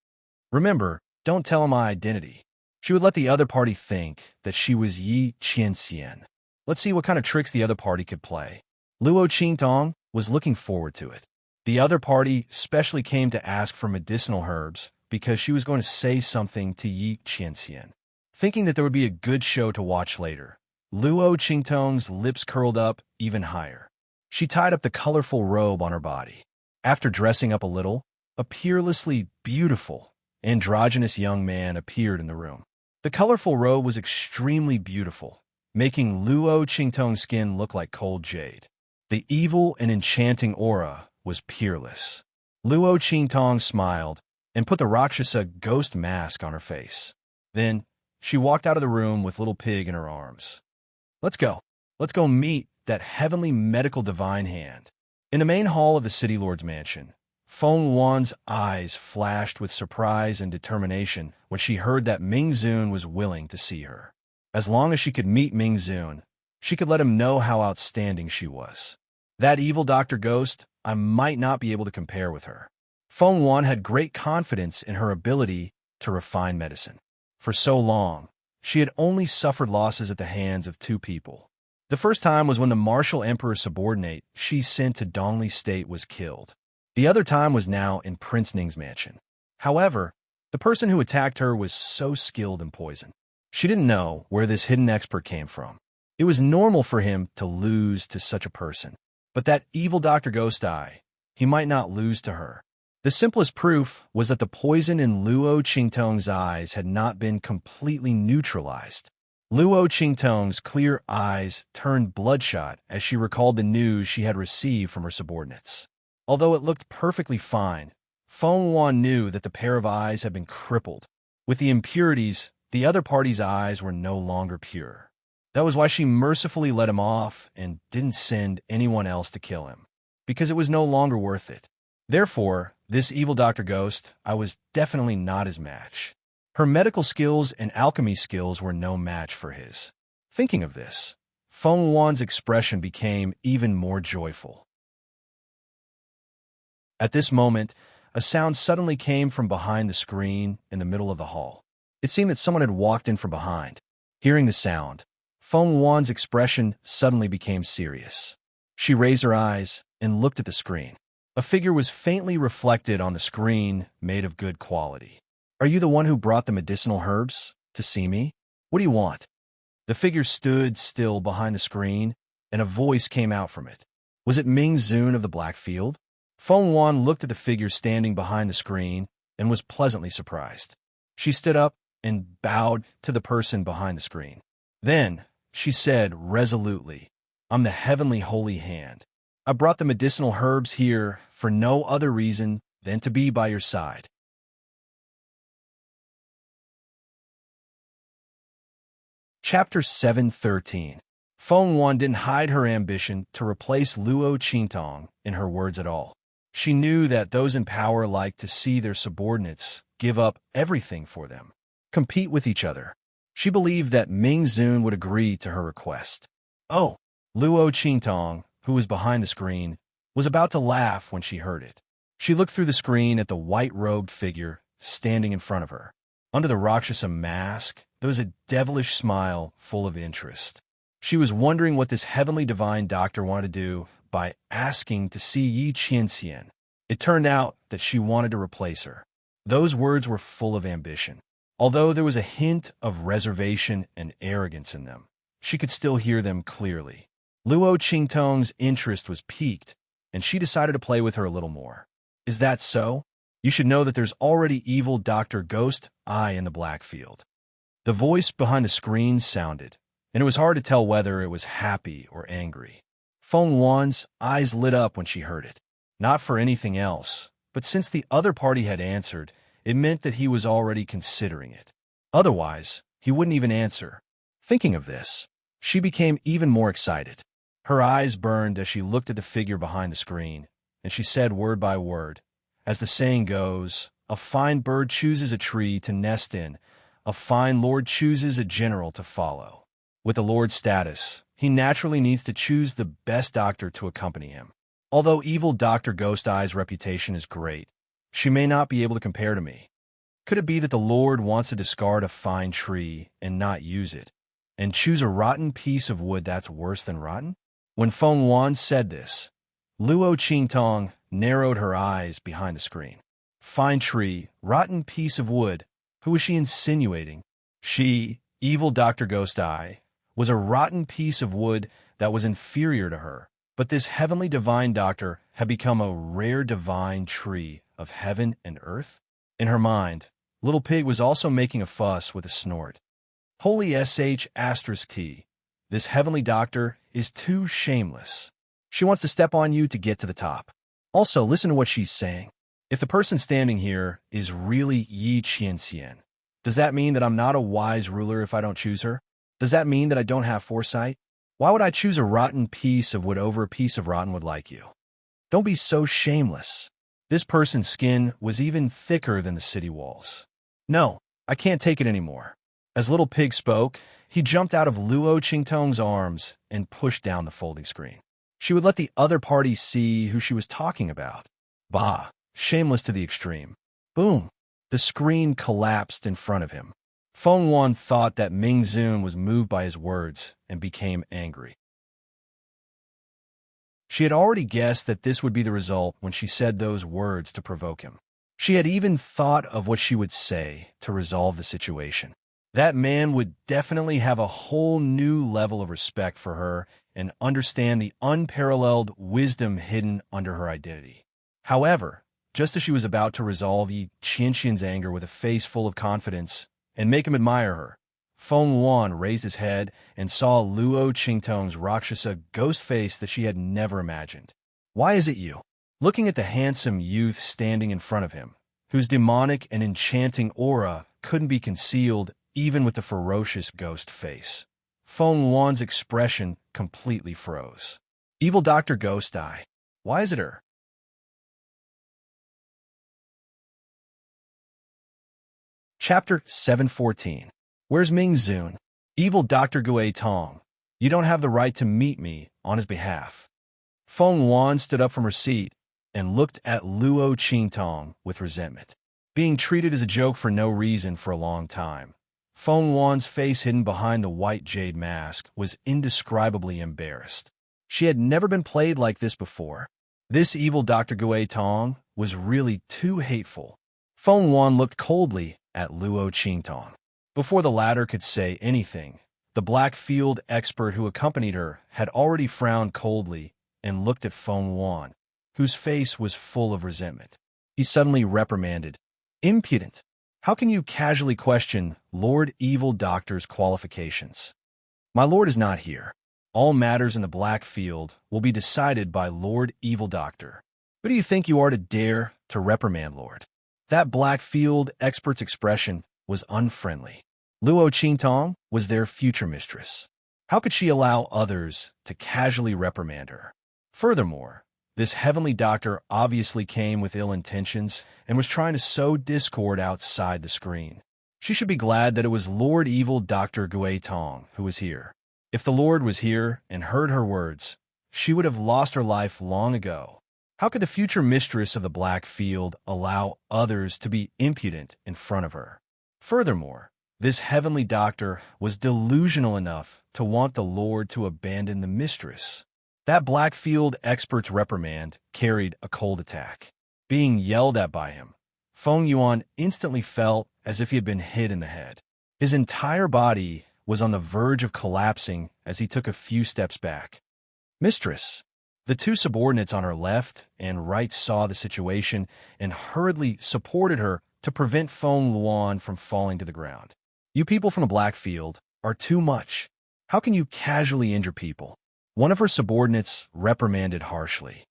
Remember, don't tell him my identity. She would let the other party think that she was Yi Qianxian. Let's see what kind of tricks the other party could play. Luo Qingtong was looking forward to it. The other party specially came to ask for medicinal herbs because she was going to say something to Yi Qianxian. Thinking that there would be a good show to watch later, Luo Qingtong's lips curled up even higher. She tied up the colorful robe on her body. After dressing up a little, a peerlessly beautiful, androgynous young man appeared in the room. The colorful robe was extremely beautiful, making Luo Qingtong's skin look like cold jade. The evil and enchanting aura was peerless. Luo Qingtong smiled and put the Rakshasa ghost mask on her face. Then, she walked out of the room with Little Pig in her arms. Let's go. Let's go meet that heavenly medical divine hand. In the main hall of the City Lord's mansion, Feng Wan's eyes flashed with surprise and determination when she heard that Ming Zun was willing to see her. As long as she could meet Ming Zun, she could let him know how outstanding she was. That evil Dr. Ghost, I might not be able to compare with her. Feng Wan had great confidence in her ability to refine medicine. For so long, she had only suffered losses at the hands of two people. The first time was when the martial emperor's subordinate she sent to Dongli State was killed. The other time was now in Prince Ning's mansion. However, the person who attacked her was so skilled in poison. She didn't know where this hidden expert came from. It was normal for him to lose to such a person. But that evil Dr. Ghost Eye, he might not lose to her. The simplest proof was that the poison in Luo Qingtong's eyes had not been completely neutralized. Luo Qingtong's clear eyes turned bloodshot as she recalled the news she had received from her subordinates. Although it looked perfectly fine, Feng Wan knew that the pair of eyes had been crippled. With the impurities, the other party's eyes were no longer pure. That was why she mercifully let him off and didn't send anyone else to kill him, because it was no longer worth it. Therefore, this evil Dr. Ghost, I was definitely not his match. Her medical skills and alchemy skills were no match for his. Thinking of this, Feng Wan's expression became even more joyful. At this moment, a sound suddenly came from behind the screen in the middle of the hall. It seemed that someone had walked in from behind. Hearing the sound, Feng Wan's expression suddenly became serious. She raised her eyes and looked at the screen. A figure was faintly reflected on the screen, made of good quality. Are you the one who brought the medicinal herbs to see me? What do you want? The figure stood still behind the screen, and a voice came out from it. Was it Ming Zun of the Black Field? Feng Wan looked at the figure standing behind the screen and was pleasantly surprised. She stood up and bowed to the person behind the screen. Then, she said resolutely, I'm the heavenly holy hand. I brought the medicinal herbs here for no other reason than to be by your side. Chapter 7:13. Feng Wan didn't hide her ambition to replace Luo Qingtong in her words at all. She knew that those in power like to see their subordinates give up everything for them, compete with each other. She believed that Ming Zun would agree to her request. Oh, Luo Qingtong, who was behind the screen, was about to laugh when she heard it. She looked through the screen at the white-robed figure standing in front of her. Under the Rakshasa mask, there was a devilish smile full of interest. She was wondering what this heavenly divine doctor wanted to do by asking to see Yi Qianxian. It turned out that she wanted to replace her. Those words were full of ambition. Although there was a hint of reservation and arrogance in them, she could still hear them clearly. Luo Qingtong's interest was piqued, and she decided to play with her a little more. Is that so? You should know that there's already evil Dr. Ghost Eye in the Black Field. The voice behind the screen sounded, and it was hard to tell whether it was happy or angry. Feng Wan's eyes lit up when she heard it. Not for anything else, but since the other party had answered, it meant that he was already considering it. Otherwise, he wouldn't even answer. Thinking of this, she became even more excited. Her eyes burned as she looked at the figure behind the screen, and she said word by word, as the saying goes, a fine bird chooses a tree to nest in, a fine lord chooses a general to follow. With the lord's status, he naturally needs to choose the best doctor to accompany him. Although evil Dr. Ghost Eye's reputation is great, she may not be able to compare to me. Could it be that the Lord wants to discard a fine tree and not use it, and choose a rotten piece of wood that's worse than rotten? When Feng Yuan said this, Luo Qingtong narrowed her eyes behind the screen. Fine tree, rotten piece of wood. Who was she insinuating? She, evil Dr. Ghost Eye, was a rotten piece of wood that was inferior to her. But this heavenly divine doctor had become a rare divine tree of heaven and earth. In her mind, Little Pig was also making a fuss with a snort. Holy sh*t, this heavenly doctor is too shameless. She wants to step on you to get to the top. Also, listen to what she's saying. If the person standing here is really Yi Qianxian, does that mean that I'm not a wise ruler if I don't choose her? Does that mean that I don't have foresight? Why would I choose a rotten piece of wood over a piece of rotten wood like you? Don't be so shameless. This person's skin was even thicker than the city walls. No, I can't take it anymore. As Little Pig spoke, he jumped out of Luo Qingtong's arms and pushed down the folding screen. She would let the other party see who she was talking about. Bah, shameless to the extreme. Boom! The screen collapsed in front of him. Feng Yuan thought that Ming Zun was moved by his words and became angry. She had already guessed that this would be the result when she said those words to provoke him. She had even thought of what she would say to resolve the situation. That man would definitely have a whole new level of respect for her and understand the unparalleled wisdom hidden under her identity. However, just as she was about to resolve Yi Qianxian's anger with a face full of confidence and make him admire her, Feng Yuan raised his head and saw Luo Qingtong's Rakshasa ghost face that she had never imagined. Why is it you? Looking at the handsome youth standing in front of him, whose demonic and enchanting aura couldn't be concealed even with the ferocious ghost face, Feng Yuan's expression completely froze. Evil Dr. Ghost Eye. Why is it her? Chapter 714. Where's Ming Zun? Evil Dr. Gui Tong. You don't have the right to meet me on his behalf. Feng Yuan stood up from her seat and looked at Luo Qingtong with resentment. Being treated as a joke for no reason for a long time, Feng Yuan's face hidden behind the white jade mask was indescribably embarrassed. She had never been played like this before. This evil Dr. Gui Tong was really too hateful. Feng Yuan looked coldly at Luo Qingtong. Before the latter could say anything, the black field expert who accompanied her had already frowned coldly and looked at Feng Yuan, whose face was full of resentment. He suddenly reprimanded, "Impudent! How can you casually question Lord Evil Doctor's qualifications? My lord is not here. All matters in the black field will be decided by Lord Evil Doctor. Who do you think you are to dare to reprimand Lord?" That black field expert's expression was unfriendly. Luo Qingtong was their future mistress. How could she allow others to casually reprimand her? Furthermore, this heavenly doctor obviously came with ill intentions and was trying to sow discord outside the screen. She should be glad that it was Lord Evil Dr. Gui Tong who was here. If the Lord was here and heard her words, she would have lost her life long ago. How could the future mistress of the black field allow others to be impudent in front of her? Furthermore, this heavenly doctor was delusional enough to want the Lord to abandon the mistress. That black field expert's reprimand carried a cold attack. Being yelled at by him, Feng Yuan instantly felt as if he had been hit in the head. His entire body was on the verge of collapsing as he took a few steps back. "Mistress." The two subordinates on her left and right saw the situation and hurriedly supported her to prevent Feng Yuan from falling to the ground. "You people from the black field are too much. How can you casually injure people?" One of her subordinates reprimanded harshly.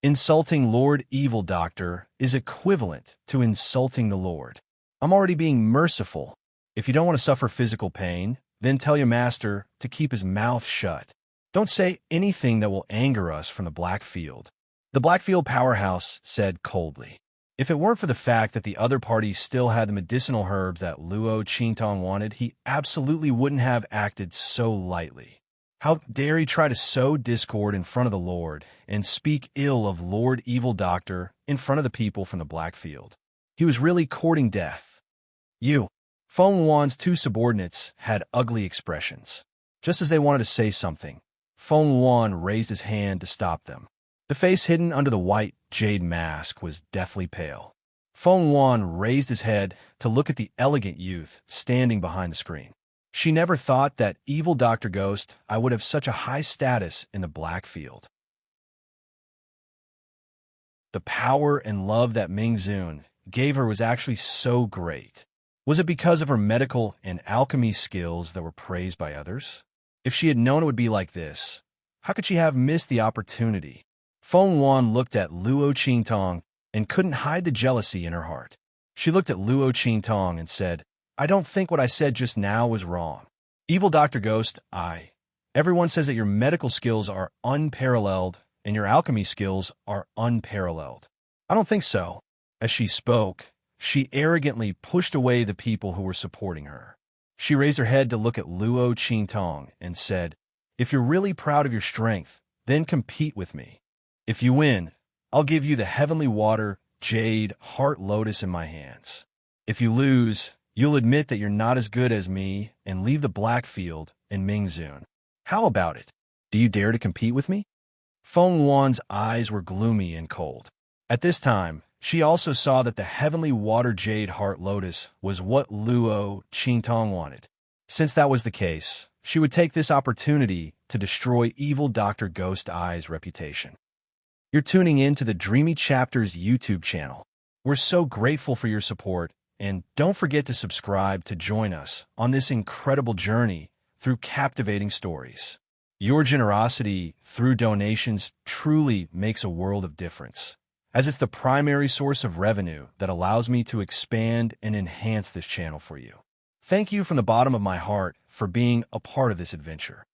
Insulting Lord Evil Doctor is equivalent to insulting the Lord. I'm already being merciful. If you don't want to suffer physical pain, then tell your master to keep his mouth shut. Don't say anything that will anger us from the Blackfield. The Blackfield powerhouse said coldly. If it weren't for the fact that the other party still had the medicinal herbs that Luo Qingtong wanted, he absolutely wouldn't have acted so lightly. How dare he try to sow discord in front of the Lord and speak ill of Lord Evil Doctor in front of the people from the Blackfield? He was really courting death. You. Feng Wan's two subordinates had ugly expressions. Just as they wanted to say something, Feng Wan raised his hand to stop them. The face hidden under the white jade mask was deathly pale. Feng Wan raised his head to look at the elegant youth standing behind the screen. She never thought that evil Dr. Ghost I would have such a high status in the Blackfield. The power and love that Ming Zun gave her was actually so great. Was it because of her medical and alchemy skills that were praised by others? If she had known it would be like this, how could she have missed the opportunity? Feng Wan looked at Luo Qingtong and couldn't hide the jealousy in her heart. She looked at Luo Qingtong and said, I don't think what I said just now was wrong. Evil Dr. Ghost, everyone says that your medical skills are unparalleled and your alchemy skills are unparalleled. I don't think so. As she spoke, she arrogantly pushed away the people who were supporting her. She raised her head to look at Luo Qingtong and said, if you're really proud of your strength, then compete with me. If you win, I'll give you the heavenly water, jade, heart lotus in my hands. If you lose, you'll admit that you're not as good as me and leave the Blackfield and Ming Zun. How about it? Do you dare to compete with me? Feng Wan's eyes were gloomy and cold. At this time, she also saw that the heavenly water jade heart lotus was what Luo Qingtong wanted. Since that was the case, she would take this opportunity to destroy evil Dr. Ghost Eye's reputation. You're tuning in to the Dreamy Chapters YouTube channel. We're so grateful for your support, and don't forget to subscribe to join us on this incredible journey through captivating stories. Your generosity through donations truly makes a world of difference, as it's the primary source of revenue that allows me to expand and enhance this channel for you. Thank you from the bottom of my heart for being a part of this adventure.